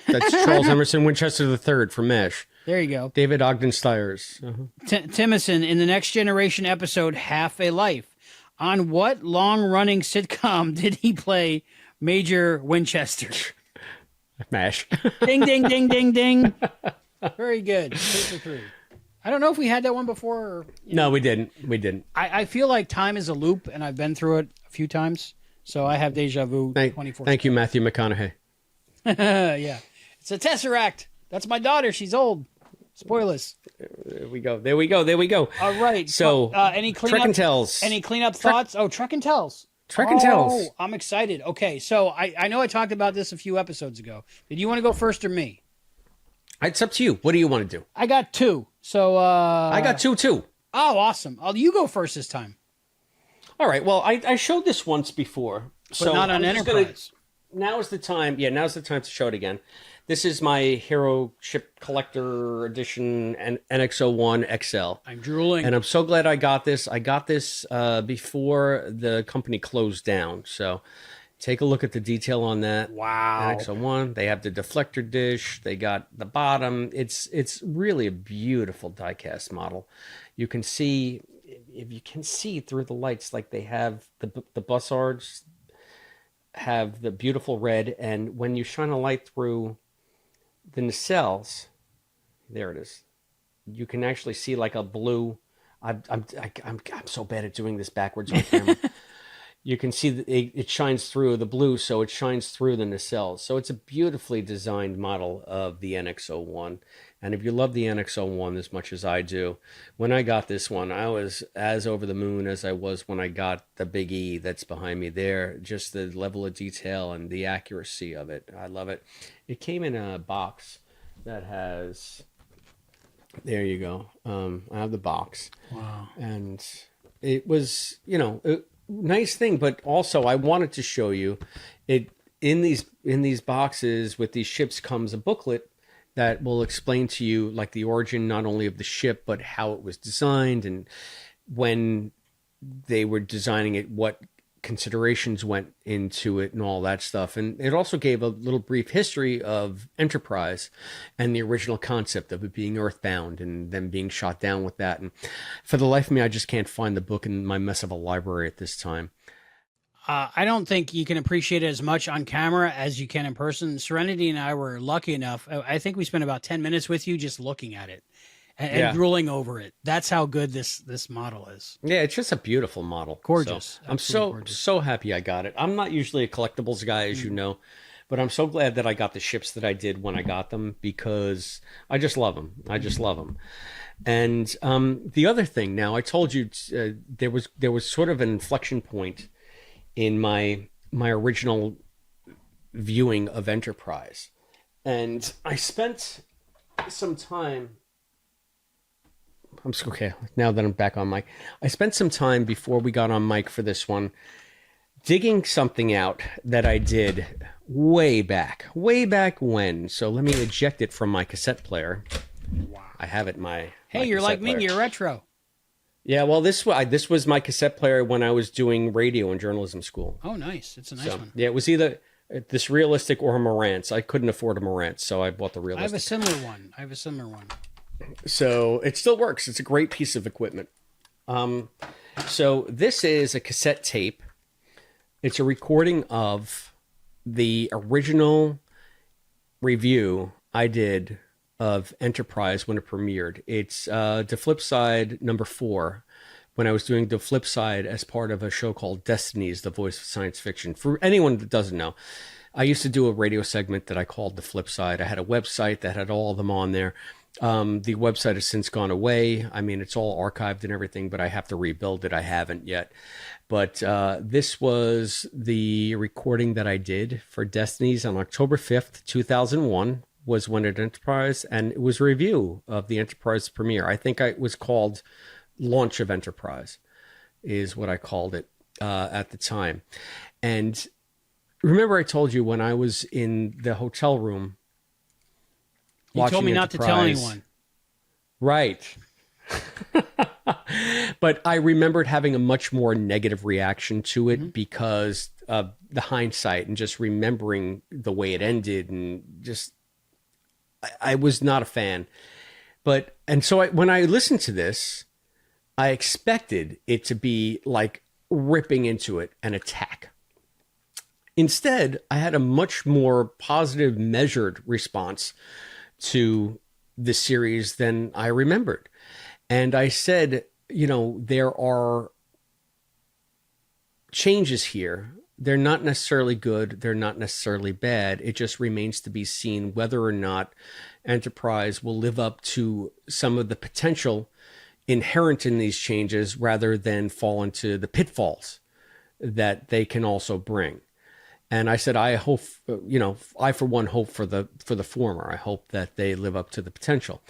That's Charles Emerson Winchester III from MASH. There you go. David Ogden Stiers. Timothy in the Next Generation episode Half a Life. On what long-running sitcom did he play Major Winchester? MASH. Ding, ding, ding, ding, ding. Very good. 2 for 3. I don't know if we had that one before. Or, No, we didn't. We didn't. I feel like time is a loop, and I've been through it a few times, so I have deja vu 24. Thank you, Matthew McConaughey. Yeah. It's a Tesseract. That's my daughter. She's old. Spoilers. There we go. There we go. There we go. All right. So, any cleanup? Trek and Tells. Any cleanup thoughts? Oh, Trek and Tells. Trek and Tells. Oh, I'm excited. Okay, so I know I talked about this a few episodes ago. Did you want to go first or me? It's up to you. What do you want to do? I got 2. So I got 2 too. Oh, awesome. You go first this time. All right. Well, I showed this once before. But not on Enterprise. Now is the time. Yeah, now's the time to show it again. This is my Hero Ship Collector Edition and NX-01 XL. I'm drooling. And I'm so glad I got this. I got this before the company closed down. So take a look at the detail on that. Wow. NX-01. They have the deflector dish. They got the bottom. It's really a beautiful diecast model. You can see, if you can see through the lights, like they have the bussards. have the beautiful red, and when you shine a light through the nacelles, there it is. You can actually see like a blue. I'm so bad at doing this backwards on camera. You can see that it shines through the blue, so it shines through the nacelles. So it's a beautifully designed model of the NX01. And if you love the NX01 as much as I do, when I got this one, I was as over the moon as I was when I got the Big E that's behind me there. Just the level of detail and the accuracy of it. I love it. It came in a box that has... There you go. I have the box. Wow. And it was, nice thing, but also I wanted to show you it in these boxes with these ships comes a booklet that will explain to you like the origin not only of the ship but how it was designed and when they were designing it, what considerations went into it and all that stuff. And it also gave a little brief history of Enterprise and the original concept of it being earthbound and them being shot down with that. And for the life of me, I just can't find the book in my mess of a library at this time. I don't think you can appreciate it as much on camera as you can in person. Serenity and I were lucky enough. I think we spent about 10 minutes with you just looking at it and drooling over it. That's how good this model is. Yeah, it's just a beautiful model. Gorgeous. So I'm so happy I got it. I'm not usually a collectibles guy, as you know, but I'm so glad that I got the ships that I did when I got them because I just love them. And the other thing, now I told you there was sort of an inflection point in my original viewing of Enterprise, and I spent some time. Okay, now that I'm back on mic, I spent some time before we got on mic for this one digging something out that I did way back when. So let me eject it from my cassette player. Wow. I have it in my Hey, you're like me, you're retro. Yeah, well, this was my cassette player when I was doing radio in journalism school. Oh, nice. It's a nice one. Yeah, it was either this realistic or a Marantz. I couldn't afford a Marantz, so I bought the realistic. I have a similar one. So it still works. It's a great piece of equipment. So this is a cassette tape. It's a recording of the original review I did of Enterprise when it premiered. It's the flip side number 4 when I was doing the flip side as part of a show called Destinies, the Voice of Science Fiction. For anyone that doesn't know, I used to do a radio segment that I called the flip side. I had a website that had all of them on there. The website has since gone away. I mean, it's all archived and everything, but I have to rebuild it. I haven't yet. But this was the recording that I did for Destinies on October 5th, 2001 was when it Enterprise, and it was a review of the Enterprise premiere. I think it was called Launch of Enterprise is what I called it at the time. And remember I told you when I was in the hotel room you told me not to tell anyone. Right. But I remembered having a much more negative reaction to it because of the hindsight and just remembering the way it ended and just, I was not a fan. And so when I listened to this, I expected it to be like ripping into it, an attack. Instead, I had a much more positive, measured response to the series than I remembered. And I said, there are changes here. They're not necessarily good. They're not necessarily bad. It just remains to be seen whether or not Enterprise will live up to some of the potential inherent in these changes rather than fall into the pitfalls that they can also bring. And I said, I hope, I for one hope for the former. I hope that they live up to the potential.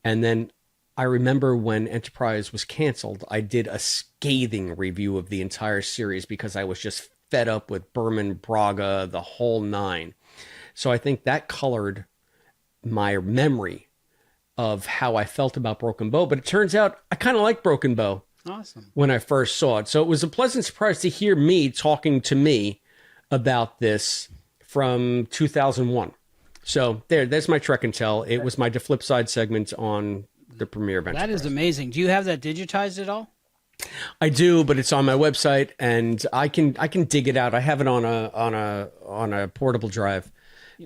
And then I remember when Enterprise was canceled, I did a scathing review of the entire series because I was just fed up with Berman, Braga, the whole nine. So I think that colored my memory of how I felt about Broken Bow. But it turns out I kind of like Broken Bow. Awesome. When I first saw it. So it was a pleasant surprise to hear me talking to me about this from 2001. So there's my Trek and Tell. It was my flip side segment on the premiere of Enterprise. That is amazing. Do you have that digitized at all? I do, but it's on my website, and I can dig it out. I have it on a portable drive,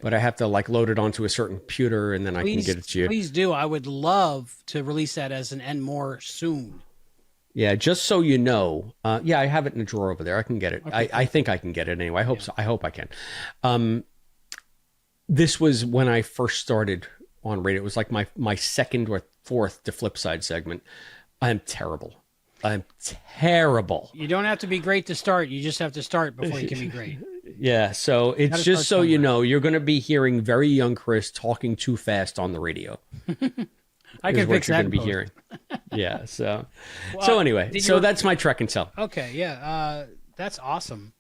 but I have to like load it onto a certain computer, and then I can get it to you. Please do. I would love to release that as an N more soon. Yeah, just so you know. Yeah, I have it in a drawer over there. I can get it. Okay. I think I can get it anyway. I hope so. I hope I can. This was when I first started on radio. It was like my second or fourth to flip side segment. I'm terrible. I'm terrible. You don't have to be great to start. You just have to start before you can be great. Yeah, so it's just so you know, you're going to be hearing very young Chris talking too fast on the radio. I can fix that. You're going to be hearing. Yeah, so anyway, that's my Trek and Tell. Okay, yeah, that's awesome.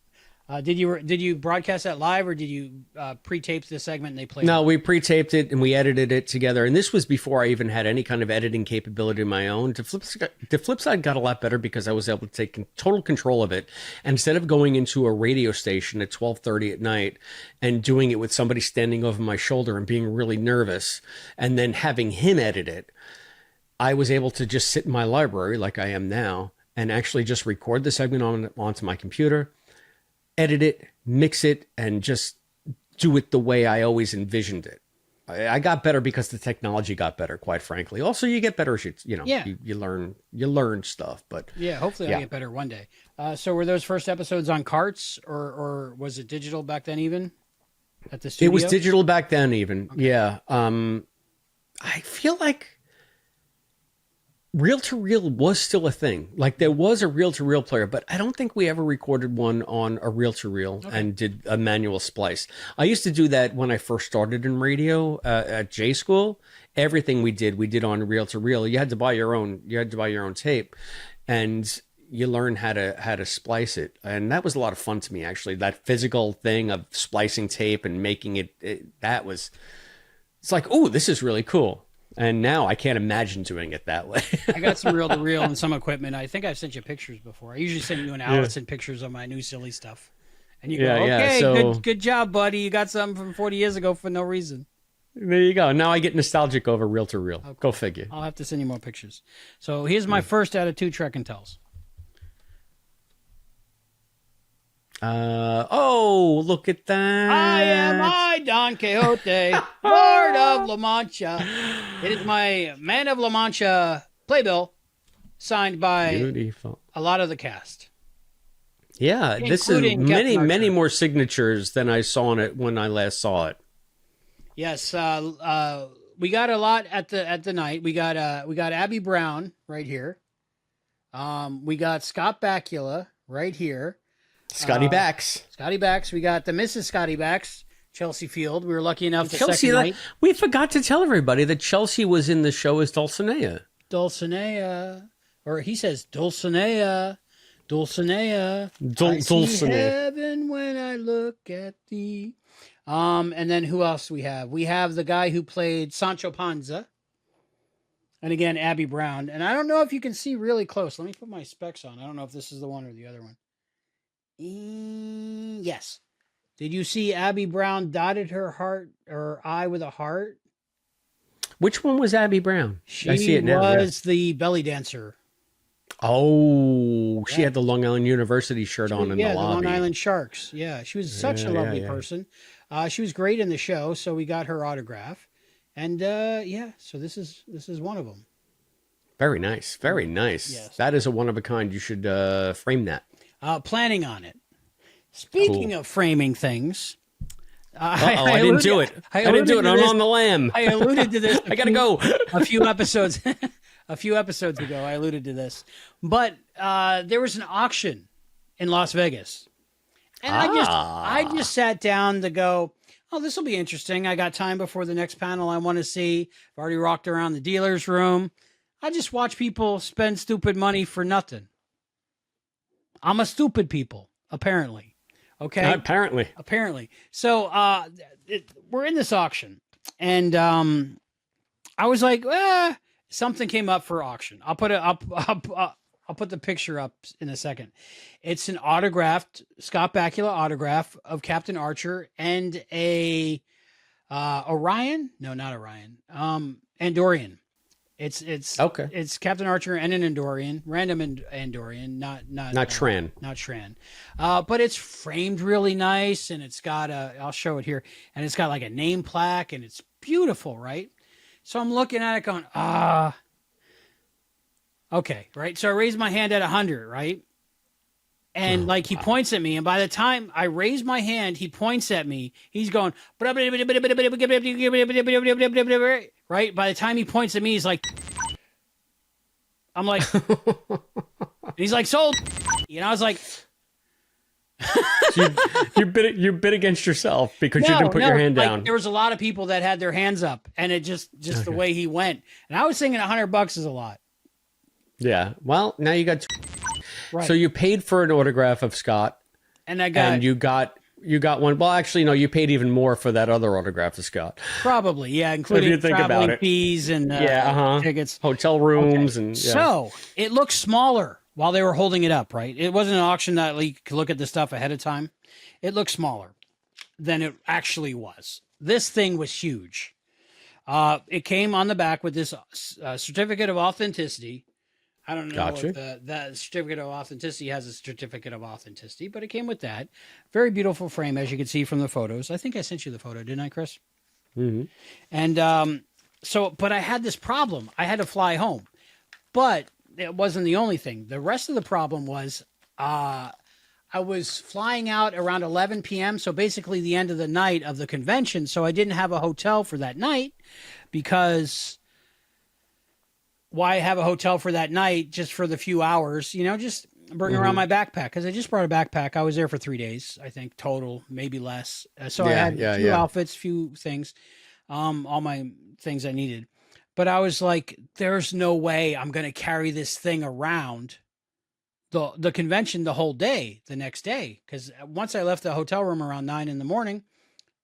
Did you broadcast that live, or did you pre-tape the segment and they played? No, we pre-taped it and we edited it together. And this was before I even had any kind of editing capability of my own. The flip side got a lot better because I was able to take total control of it. And instead of going into a radio station at 12:30 at night and doing it with somebody standing over my shoulder and being really nervous, and then having him edit it, I was able to just sit in my library like I am now and actually just record the segment onto my computer, edit it, mix it, and just do it the way I always envisioned it. I got better because the technology got better, quite frankly. Also, you get better, you learn stuff. But yeah, hopefully I'll get better one day. So were those first episodes on carts, or was it digital back then even at the studio? It was digital back then even. Okay. Yeah. I feel like reel-to-reel was still a thing. Like there was a reel-to-reel player, but I don't think we ever recorded one on a reel-to-reel and did a manual splice. I used to do that when I first started in radio at J School. Everything we did on reel-to-reel. You had to buy your own tape, and you learn how to splice it. And that was a lot of fun to me, actually. That physical thing of splicing tape and making it it's like, oh, this is really cool. And now I can't imagine doing it that way. I got some reel-to-reel and some equipment. I think I've sent you pictures before. I usually send you and Allison pictures of my new silly stuff. And you go, okay, good job, buddy. You got something from 40 years ago for no reason. There you go. Now I get nostalgic over reel-to-reel. Okay. Go figure. I'll have to send you more pictures. So here's my first out of 2 Trek and Tells. Look at that. I am Don Quixote, Lord of La Mancha. It is my Man of La Mancha playbill, signed by a lot of the cast. Yeah, this is many more signatures than I saw on it when I last saw it. Yes, we got a lot at the night. We got Abby Brown right here. We got Scott Bakula right here. Scotty Bax. Scotty Bax. We got the Mrs. Scotty Bax, Chelsea Field. We were lucky enough to second night. We forgot to tell everybody that Chelsea was in the show as Dulcinea. Dulcinea. Or he says Dulcinea. Dulcinea. Dulcinea. I see heaven when I look at thee. And then who else do we have? We have the guy who played Sancho Panza. And again, Abby Brown. And I don't know if you can see really close. Let me put my specs on. I don't know if this is the one or the other one. Yes. Did you see Abby Brown dotted her eye with a heart? Which one was Abby Brown? I see it now. She was the belly dancer. Oh, she had the Long Island University shirt on in the lobby. Yeah, the Long Island Sharks. Yeah, she was such a lovely person. She was great in the show, so we got her autograph. And so this is one of them. Very nice. Very nice. Yes. That is a one of a kind. You should frame that. Planning on it. Speaking of framing things, I didn't do it. I'm on the lam. I alluded to this. I gotta go. A few episodes ago, I alluded to this, but there was an auction in Las Vegas, and I just sat down to go, oh, this will be interesting. I got time before the next panel I want to see. I've already walked around the dealer's room. I just watch people spend stupid money for nothing. I'm a stupid people, apparently. Okay. Apparently. So we're in this auction, and I was like, something came up for auction. I'll put the picture up in a second. It's an autographed Scott Bakula autograph of Captain Archer and a Orion. No, not Orion. Andorian. Okay. It's Captain Archer and an Andorian, random Andorian, not Tran. not Tran. But it's framed really nice, and it's got I'll show it here, and it's got like a name plaque, and it's beautiful, right? So I'm looking at it going, okay, right? So I raise my hand at 100, right? And like he points at me, and by the time I raise my hand, he points at me. He's going, right? By the time he points at me, he's like, I'm like, he's like, sold. And I was like, So you bit against yourself because you didn't put your hand down. There was a lot of people that had their hands up, and it just the way he went. And I was thinking $100 is a lot. Yeah. Well, now you got. Right. So you paid for an autograph of Scott, and you got one. Well, actually, no, you paid even more for that other autograph of Scott. Probably, yeah, including traveling fees and tickets, hotel rooms, and so it looked smaller while they were holding it up. Right, it wasn't an auction that you could look at the stuff ahead of time. It looked smaller than it actually was. This thing was huge. It came on the back with this certificate of authenticity. I don't know if that certificate of authenticity has a certificate of authenticity, but it came with that. Very beautiful frame, as you can see from the photos. I think I sent you the photo, didn't I, Chris? Mm-hmm. And but I had this problem. I had to fly home. But it wasn't the only thing. The rest of the problem was I was flying out around 11 p.m., so basically the end of the night of the convention, so I didn't have a hotel for that night because... Why have a hotel for that night just for the few hours, just bring around my backpack? Because I just brought a backpack. I was there for 3 days, I think, total, maybe less. So I had a few outfits, few things, all my things I needed. But I was like, there's no way I'm going to carry this thing around the convention the whole day, the next day. Because once I left the hotel room around 9 a.m,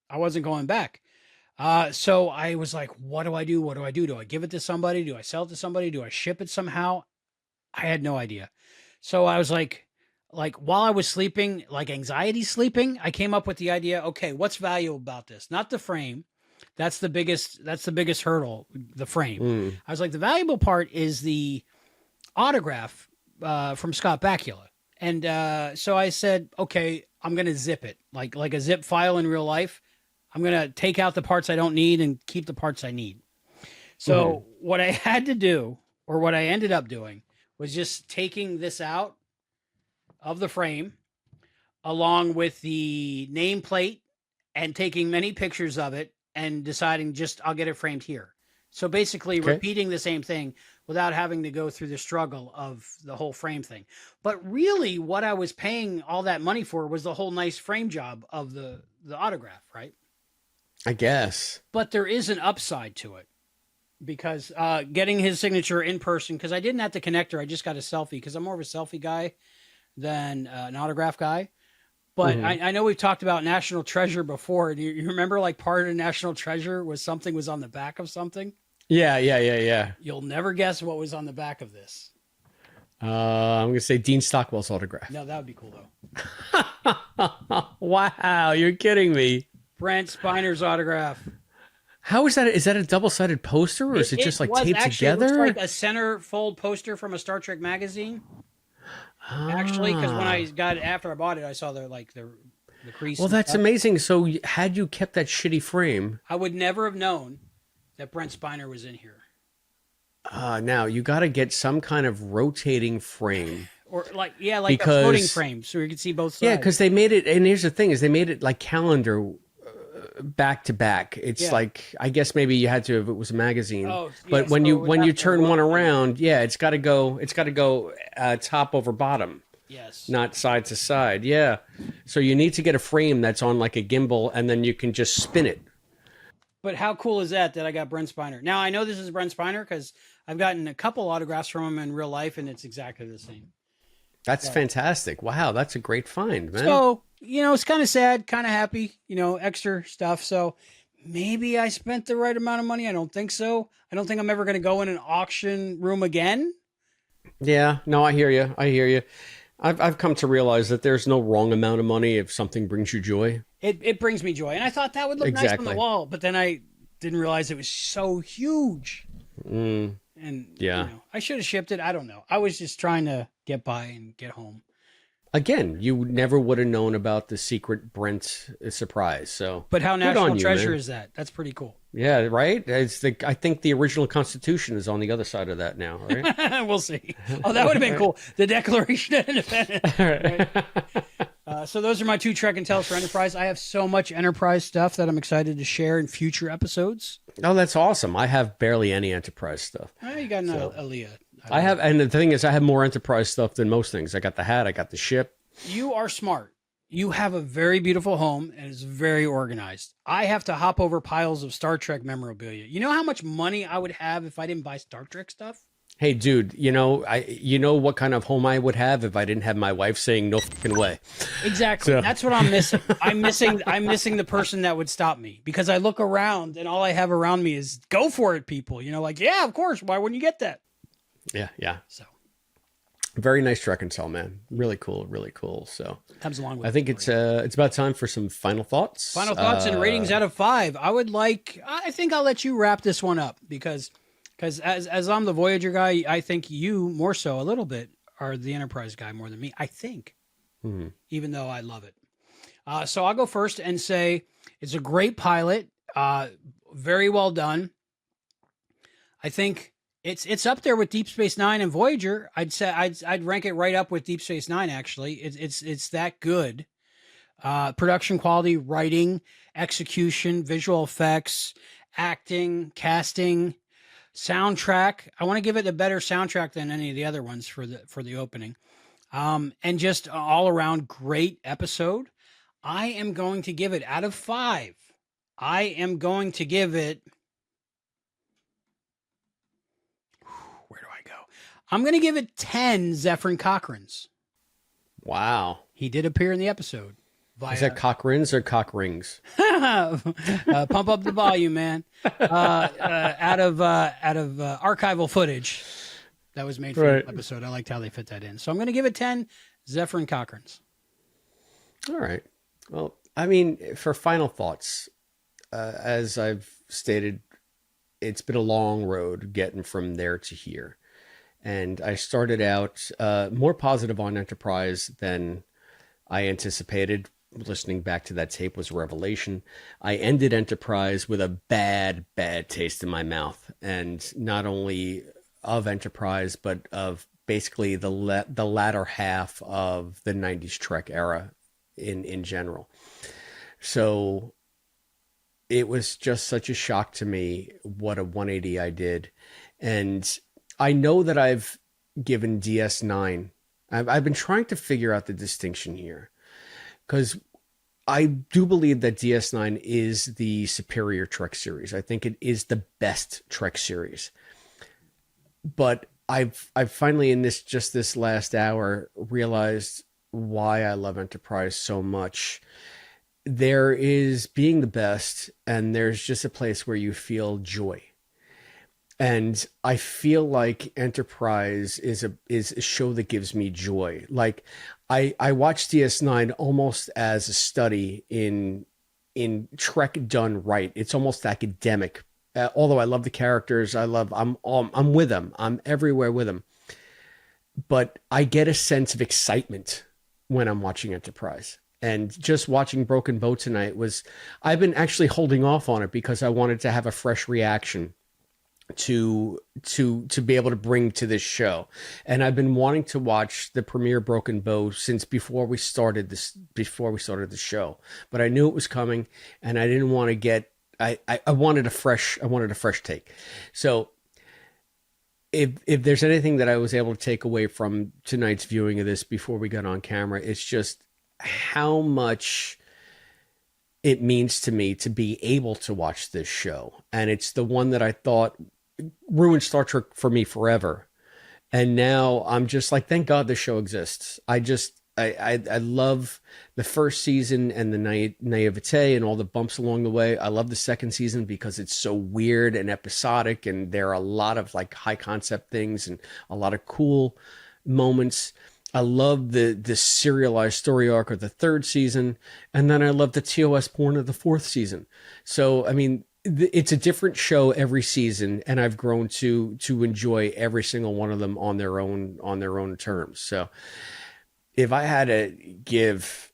I wasn't going back. So I was like, what do I do? What do I do? Do I give it to somebody? Do I sell it to somebody? Do I ship it somehow? I had no idea. So I was like while I was sleeping, like anxiety sleeping, I came up with the idea, okay, what's valuable about this? Not the frame. That's the biggest hurdle, the frame. I was like, the valuable part is the autograph, from Scott Bakula. And, so I said, okay, I'm going to zip it like a zip file in real life. I'm going to take out the parts I don't need and keep the parts I need. So what I had to do, or what I ended up doing, was just taking this out of the frame along with the nameplate and taking many pictures of it and deciding I'll get it framed here. So basically repeating the same thing without having to go through the struggle of the whole frame thing. But really what I was paying all that money for was the whole nice frame job of the autograph, right? I guess. But there is an upside to it because getting his signature in person, because I didn't have the connector, I just got a selfie because I'm more of a selfie guy than an autograph guy. But I know we've talked about National Treasure before. Do you remember like part of National Treasure was something was on the back of something? Yeah. You'll never guess what was on the back of this. I'm going to say Dean Stockwell's autograph. No, that would be cool though. Wow, you're kidding me. Brent Spiner's autograph. How is that? Is that a double-sided poster, or is it just like taped together? It looks like a centerfold poster from a Star Trek magazine. Actually, because when I got it after I bought it, I saw the crease. Well, that's amazing. So, had you kept that shitty frame, I would never have known that Brent Spiner was in here. Now you got to get some kind of rotating frame. Or a floating frame, so you can see both sides. Yeah, because they made it, and here's the thing: is they made it like calendar back to back. It's like, I guess maybe you had to if it was a magazine. But when you turn one around, it's got to go top over bottom. Yes. Not side to side. Yeah. So you need to get a frame that's on like a gimbal, and then you can just spin it. But how cool is that I got Brent Spiner? Now I know this is Brent Spiner because I've gotten a couple autographs from him in real life, and it's exactly the same. That's fantastic. Wow, that's a great find, man. So, it's kind of sad, kind of happy, extra stuff. So maybe I spent the right amount of money. I don't think so. I don't think I'm ever going to go in an auction room again. Yeah, no, I hear you. I've come to realize that there's no wrong amount of money if something brings you joy. It brings me joy. And I thought that would look nice on the wall, but then I didn't realize it was so huge. And Yeah. I should have shipped it. I don't know. I was just trying to get by and get home. Again, you never would have known about the secret Brent surprise. So, But how good national on you, treasure man. is that? That's pretty cool. Yeah, right. I think the original Constitution is on the other side of that now. Right. We'll see. Oh, that would have been cool. The Declaration of Independence. Right? So those are my 2 Trek and Tales for Enterprise. I have so much Enterprise stuff that I'm excited to share in future episodes. Oh, that's awesome. I have barely any Enterprise stuff. Oh, you got an Aaliyah. I have, and the thing is, I have more Enterprise stuff than most things. I got the hat, I got the ship. You are smart. You have a very beautiful home and it's very organized. I have to hop over piles of Star Trek memorabilia. You know how much money I would have if I didn't buy Star Trek stuff? Hey, dude, you know what kind of home I would have if I didn't have my wife saying no fucking way. Exactly. So. That's what I'm missing. I'm missing the person that would stop me, because I look around and all I have around me is go for it people. Like, yeah, of course. Why wouldn't you get that? Yeah. So very nice Trek and Tell, man. Really cool. So comes along with I think it's about time for some final thoughts. Final thoughts and ratings out of 5. I think I'll let you wrap this one up because as I'm the Voyager guy, I think you more so a little bit are the Enterprise guy more than me, I think, even though I love it. So I'll go first and say it's a great pilot. Very well done. I think it's up there with Deep Space Nine and Voyager. I'd say I'd rank it right up with Deep Space Nine. Actually, it's that good. Production quality, writing, execution, visual effects, acting, casting, soundtrack. I want to give it a better soundtrack than any of the other ones for the opening. And just all around great episode. I am going to give it out of 5. I am going to give it. Where do I go? I'm going to give it 10 Zephyrin Cochranes. Wow. He did appear in the episode. Is that Cochrans or cock rings? Pump up the volume, man. Out of archival footage that was made for the episode. I liked how they fit that in. So I'm going to give it 10 Zephyrin Cochranes. All right. Well, I mean, for final thoughts, as I've stated, it's been a long road getting from there to here. And I started out more positive on Enterprise than I anticipated. Listening back to that tape was a revelation. I ended Enterprise with a bad taste in my mouth. And not only of Enterprise, but of basically the latter half of the 90s Trek era in general. So it was just such a shock to me what a 180 I did. And I know that I've given DS9. I've been trying to figure out the distinction here, because I do believe that DS9 is the superior Trek series. I think it is the best Trek series. But I've finally in this last hour realized why I love Enterprise so much. There is being the best, and there's just a place where you feel joy. And I feel like Enterprise is a show that gives me joy. Like I watch DS9 almost as a study in Trek done right. It's almost academic. Although I love the characters, I'm with them. I'm everywhere with them. But I get a sense of excitement when I'm watching Enterprise. And just watching Broken Bow tonight I've been actually holding off on it because I wanted to have a fresh reaction to be able to bring to this show. And I've been wanting to watch the premiere Broken Bow since before we started the show. But I knew it was coming, and I didn't want to get I wanted a fresh take. So if there's anything that I was able to take away from tonight's viewing of this before we got on camera, it's just how much it means to me to be able to watch this show. And it's the one that I thought ruined Star Trek for me forever. And now I'm just like, thank God this show exists. I love the first season and the naivete and all the bumps along the way. I love the second season because it's so weird and episodic, and there are a lot of like high concept things and a lot of cool moments. I love the serialized story arc of the third season, and then I love the TOS porn of the fourth season. So, I mean, it's a different show every season, and I've grown to enjoy every single one of them on their own terms. So if I had to give,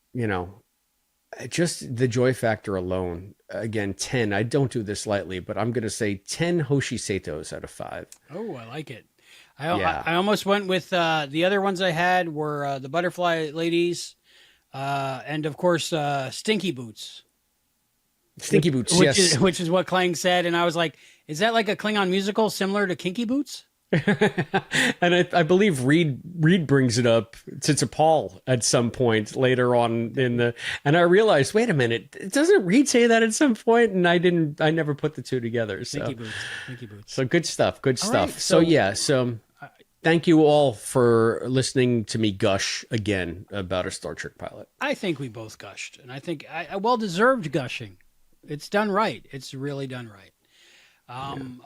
just the joy factor alone, again, 10. I don't do this lightly, but I'm going to say 10 Hoshi Satos out of 5. Oh, I like it. I almost went with the other ones I had were the Butterfly Ladies, and of course Stinky Boots. Stinky Boots, yes. Which is what Klang said, and I was like, is that like a Klingon musical similar to Kinky Boots? And I believe Reed brings it up to Paul at some point later on and I realized, wait a minute, doesn't Reed say that at some point? And I never put the two together. So Stinky Boots. So good stuff. Good all stuff. Right, So thank you all for listening to me gush again about a Star Trek pilot. I think we both gushed, and I think I well-deserved gushing. It's done right. It's really done right.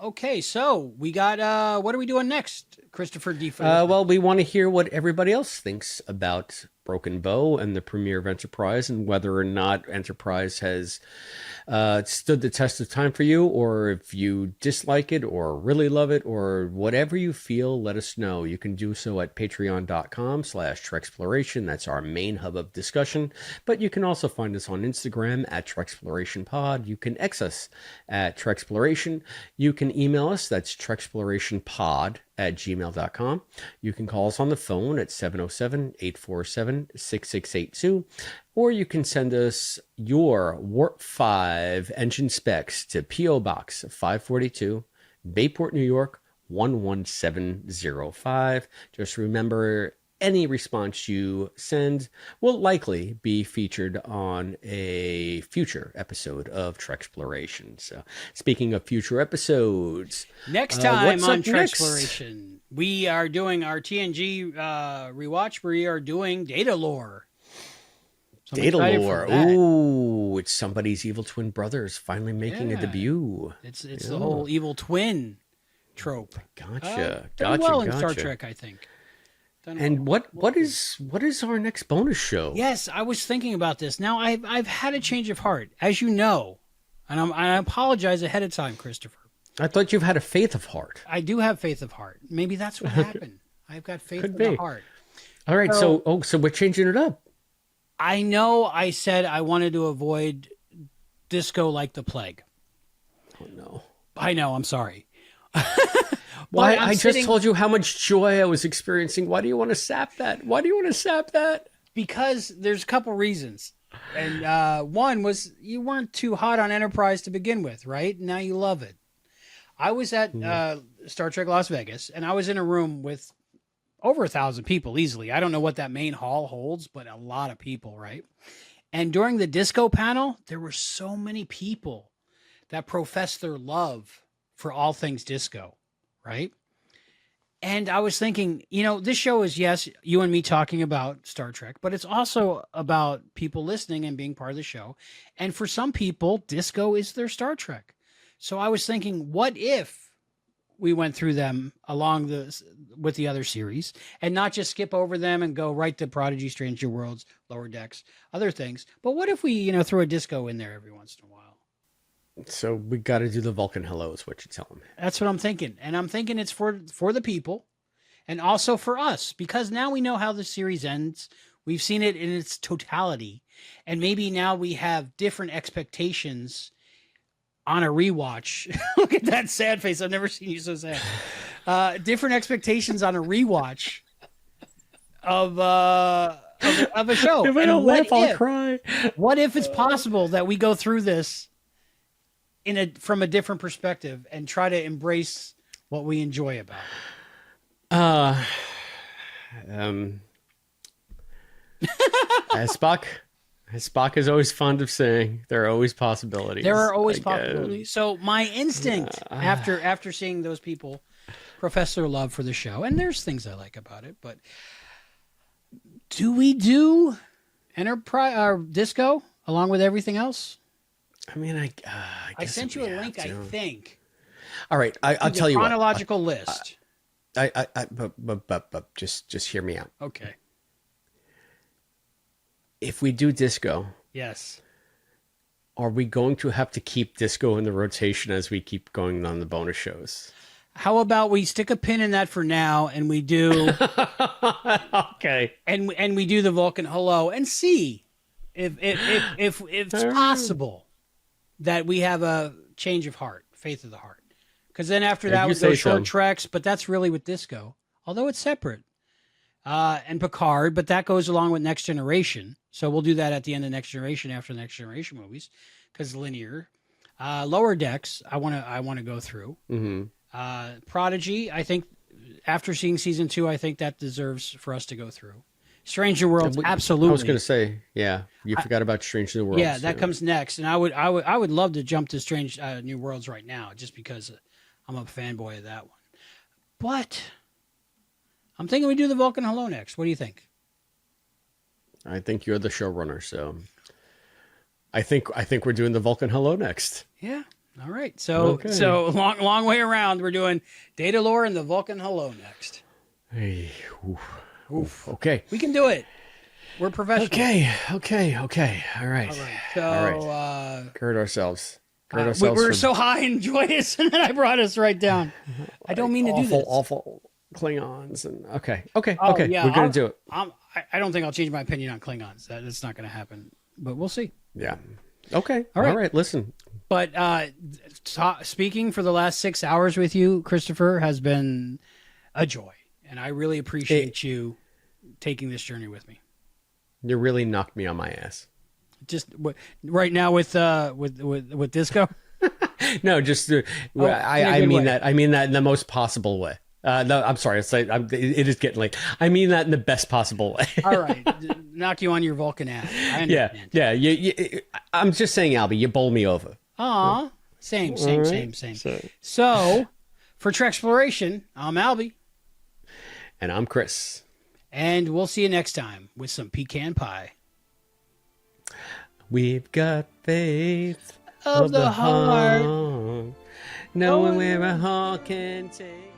Okay, so we got, what are we doing next, Christopher D? Well, we want to hear what everybody else thinks about Broken Bow and the premiere of Enterprise, and whether or not Enterprise has stood the test of time for you, or if you dislike it or really love it, or whatever you feel, let us know. You can do so at patreon.com/Treksplloration. That's our main hub of discussion. But you can also find us on Instagram at TreksPlorationPod. You can X us at Treksploration. You can email us. That's TreksPlorationPod@gmail.com. You can call us on the phone at 707-847-6682, or you can send us your Warp 5 engine specs to P.O. Box 542, Bayport, New York 11705. Just remember, any response you send will likely be featured on a future episode of Treksplloration. So, speaking of future episodes, next time on Treksplloration, we are doing our TNG rewatch. We are doing Data Lore. So Data Lore. Ooh, it's somebody's evil twin brothers finally making a debut. It's the whole evil twin trope. Gotcha. In Star Trek, I think. And what is our next bonus show? Yes, I was thinking about this. Now I've had a change of heart, as you know, and I apologize ahead of time, Christopher. I thought you've had a faith of heart. I do have faith of heart. Maybe that's what happened. I've got faith in the heart. All right, so we're changing it up. I know I said I wanted to avoid disco like the plague. Oh no. I know, I'm sorry. Why? I just told you how much joy I was experiencing. Why do you want to sap that? Because there's a couple reasons. And one was you weren't too hot on Enterprise to begin with, right? Now you love it. I was at Star Trek Las Vegas, and I was in a room with over 1,000 people easily. I don't know what that main hall holds, but a lot of people, right? And during the disco panel, there were so many people that professed their love for all things disco, right? And I was thinking, this show is, yes, you and me talking about Star Trek, but it's also about people listening and being part of the show. And for some people, disco is their Star Trek. So I was thinking, what if we went through them with the other series and not just skip over them and go right to Prodigy, Stranger Worlds, Lower Decks, other things. But what if we, throw a disco in there every once in a while? So we got to do the Vulcan hello is what you're telling me. That's what I'm thinking. And I'm thinking it's for the people and also for us, because now we know how the series ends. We've seen it in its totality. And maybe now we have different expectations on a rewatch. Look at that sad face. I've never seen you so sad. Different expectations on a rewatch of a show. If I don't laugh, I'll cry. What if it's possible that we go through this from a different perspective and try to embrace what we enjoy about it? As Spock is always fond of saying, there are always possibilities. There are always possibilities. So my instinct after seeing those people profess their love for the show, and there's things I like about it, but do we do Enterprise or Disco along with everything else? I mean, I sent you a link, I think. All right, I'll tell you what. Chronological list. But just hear me out. Okay. If we do disco, yes, are we going to have to keep disco in the rotation as we keep going on the bonus shows? How about we stick a pin in that for now, and we do okay, and we do the Vulcan hello and see if it's possible that we have a change of heart, faith of the heart. Because then after that we go short treks, but that's really with disco, although it's separate. And Picard, but that goes along with Next Generation. So we'll do that at the end of Next Generation after the Next Generation movies, because linear. Lower Decks, I want to go through. Mm-hmm. Prodigy, I think after seeing season 2, I think that deserves for us to go through. Stranger Worlds, absolutely. I was going to say, yeah, you forgot about Stranger Worlds. Yeah, that comes next, and I would love to jump to Strange New Worlds right now, just because I'm a fanboy of that one. But I'm thinking we do the Vulcan hello next. What do you think? I think you're the showrunner, so I think we're doing the Vulcan hello next. Yeah. All right. So long way around. We're doing Data Lore and the Vulcan hello next. Hey, oof. Okay. We can do it. We're professionals. Okay. All right. So gird ourselves. We're so high and joyous, and then I brought us right down. I don't mean to do this. Awful Klingons and okay. Yeah, we're gonna do it. I don't think I'll change my opinion on Klingons. That's not going to happen, but we'll see. Yeah. Okay. All right. Listen. But speaking for the last 6 hours with you, Christopher, has been a joy, and I really appreciate you taking this journey with me. You really knocked me on my ass. Just right now with disco. No, just I mean that. I mean that in the most possible way. No, I'm sorry. It is getting late. I mean that in the best possible way. All right, knock you on your Vulcan ass. I understand. Yeah. I'm just saying, Albie, you bowl me over. Aw, same. So, for Treksploration, I'm Albie, and I'm Chris, and we'll see you next time with some pecan pie. We've got faith of the heart, knowing where a heart can take.